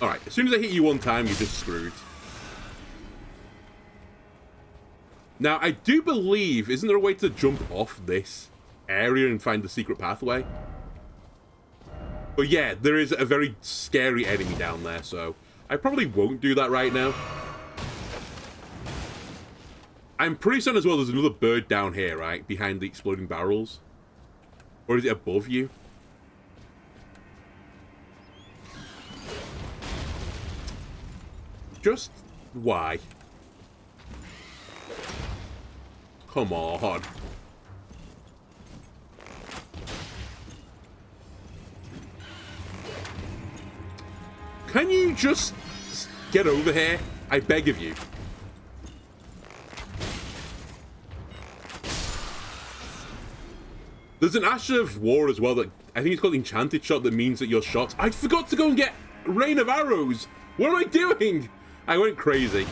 Alright, as soon as I hit you one time, you're just screwed. Now, I do believe, isn't there a way to jump off this area and find the secret pathway? But yeah, there is a very scary enemy down there, so I probably won't do that right now. I'm pretty certain as well there's another bird down here, right? Behind the exploding barrels. Or is it above you? Just why? Come on. Can you just get over here? I beg of you. There's an Ash of War as well that I think it's called Enchanted Shot that means that your shots... I forgot to go and get Rain of Arrows! What am I doing? I went crazy.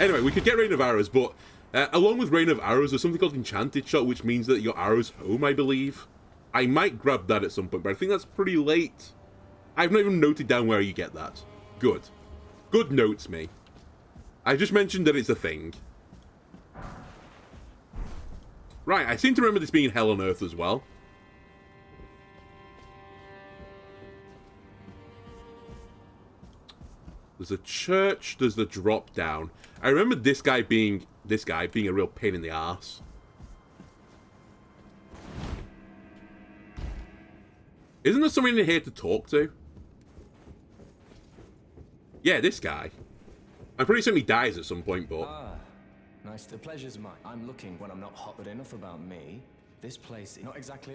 Anyway, we could get Rain of Arrows, but along with Rain of Arrows, there's something called Enchanted Shot, which means that your arrow's home, I believe. I might grab that at some point, but I think that's pretty late. I've not even noted down where you get that. Good. Good notes, me. I just mentioned that it's a thing. Right, I seem to remember this being Hell on Earth as well. There's a church, there's the drop down. I remember this guy being a real pain in the ass. Isn't there someone in here to talk to? Yeah, this guy. I'm pretty certain he dies at some point, but... Ah, nice. The pleasure's mine. I'm looking when I'm not hot, but enough about me. This place is not exactly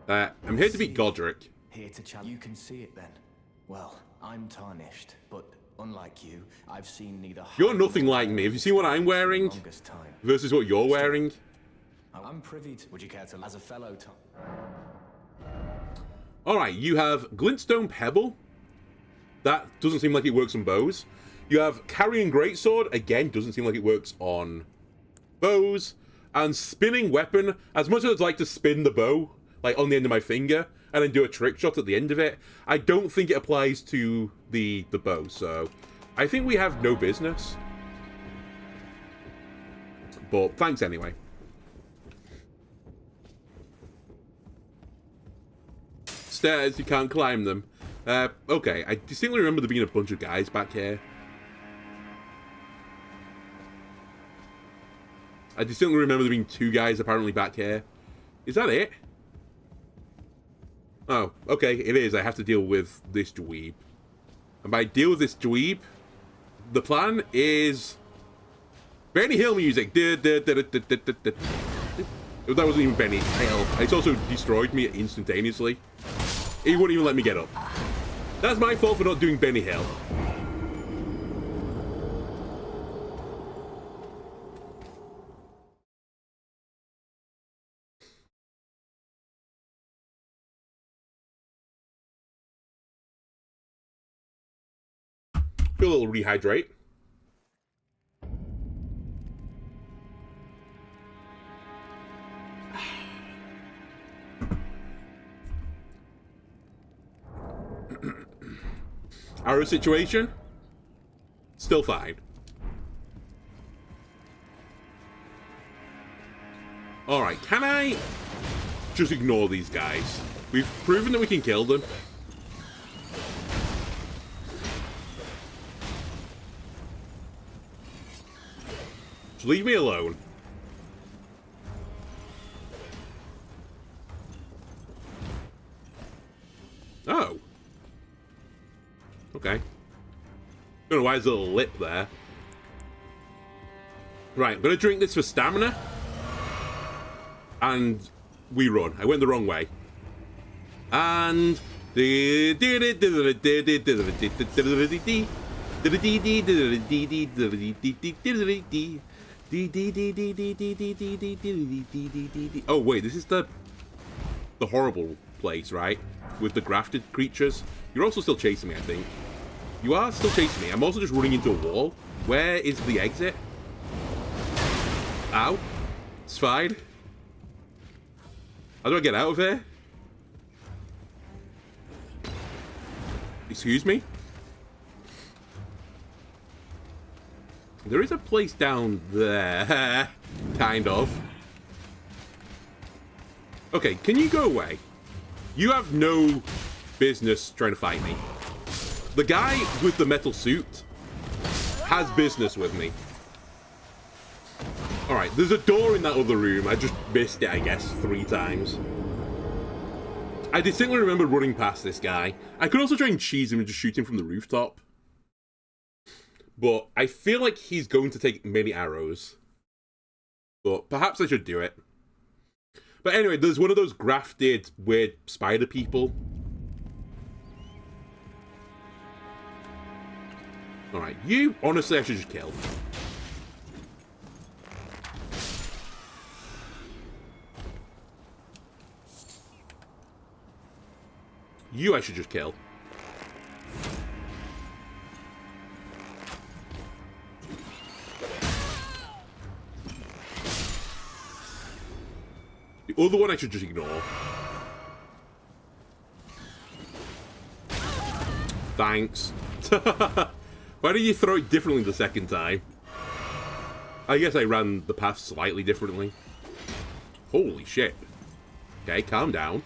a I'm here to beat Godric. Here to challenge. You can see it then. Well, I'm tarnished, but unlike you, I've seen neither... You're nothing like me. Have you seen what I'm wearing? Versus what you're wearing? I'm privy to... Would you care to... As a fellow... Alright, you have Glintstone Pebble. That doesn't seem like it works on bows. You have Carrying Greatsword. Again, doesn't seem like it works on bows. And Spinning Weapon. As much as I'd like to spin the bow, like on the end of my finger, and then do a trick shot at the end of it, I don't think it applies to the bow, so I think we have no business. But thanks anyway. Stairs, you can't climb them. Okay, I distinctly remember there being a bunch of guys back here. I distinctly remember there being 2 guys apparently back here. Is that it? Oh, okay, it is. I have to deal with this dweeb. And by deal with this dweeb, the plan is Benny Hill music. That wasn't even Benny Hill. It's also destroyed me instantaneously. He wouldn't even let me get up. That's my fault for not doing Benny Hill. Do a little rehydrate. Arrow situation? Still fine. Alright, can I just ignore these guys? We've proven that we can kill them. Just leave me alone. Oh. Okay. Don't know why there's a little lip there. Right, I'm gonna drink this for stamina. And we run. I went the wrong way. And oh wait, this is the horrible place, right? With the grafted creatures. You're also still chasing me, I think. You are still chasing me. I'm also just running into a wall. Where is the exit? Ow. It's fine. How do I get out of here? Excuse me? There is a place down there. Kind of. Okay, can you go away? You have no business trying to fight me. The guy with the metal suit has business with me. Alright, there's a door in that other room. I just missed it, I guess, 3 times. I distinctly remember running past this guy. I could also try and cheese him and just shoot him from the rooftop. But I feel like he's going to take many arrows. But perhaps I should do it. But anyway, there's one of those grafted, weird spider people. Alright, you, honestly, I should just kill. You, I should just kill. The other one I should just ignore. Thanks. Why did you throw it differently the second time? I guess I ran the path slightly differently. Holy shit. Okay, calm down.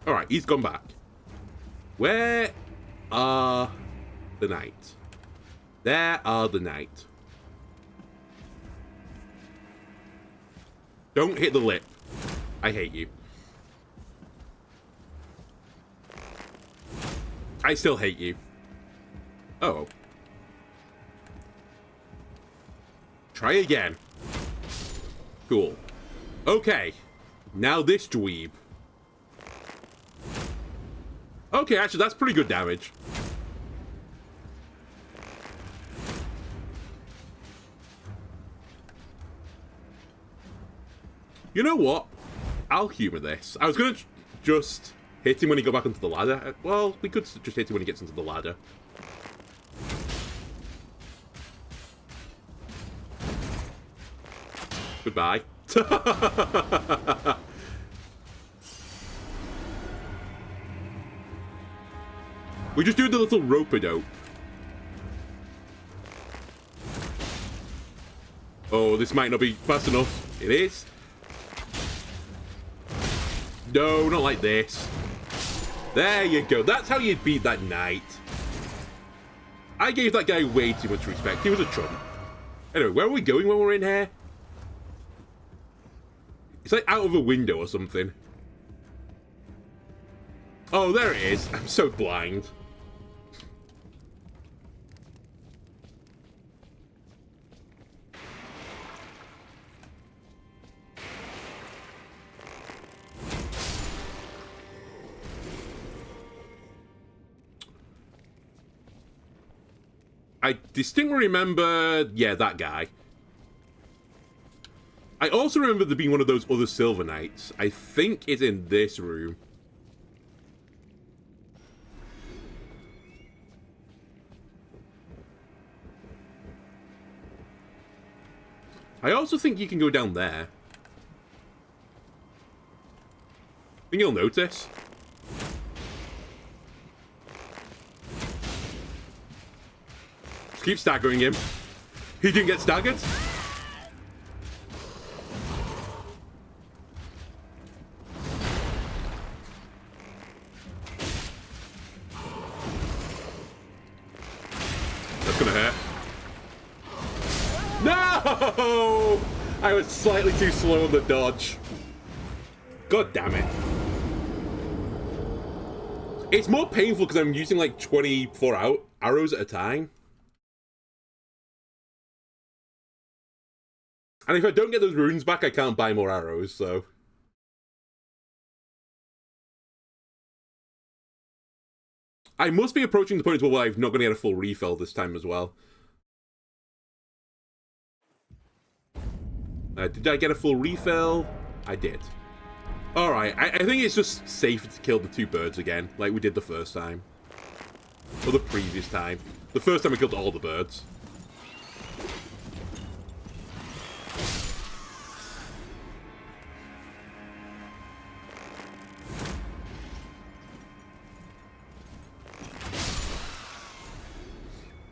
Alright, he's gone back. Where are the knights? There are the knights. Don't hit the lip. I hate you. I still hate you. Oh. Try again. Cool. Okay. Now this dweeb. Okay, actually, that's pretty good damage. You know what? I'll humor this. I was going to just hit him when he got back onto the ladder. Well, we could just hit him when he gets onto the ladder. Goodbye. We just do the little rope-a-dope. Oh, this might not be fast enough. It is. No, not like this. There you go. That's how you beat that knight. I gave that guy way too much respect. He was a chump. Anyway, where are we going when we're in here? It's like out of a window or something. Oh, there it is. I'm so blind. I distinctly remember, yeah, that guy. I also remember there being one of those other Silver Knights. I think it's in this room. I also think you can go down there. I think you'll notice. Just keep staggering him. He didn't get staggered. That's gonna hurt. No! I was slightly too slow on the dodge. God damn it. It's more painful because I'm using like 24 arrows at a time. And if I don't get those runes back, I can't buy more arrows, so... I must be approaching the point where I'm not going to get a full refill this time as well. Did I get a full refill? I did. Alright, I think it's just safer to kill the two birds again, like we did the first time. Or the previous time. The first time we killed all the birds.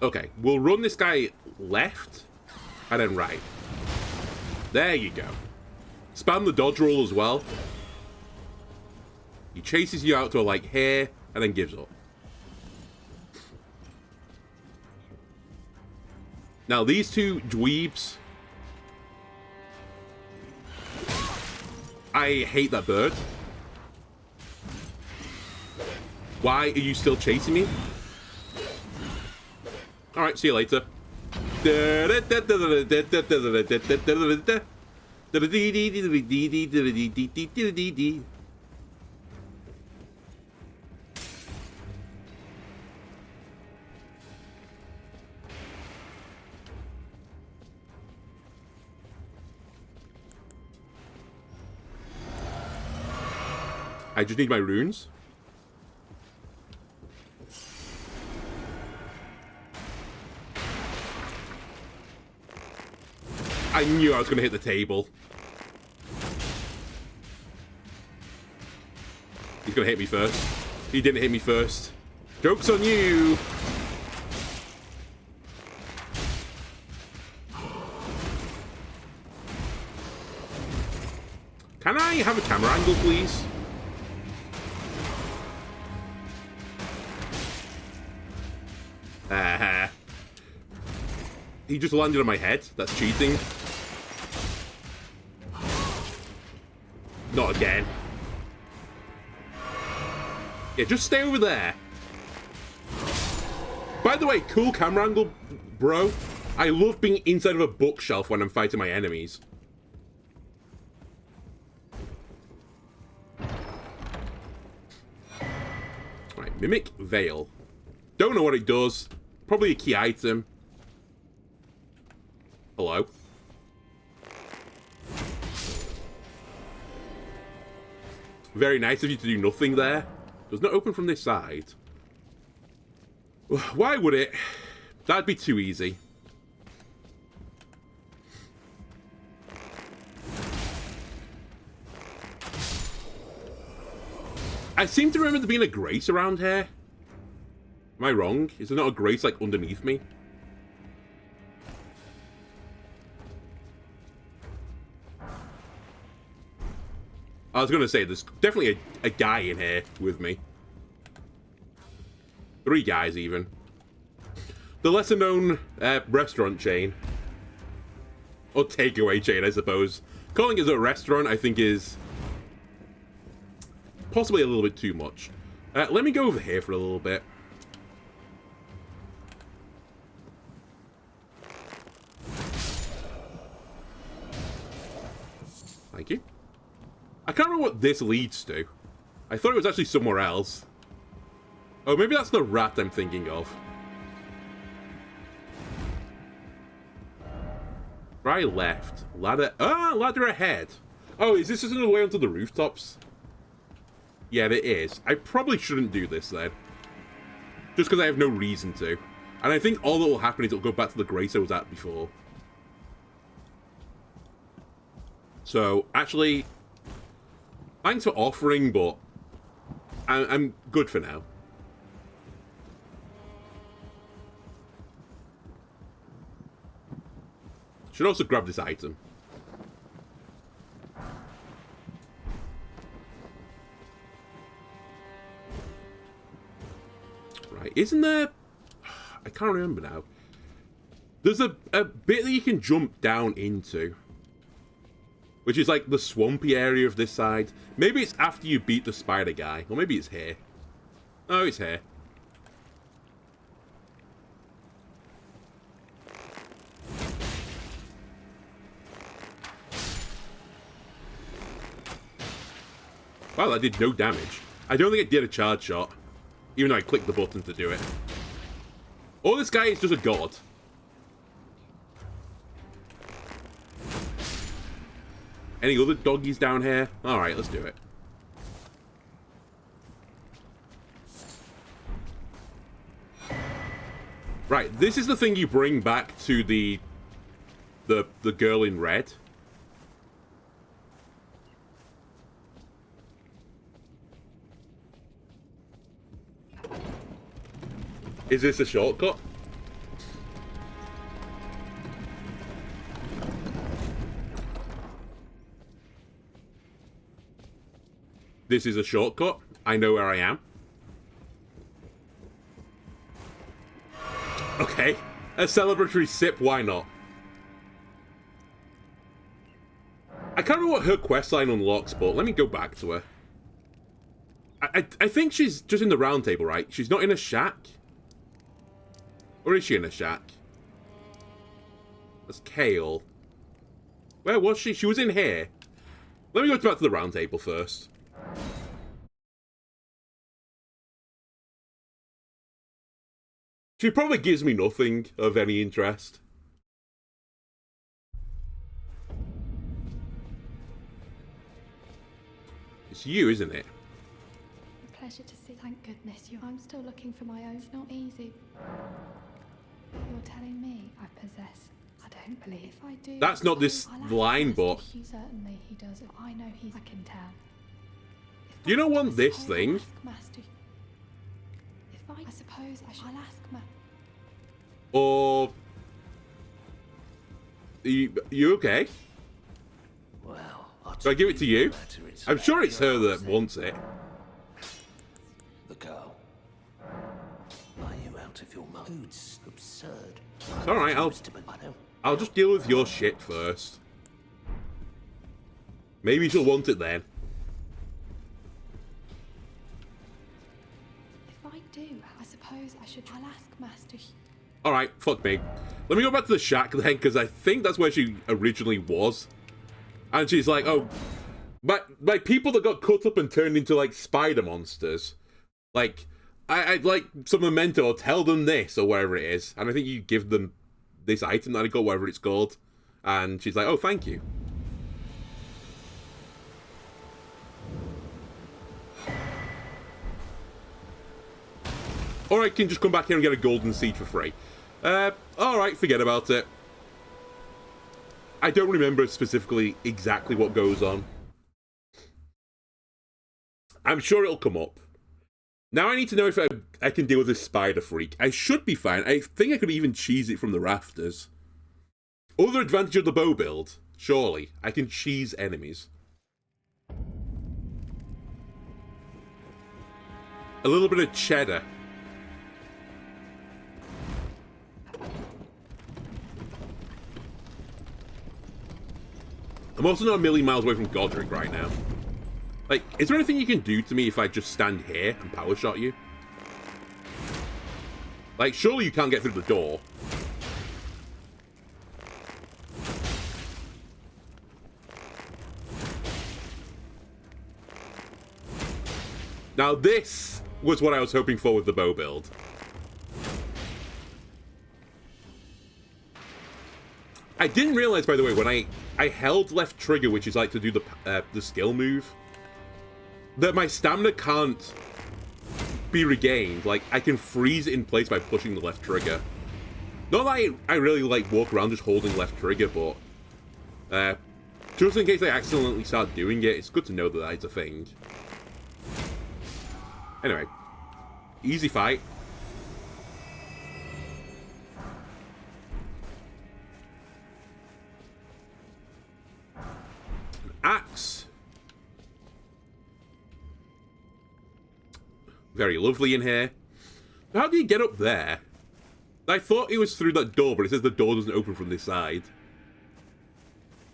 Okay, we'll run this guy left, and then right. There you go. Spam the dodge roll as well. He chases you out to like here, and then gives up. Now these two dweebs... I hate that bird. Why are you still chasing me? Alright, see you later. I just need my runes. I knew I was going to hit the table. He's going to hit me first. He didn't hit me first. Joke's on you! Can I have a camera angle, please? He just landed on my head. That's cheating. Not again. Yeah, just stay over there. By the way, cool camera angle, bro. I love being inside of a bookshelf when I'm fighting my enemies. Right, Mimic Veil. Don't know what it does. Probably a key item. Hello? Very nice of you to do nothing there. Does not open from this side. Why would it? That'd be too easy. I seem to remember there being a grace around here. Am I wrong? Is there not a grace, like, underneath me? I was going to say, there's definitely a guy in here with me. 3 guys, even. The lesser-known restaurant chain. Or takeaway chain, I suppose. Calling it a restaurant, I think, is possibly a little bit too much. Let me go over here for a little bit. Thank you. I can't remember what this leads to. I thought it was actually somewhere else. Oh, maybe that's the rat I'm thinking of. Right, left. Ladder. Ah, ladder ahead. Oh, is this just another way onto the rooftops? Yeah, it is. I probably shouldn't do this then. Just because I have no reason to. And I think all that will happen is it'll go back to the grace I was at before. So, actually, thanks for offering, but I'm good for now. Should also grab this item. Right, isn't there... I can't remember now. There's a bit that you can jump down into. Which is like the swampy area of this side. Maybe it's after you beat the spider guy. Or maybe it's here. Oh, it's here. Wow, that did no damage. I don't think it did a charge shot. Even though I clicked the button to do it. Oh, this guy is just a god. Any other doggies down here? Alright, let's do it. Right, this is the thing you bring back to the girl in red. Is this a shortcut? This is a shortcut. I know where I am. Okay. A celebratory sip, why not? I can't remember what her questline unlocks, but let me go back to her. I think she's just in the round table, right? She's not in a shack? Or is she in a shack? That's Kale. Where was she? She was in here. Let me go back to the round table first. She probably gives me nothing of any interest. It's you, isn't it? A pleasure to see. Thank goodness you. I'm still looking for my own. It's not easy. You're telling me I possess. I don't believe if I do. That's not this line, but certainly he does it. I know he's. I can tell. Do you not want this thing? I suppose I should. I'll ask Master. Or you okay? Well, Do I give it to you? I'm sure it's her that wants it. The girl. Are you out of your mind? It's absurd. It's alright, I'll just deal with your shit first. Maybe she'll want it then. If I do, I suppose I should. I'll ask Master. Alright, fuck me. Let me go back to the shack then, because I think that's where she originally was. And she's like, oh, by people that got cut up and turned into, like, spider monsters. Like, I'd like some memento, or tell them this, or whatever it is. And I think you give them this item that I got, whatever it's called. And she's like, oh, thank you. Or I can just come back here and get a golden seed for free. Alright, forget about it. I don't remember specifically exactly what goes on. I'm sure it'll come up. Now I need to know if I can deal with this spider freak. I should be fine. I think I could even cheese it from the rafters. Other advantage of the bow build. Surely. I can cheese enemies. A little bit of cheddar. I'm also not a million miles away from Godric right now. Like, is there anything you can do to me if I just stand here and power shot you? Like, surely you can't get through the door. Now, this was what I was hoping for with the bow build. I didn't realize, by the way, when I held left trigger, which is like to do the skill move, that my stamina can't be regained. Like, I can freeze it in place by pushing the left trigger. Not that I really, like, walk around just holding left trigger, but just in case I accidentally start doing it, it's good to know that that's a thing. Anyway, easy fight. An axe. Very lovely in here. How do you get up there? I thought it was through that door, but it says the door doesn't open from this side.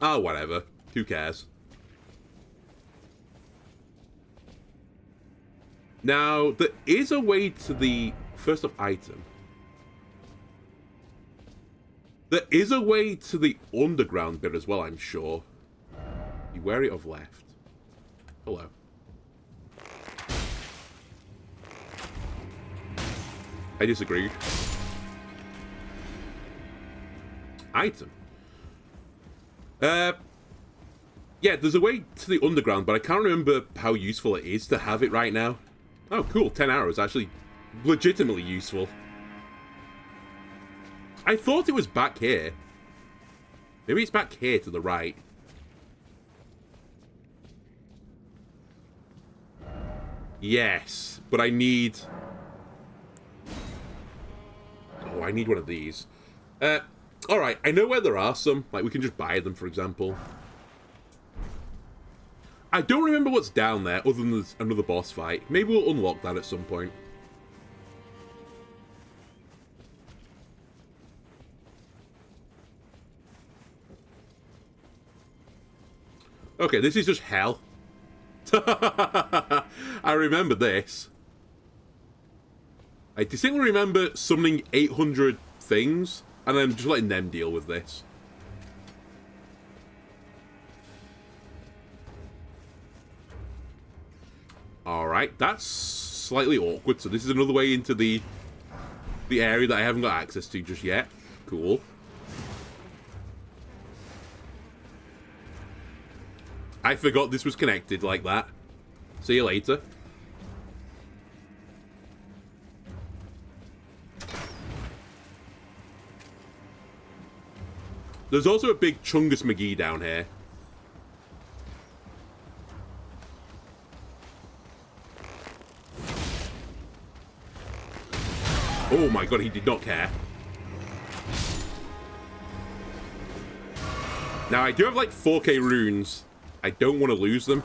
Ah, whatever. Who cares? Now, there is a way to the... First off, item. There is a way to the underground bit as well, I'm sure. You wear it of left. Hello. I disagree. Item. Yeah, there's a way to the underground, but I can't remember how useful it is to have it right now. Oh, cool. 10 arrows. Actually, legitimately useful. I thought it was back here. Maybe it's back here to the right. Yes, but I need... Oh, I need one of these. Alright, I know where there are some. Like, we can just buy them, for example. I don't remember what's down there, other than there's another boss fight. Maybe we'll unlock that at some point. Okay, this is just hell. I remember this. I distinctly remember summoning 800 things, and then just letting them deal with this. Alright, that's slightly awkward, so this is another way into the area that I haven't got access to just yet. Cool. I forgot this was connected like that. See you later. There's also a big Chungus McGee down here. Oh my god, he did not care. Now, I do have like 4k runes. I don't want to lose them.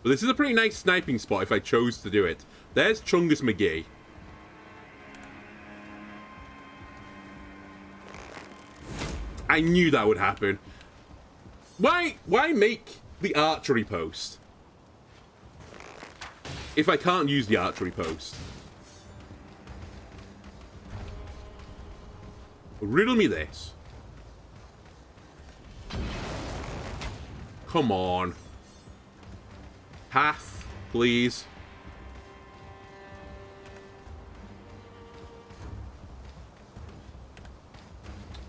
But this is a pretty nice sniping spot if I chose to do it. There's Chungus McGee. I knew that would happen. Why make the archery post if I can't use the archery post? Riddle me this. Come on. Half, please.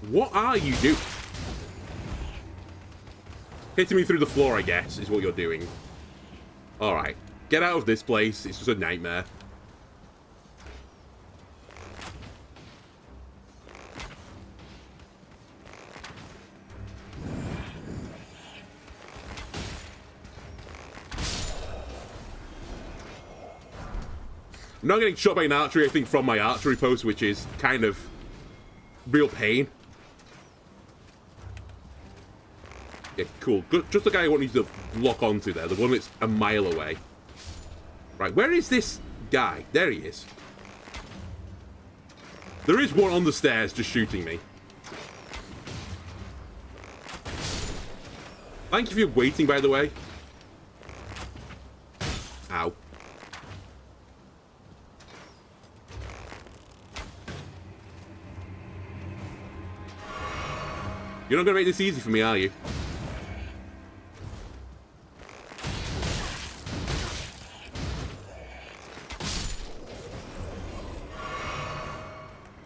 What are you doing? Hitting me through the floor, I guess, is what you're doing. Alright. Get out of this place. It's just a nightmare. I'm not getting shot by an archery, I think, from my archery post, which is kind of real pain. Yeah, cool. Good. Just the guy I want you to lock onto there. The one that's a mile away. Right, where is this guy? There he is. There is one on the stairs just shooting me. Thank you for waiting, by the way. Ow. You're not going to make this easy for me, are you?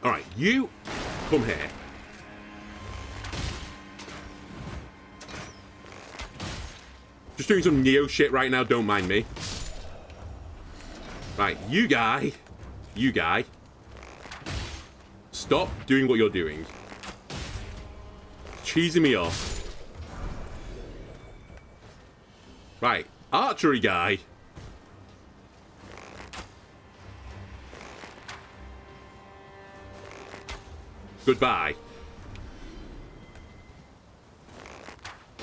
Alright, you come here. Just doing some Neo shit right now, don't mind me. Right, you guy. Stop doing what you're doing. Cheesing me off. Right, archery guy. Goodbye.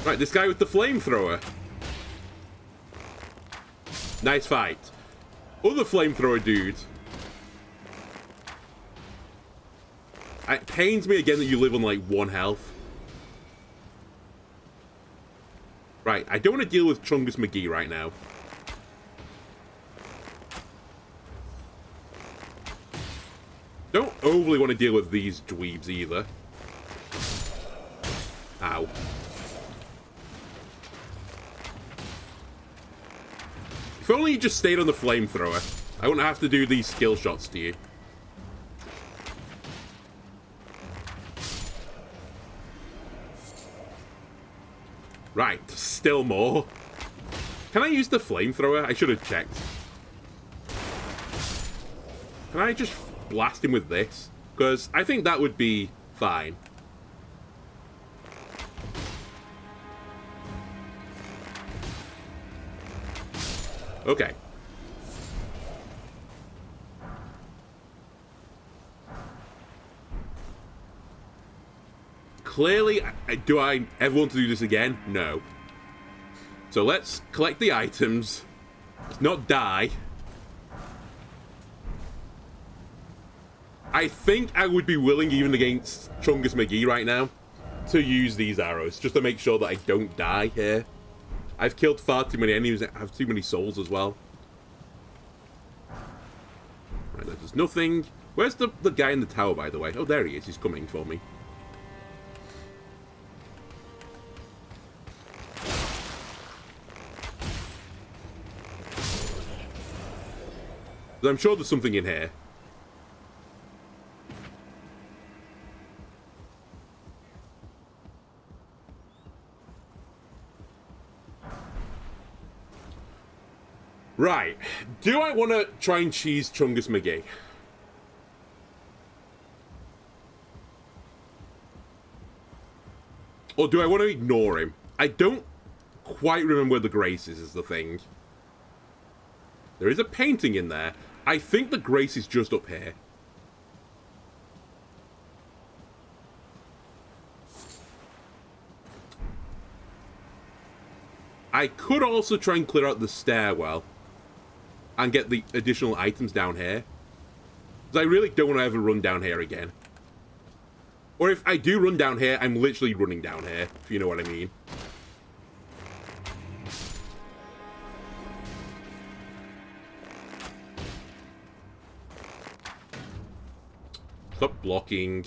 Right, this guy with the flamethrower. Nice fight. Other flamethrower dude. It pains me again that you live on like 1 health. Right, I don't want to deal with Chungus McGee right now. Don't overly want to deal with these dweebs either. Ow. If only you just stayed on the flamethrower, I wouldn't have to do these skill shots to you. Right, still more. Can I use the flamethrower? I should have checked. Can I just blast him with this? Because I think that would be fine. Okay. Clearly, do I ever want to do this again? No. So let's collect the items. Let's not die. I think I would be willing, even against Chungus McGee right now, to use these arrows, just to make sure that I don't die here. I've killed far too many enemies, I have too many souls as well. Right, there's nothing. Where's the guy in the tower, by the way? Oh, there he is. He's coming for me. I'm sure there's something in here. Right. Do I want to try and cheese Chungus McGee? Or do I want to ignore him? I don't quite remember where the grace is the thing. There is a painting in there. I think the grace is just up here. I could also try and clear out the stairwell and get the additional items down here. Because I really don't want to ever run down here again. Or if I do run down here, I'm literally running down here, if you know what I mean. Stop blocking.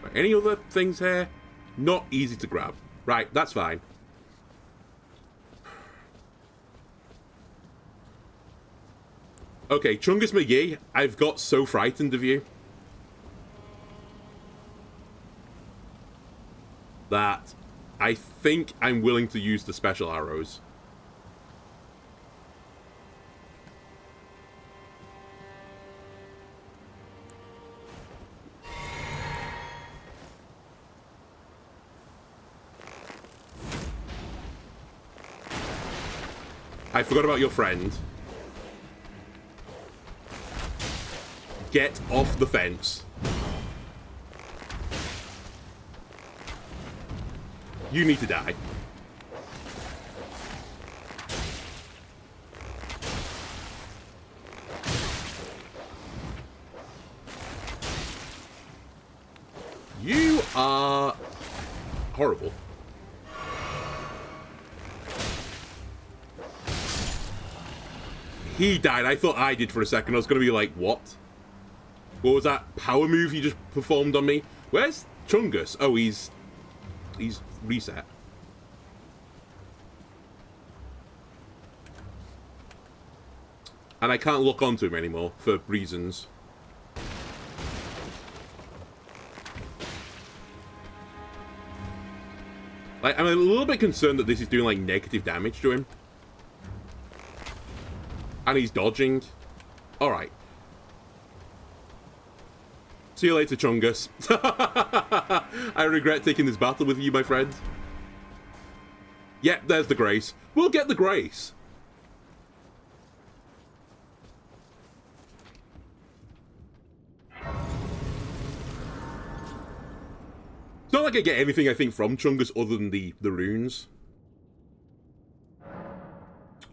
Right, any other things here? Not easy to grab. Right, that's fine. Okay, Chungus McGee, I've got so frightened of you that I think I'm willing to use the special arrows. I forgot about your friend. Get off the fence. You need to die. are horrible. He died. I thought I did for a second. I was going to be like, what? What was that power move you just performed on me? Where's Chungus? Oh, he's reset. And I can't look onto him anymore for reasons. Like, I'm a little bit concerned that this is doing like negative damage to him. And he's dodging. Alright. See you later, Chungus. I regret taking this battle with you, my friend. Yep, there's the grace. We'll get the grace. It's not like I get anything, I think, from Chungus other than the runes.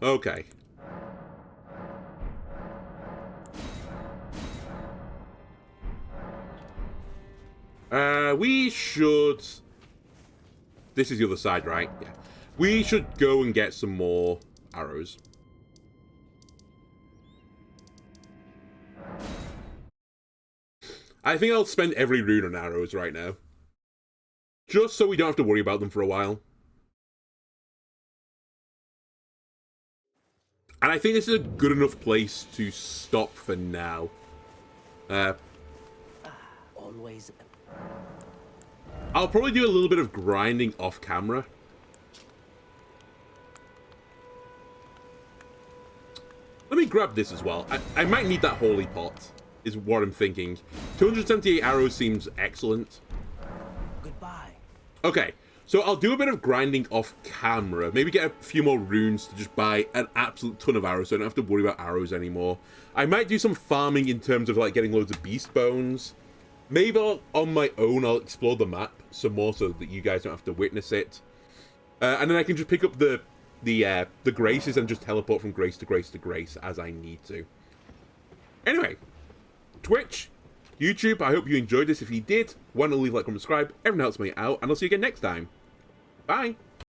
Okay. We should... This is the other side, right? Yeah. We should go and get some more arrows. I think I'll spend every rune on arrows right now. Just so we don't have to worry about them for a while. And I think this is a good enough place to stop for now. Always. I'll probably do a little bit of grinding off camera. Let me grab this as well. I might need that holy pot, is what I'm thinking. 278 arrows seems excellent. Goodbye. Okay, so I'll do a bit of grinding off camera. Maybe get a few more runes to just buy an absolute ton of arrows so I don't have to worry about arrows anymore. I might do some farming in terms of like getting loads of beast bones. Maybe on my own I'll explore the map some more so that you guys don't have to witness it. And then I can just pick up the graces and just teleport from grace to grace to grace as I need to. Anyway, Twitch, YouTube, I hope you enjoyed this. If you did, why not leave a like, comment, subscribe. Everyone helps me out, and I'll see you again next time. Bye!